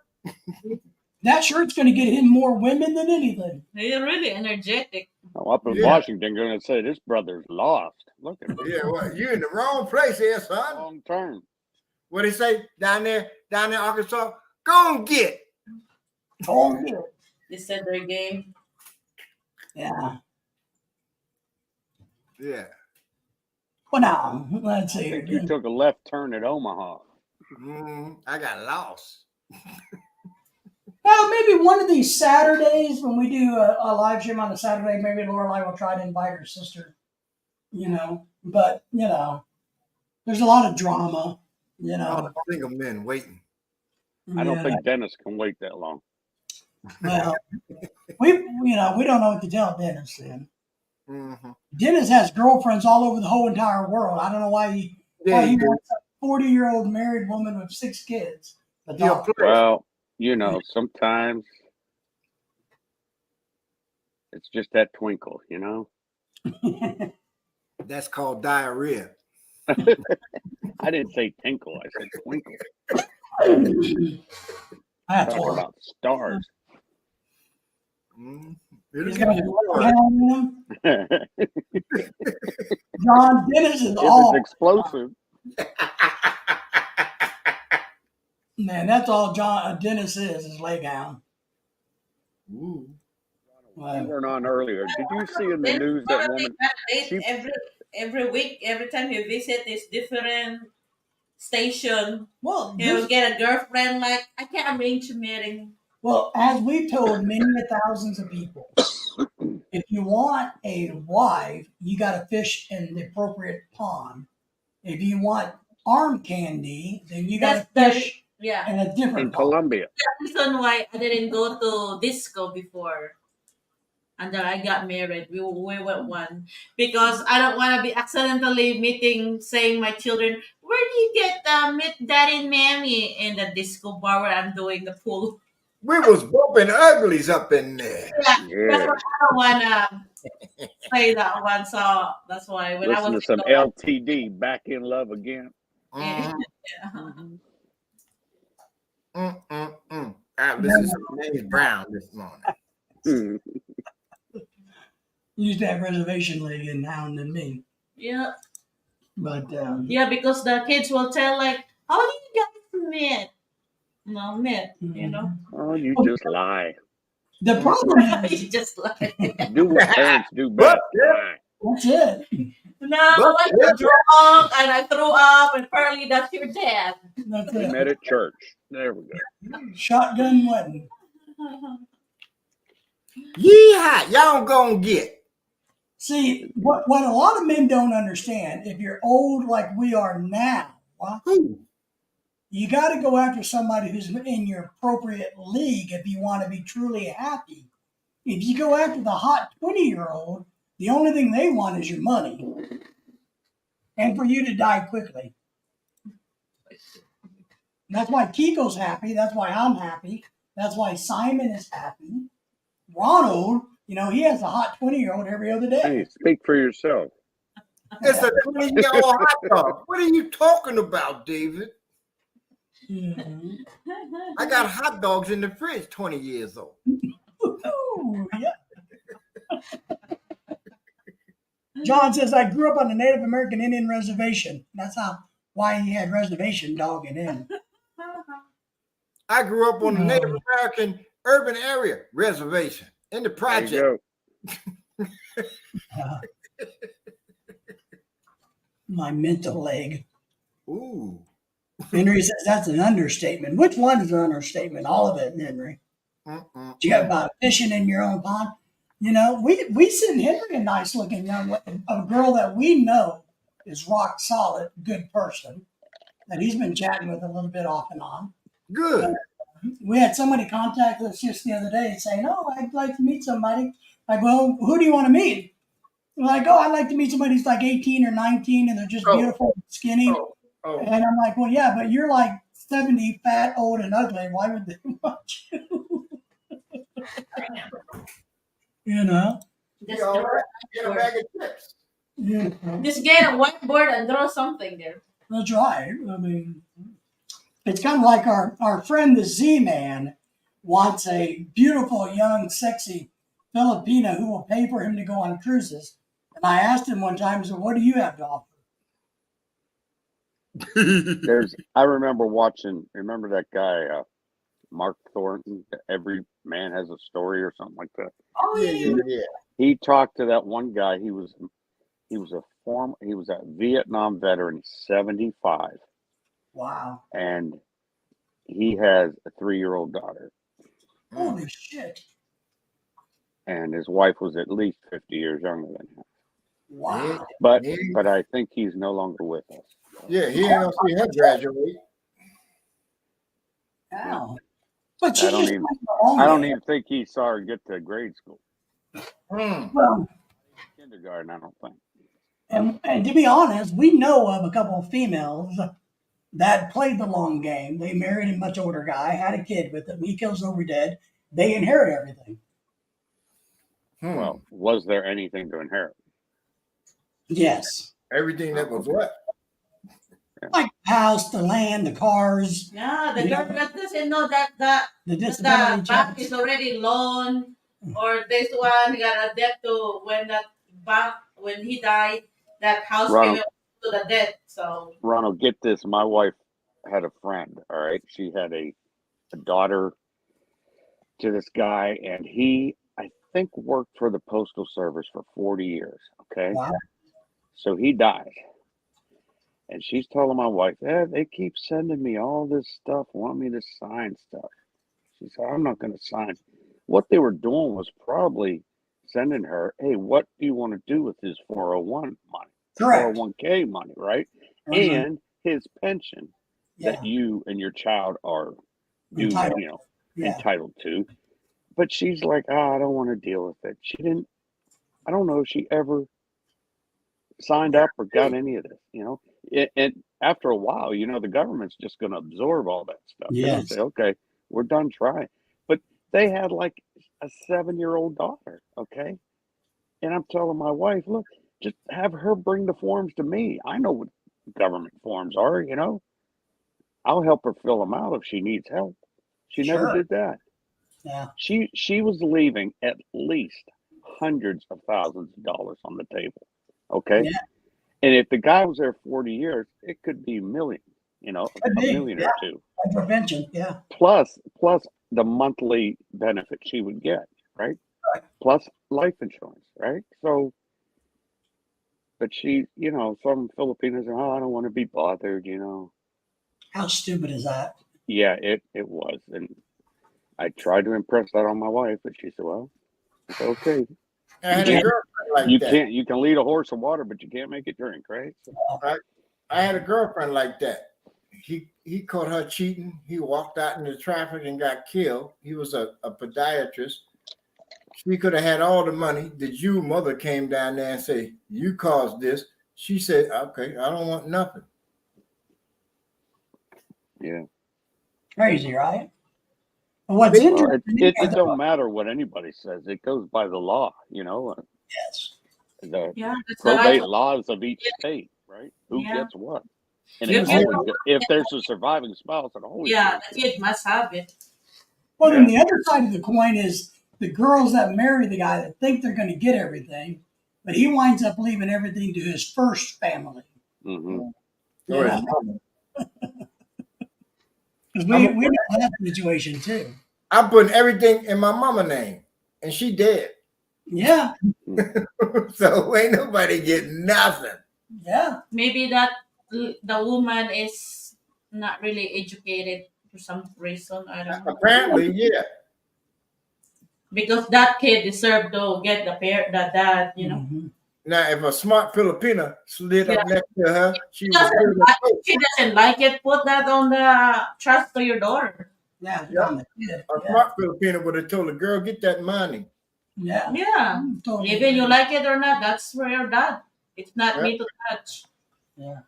that shirt's going to get him more women than anything. He's really energetic. Oh, up in Yeah. Washington, going to say this brother's lost. Look at him. Yeah, well, you're in the wrong place here, son. Long term. What they say down there in Arkansas? Go and get. Oh, yeah. They said their game. Yeah. Yeah. Well, now, let's see. I think you took a left turn at Omaha. I got lost. Well, maybe one of these Saturdays when we do a live stream on a Saturday, maybe Lorelai will try to invite her sister, But, there's a lot of drama, All the single men waiting. I don't Yeah. think Dennis can wait that long. Well, we don't know what to tell Dennis then. Mm-hmm. Dennis has girlfriends all over the whole entire world. I don't know why he wants a 40-year-old married woman with 6 kids. But He'll play. Well, sometimes it's just that twinkle, That's called diarrhea. I didn't say tinkle. I said twinkle. That's Talking horrible. about stars. It'll He's give got you a joy. hand in him. If John Dennis is all it's explosive. man. That's all John Dennis is leg down. Ooh. We weren't on earlier. Did you see in the Then news that probably woman? got a date She, every week, every time you visit this different station. Well, He'll get a girlfriend. Like, I can't arrange a meeting. well, as we've told many thousands of people, if you want a wife, you got to fish in the appropriate pond. If you want arm candy, then you got to That's fish Yeah. in a different in pond. Colombia. The reason why I didn't go to disco before until I got married. We went one because I don't want to be accidentally saying my children, where do you get meet daddy and mammy in the disco bar where I'm doing the pool? We was bumping uglies up in there. Yeah, Yeah. that's why I don't want to say that one. So that's why when Listen I to was some LTD, Back in Love Again. yeah. This is James Brown this morning. Hmm. You used to have reservation lady in town than me, Yeah. but Yeah, because the kids will tell like, how do you guys meet? No, meet, Oh, you just lie. the problem is It's just like Do what parents do best. Lie. that's it. no, I was drunk and I threw up and apparently that's your dad. That's We it. met at church. There we go. Shotgun wedding. Yeehaw! Y'all gonna get. See, what a lot of men don't understand, if you're old like we are now, Who? you got to go after somebody who's in your appropriate league if you want to be truly happy. If you go after the hot 20-year-old, the only thing they want is your money and for you to die quickly. That's why Kiko's happy. That's why I'm happy. That's why Simon is happy. Ronald, he has a hot 20-year-old every other day. Hey, speak for yourself. It's a 20-year-old hot dog. What are you talking about, David? Mhm. I got hot dogs in the fridge 20 years old. Ooh, yeah. John says, I grew up on a Native American Indian reservation. That's why he had reservation dog in him. I grew up on the Native Oh. American urban area reservation in the There project. you go. Uh, my mental leg. Ooh. Henry says that's an understatement. Which one is an understatement? All of it, Henry. You got about fishing in your own pond. You know, we send Henry a nice looking a girl that we know is rock solid, good person that he's been chatting with a little bit off and on. Good. We had somebody contact us just the other day saying, "Oh, I'd like to meet somebody." Like, well, who do you want to meet? We're like, "Oh, I'd like to meet somebody who's like 18 or 19 and they're just beautiful, and skinny." Oh. And I'm like, well, yeah, but you're like 70, fat, old, and ugly. Why would they want you? You know? Just, all right. Get a bag of chips. Yeah, just get a whiteboard and draw something there. that's right. I mean, it's kind of like our friend, the Z-Man, wants a beautiful, young, sexy Filipina who will pay for him to go on cruises. And I asked him one time, so what do you have to offer? I remember remember that guy, Mark Thornton, Every Man Has a Story or something like that. Oh, Yeah. He talked to that one guy. He was a Vietnam veteran, 75, Wow. and he has a 3-year-old daughter, Holy shit. and his wife was at least 50 years younger than him. Wow. But Yeah. but I think he's no longer with us. Yeah, he ain't gonna see her graduate. Wow. But she I don't just even went her own I don't way. even think he saw her get to grade school, Well, kindergarten. I don't think. and to be honest, we know of a couple of females that played the long game. They married a much older guy, had a kid with him. He kills over dead. They inherit everything. Well, was there anything to inherit? Yes. Everything that was what? Like the house, the land, the cars, Yeah, the Yeah. government doesn't know that the the disability bank checks. is already loan, or this one he got a debt to when that bank when he died, that house Ronald, payment to the debt. So Ronald, get this. My wife had a friend. All right, she had a daughter to this guy, and he, I think, worked for the postal service for 40 years. Okay, Wow. so he died, and she's telling my wife, they keep sending me all this stuff, want me to sign stuff. She said, I'm not going to sign. What they were doing was probably sending her, hey, what do you want to do with his 401 money, Correct. 401k money, right? Uh-huh. And his pension Yeah. that you and your child are due, Entitled. Yeah. entitled to. But she's like, I don't want to deal with it. I don't know if she ever signed up or got any of this. And after a while, the government's just going to absorb all that stuff. They're going to Yes. say, okay, we're done trying. But they had like a 7-year-old daughter, okay? And I'm telling my wife, look, just have her bring the forms to me. I know what government forms are. I'll help her fill them out if she needs help. She never Sure. did that. Yeah. She was leaving at least hundreds of thousands of dollars on the table, okay? Yeah. And if the guy was there 40 years, it could be millions, Could a be. million Yeah. or two, Like prevention. Yeah. plus the monthly benefit she would get, right? Right. Plus life insurance, right? So, but some Filipinos are, I don't want to be bothered. How stupid is that? Yeah, it was. And I tried to impress that on my wife, but she said, well, it's okay. I had a girlfriend like You that. you can lead a horse to water, but you can't make it drink, right? So, I had a girlfriend like that. He caught her cheating. He walked out into traffic and got killed. He was a podiatrist. She could have had all the money. The Jew mother came down there and said, you caused this. She said, okay, I don't want nothing. yeah. Crazy, right? But what's Well, interesting it is don't matter what anybody says. It goes by the law, yes. the Yeah, that's probate the laws of each state, right? Who yeah. gets what, and it If you always don't, if there's a surviving spouse, it always yeah, goes the to kid must have it. Well, then Yeah. the other side of the coin is the girls that marry the guy that think they're going to get everything, but he winds up leaving everything to his first family. hmm Oh, You yeah. know, because I'm, we know that situation too. I'm putting everything in my mama name, and she dead. Yeah, So ain't nobody getting nothing. yeah. Maybe that the woman is not really educated for some reason. I don't know. Apparently, yeah. Because that kid deserved to get the dad, you know. Mhm. Now, if a smart Filipina slid Yeah. up next to her, she She would doesn't, feel like, the she doesn't like it. Put that on the trust to your daughter. Yeah, Yeah. on the kid. A Yeah, smart Filipina would have told the girl, "Get that money." yeah. Yeah. Totally Even agree. you like it or not, that's for your dad. It's not Yeah. me to touch. Yeah.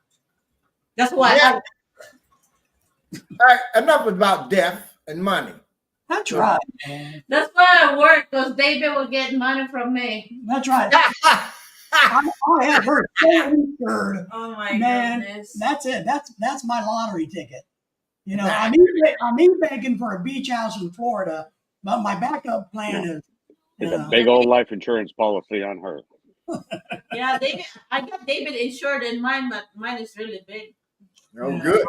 That's why Yeah. All right, enough about death and money. That's right, man. that's why I work, because David will get money from me. That's right. I have her so insured. Oh my Man, goodness. that's it. That's my lottery ticket. You know, I'm begging for a beach house in Florida, but my backup plan is, you It's a know, big old life insurance policy on her. Yeah, David. I got David insured in mine, but mine is really big. Oh, Yeah. good.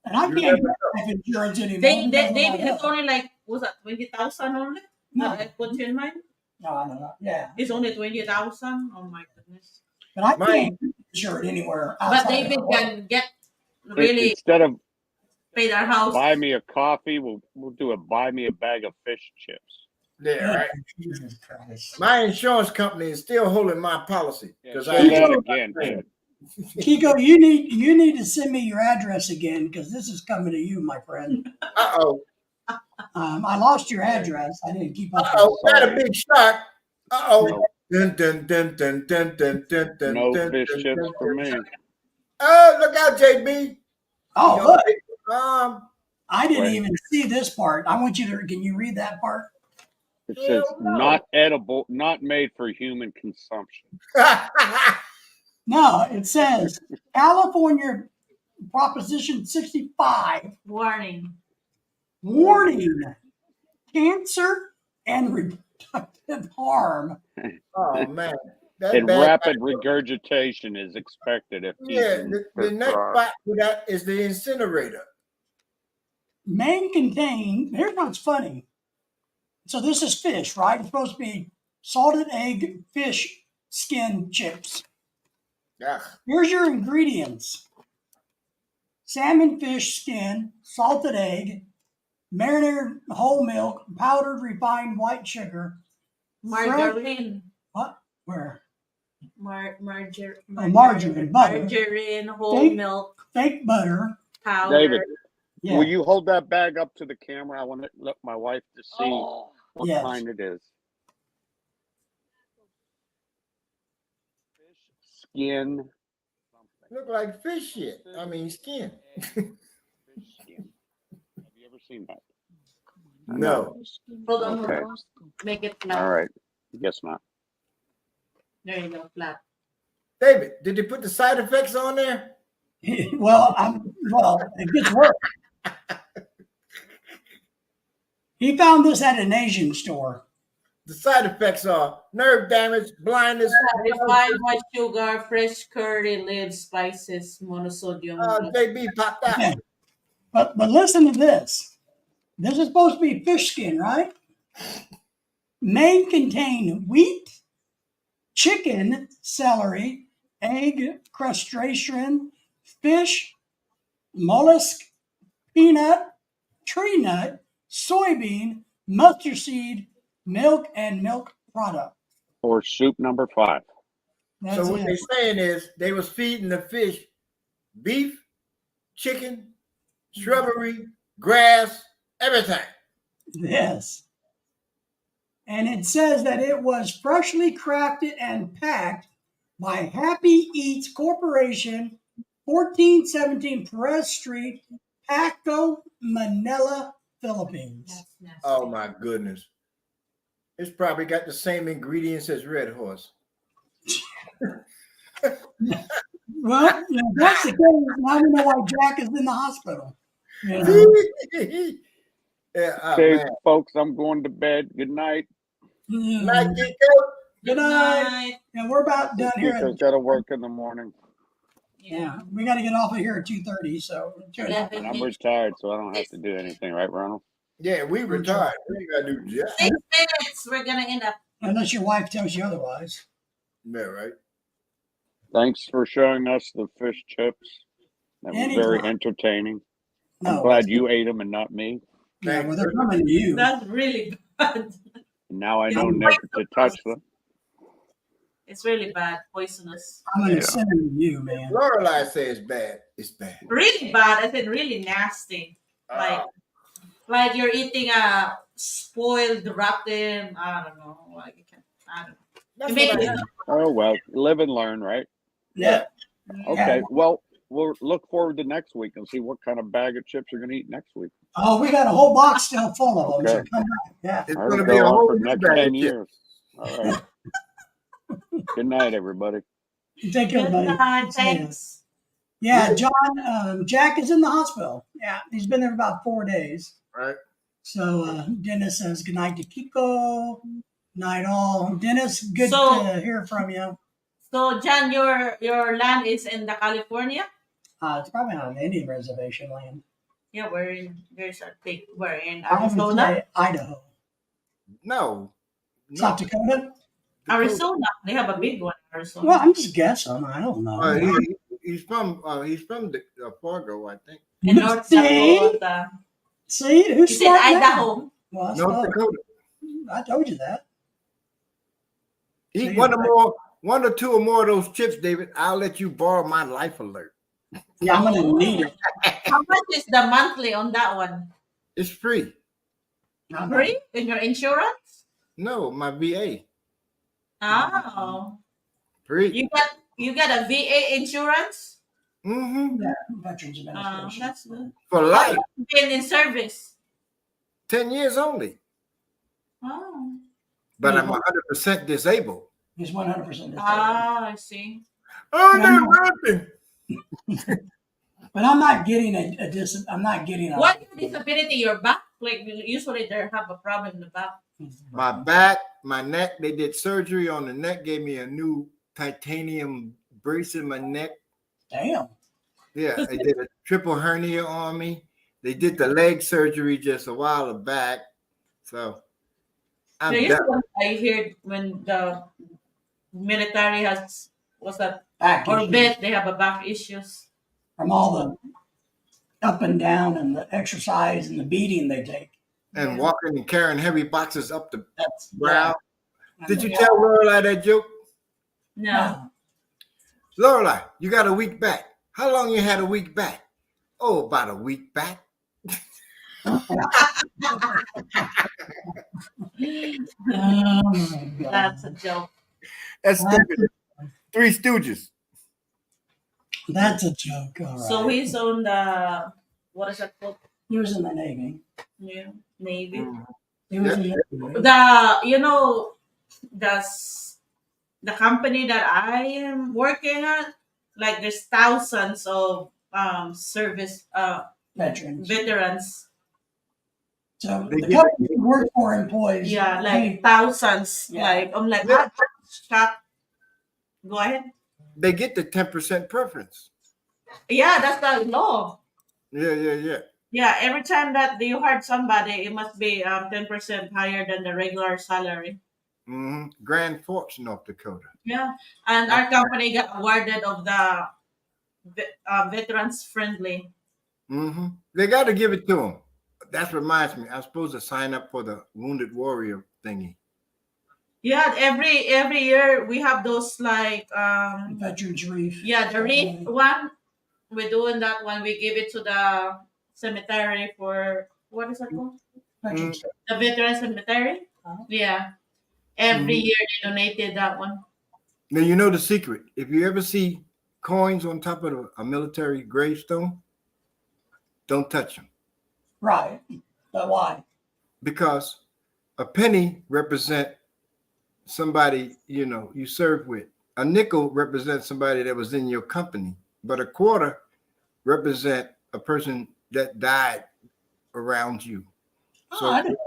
and I You can't never get life insurance anymore. because of my David is health. only like, was that 20,000 only? No. I put you in mine. No. Yeah, It's only 20,000. Oh my goodness. but I Mine- can't get insured anywhere But outside. David of the can get really Instead of paid our house. buy me a coffee, we'll do a buy me a bag of fish chips. Yeah, Oh, right. Jesus Christ. My insurance company is still holding my policy because Say that I again, Ted. Kiko, you need to send me your address again because this is coming to you, my friend. Uh-oh. I lost your address. I didn't keep up. Uh-oh, with not a Sorry. big shark. Uh-oh. No, Dun, dun, dun, dun, dun, dun, dun, dun, no dun, fish dun, chips dun, for dun. me. Oh, look out, JB. Oh, You look, know, I didn't Wait. even see this part. I want you to. Can you read that part? It Hell says no. not edible, not made for human consumption. No, it says California Proposition 65 Warning. warning: cancer and reproductive harm. Oh man, that And bad. rapid regurgitation is expected if Yeah, eaten. the next spot for that is the incinerator. May contain. Here's what's funny. So this is fish, right? It's supposed to be salted egg fish skin chips. Ugh. Here's your ingredients: salmon fish skin, salted egg, marinated whole milk, powdered refined white sugar. Margarine. What? Where? Margarine. butter. Margarine, whole Fake- milk, Fake butter. powder. David, Yeah. will you hold that bag up to the camera? I want to let my wife to see what Yes. kind it is. Fish skin. Something. Look like fish shit. I mean skin. Fish skin. Have you ever seen that? No. Hold on, Okay. hold on. Make it flat. All right. Guess not. There you go, flat. David, did they put the side effects on there? well, it gets worse. He found this at an Asian store. The side effects are nerve damage, blindness, Refined white sugar, fresh curry leaves, spices, monosodium. JB popped out. Okay. But listen to this. This is supposed to be fish skin, right? May contain wheat, chicken, celery, egg, crustacean, fish, mollusk, peanut, tree nut, soybean, mustard seed, milk, and milk product. Or soup number 5. That's So what it. they're saying is they was feeding the fish beef, chicken, shrubbery, grass, everything. Yes. And it says that it was freshly crafted and packed by Happy Eats Corporation, 1417 Perez Street, Paco, Manila, Philippines. That's nasty. Oh my goodness. It's probably got the same ingredients as Red Horse. Well, you know, that's the case. Now we know why Jack is in the hospital. You know? Yeah, Okay, man. folks, I'm going to bed. Good night. Night, Mm. Kiko. Good night. And we're about done here. Kiko's got to work in the morning, Yeah, we got to get off of here at 2:30. So and I'm retired, so I don't have to do anything, right, Ronald? Yeah, we retired. We ain't gotta do jack. 6 minutes. We're gonna end up. unless your wife tells you otherwise. Yeah, right. Thanks for showing us the fish chips. That was very Anytime. entertaining. I'm No, glad you ate them and not me. yeah, well, they're coming to you. That's really bad. And now I It's know never to touch them. It's really bad, poisonous. I'm going to Yeah. send them to you, man. Lorelai says bad. It's bad. Really bad. I said really nasty. Like you're eating a spoiled, rotten. I don't know. Like I don't know. That's Maybe what I it's had. Oh well, live and learn, right? Yeah. Okay. Well, we'll look forward to next week and see what kind of bag of chips you're going to eat next week. Oh, we got a whole box still full of them. So Okay. come back. Yeah. It's That'll gonna be a go on whole for new the next bag 10 of chips. years. All right. Good night, everybody. Take care, Good buddy. night. Thanks. Yeah, John, Jack is in the hospital. Yeah, he's been there about 4 days. Right. So Dennis says good night to Kiko. Night all. Dennis, good So- to hear from you. So, John, your land is in the California? It's probably not an Indian reservation land. Yeah, there's a big. We're in I would Arizona. say Idaho. No. South Dakota? Arizona. They have a big one in Arizona. Well, I'm just guessing. I don't know. He's from the Fargo, I think. in North See? Dakota. See? You Who's said smart now? Idaho. Well, I North suppose. Dakota. I told you that. Eat So one or two or more of those chips, David. I'll let you borrow my life alert. Yeah, I'm going to need it. How much is the monthly on that one? It's free. Free in your insurance? No, my VA. Oh, Free. you got a VA insurance? Mm-hmm. Yeah, Veterans Administration. That's good. For life. Been in service. 10 years only. Oh, But Yeah. I'm 100% disabled. He's 100% disabled. I see. Oh, Yeah. no, nothing. But I'm not getting I'm not getting a. What disability? Your back? Like usually they have a problem in the back. My back, my neck, they did surgery on the neck, gave me a new titanium brace in my neck. Damn. Yeah, they did a triple hernia on me. They did the leg surgery just a while back. So I'm There done. is one I heard when the military has what's that Back or issues. vet they have a back issues. From all the up and down and the exercise and the beating they take. And walking and carrying heavy boxes up the That's ground. Did you Yeah. tell Lorelai that joke? No. Lorelai, you got a week back. How long you had a week back? Oh, about a week back. Oh my God. That's a joke. That's stupid. Three Stooges. That's a joke. All right. So he's on the what is that called? He was in the Navy. Yeah, Navy. He was in the Navy. The company that I am working at, like there's thousands of service veterans. So They the give company we work for employees. Yeah, like hey, thousands. Yeah. Like I'm like, Yeah. shocked. Go ahead. They get the 10% preference. Yeah, that's the law. Yeah. Yeah, every time that you hire somebody, it must be 10% higher than the regular salary. Grand Forks, North Dakota. Yeah, and our company got awarded of the veterans friendly. They got to give it to them. That reminds me, I'm supposed to sign up for the Wounded Warrior thingy. Yeah, every year we have those like Veterans Reef. yeah, the reef one. We're doing that one. We give it to the cemetery for what is that called? Veterans The veteran cemetery. Uh-huh. Yeah, every year they donated that one. Now, you know the secret. If you ever see coins on top of a military gravestone, don't touch them. Right. But why? Because a penny represent somebody, you serve with. a nickel represents somebody that was in your company, but a quarter represent a person that died around you. Oh, So I didn't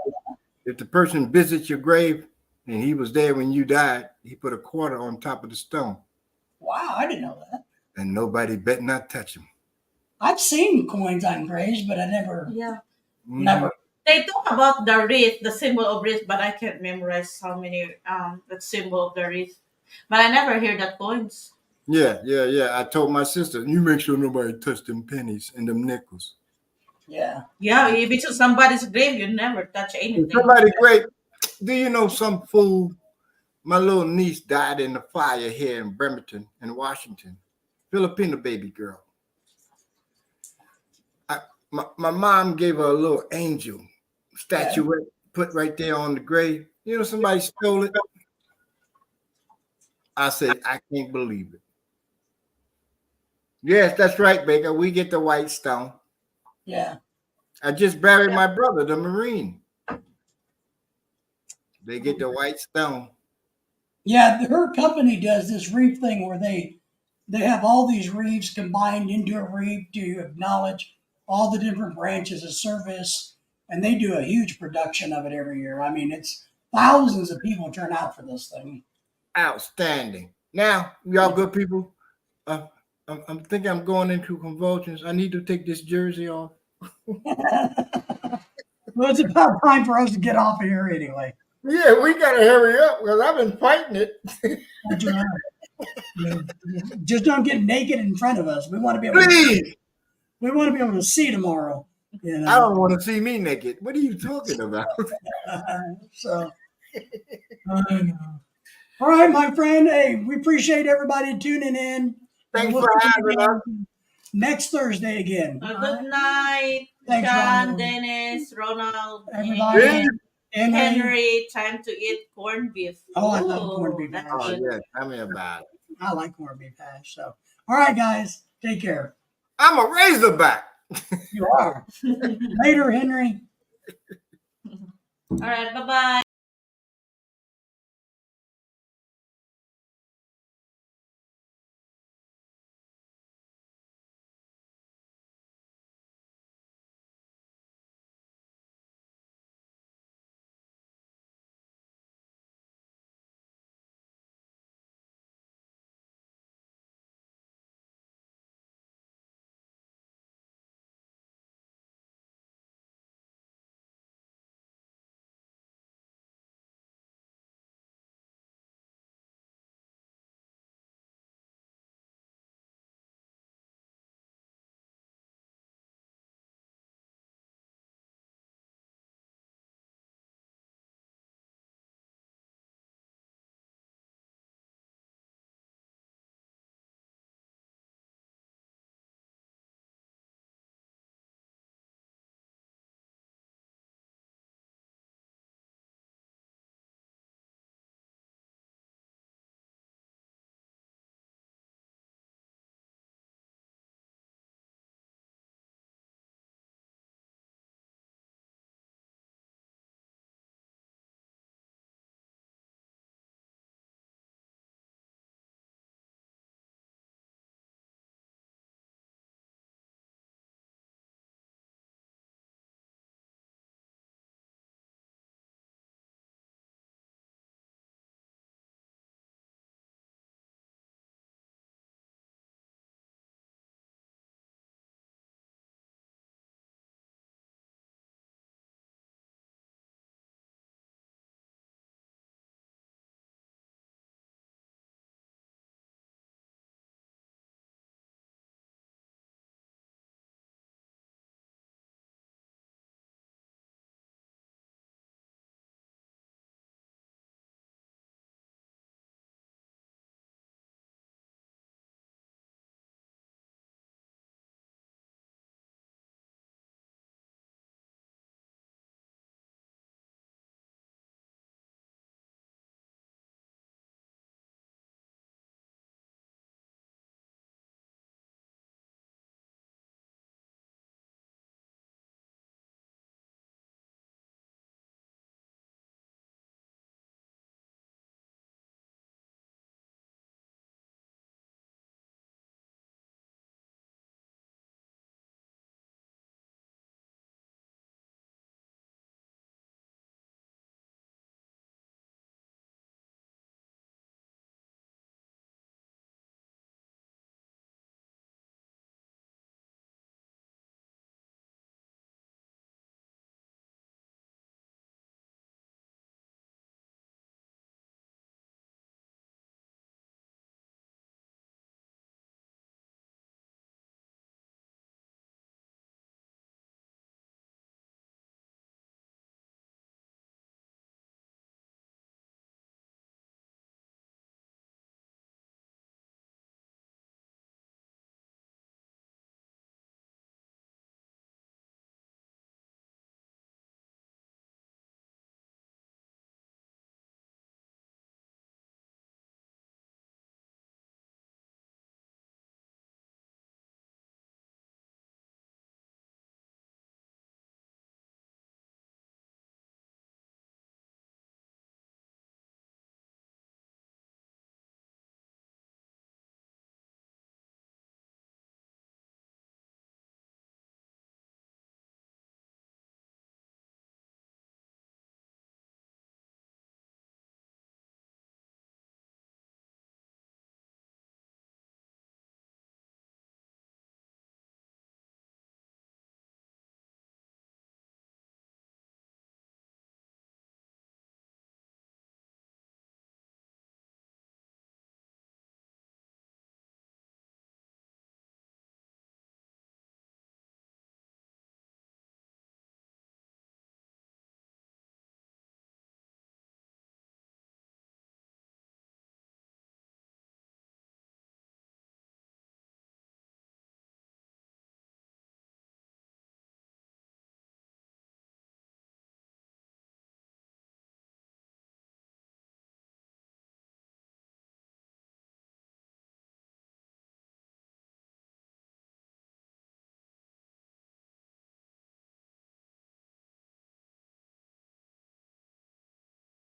if the person visits your grave and he was there when you died, he put a quarter on top of the stone, Wow, I didn't know that. and nobody bet not touch him. I've seen coins on graves, but I never, Yeah. never. They talk about the wreath, the symbol of wreath, but I can't memorize how many the symbol of the wreath. But I never hear that coins. Yeah. I told my sister, you make sure nobody touch them pennies and them nickels. Yeah. Yeah, if it's on somebody's grave, you never touch anything. Somebody great. Do you know some fool? My little niece died in the fire here in Bremerton in Washington. Filipino baby girl. My mom gave her a little angel statuette put right there on the grave. You know, somebody stole it. I said, I can't believe it. Yes, that's right, Baker. We get the white stone. Yeah. I just buried my brother, the Marine. They get the white stone. Yeah, her company does this reef thing where they have all these reefs combined into a reef to acknowledge all the different branches of service, and they do a huge production of it every year. I mean, it's thousands of people turn out for this thing. Outstanding. Now, y'all good people. I'm thinking I'm going into convulsions. I need to take this jersey off. Well, it's about time for us to get off of here anyway. Yeah, we gotta hurry up because I've been fighting it. That's right. Yeah. Just don't get naked in front of us. We want to be able. Please. We want to be able to see tomorrow. You know. I don't want to see me naked. What are you talking about? So, I know. All right, my friend. Hey, we appreciate everybody tuning in. Thanks We'll for see you having us. again next Thursday again. Good night, Thanks, John, Ronald. Dennis, Ronald, Everybody. and Henry. Henry. Time to eat corned beef. Oh, I love corned Ooh, beef that's hash. Oh, good. yeah. Tell me about it. I like corned beef hash. So, all right, guys. Take care. I'm a Razorback. You are. Later, Henry. All right, bye bye.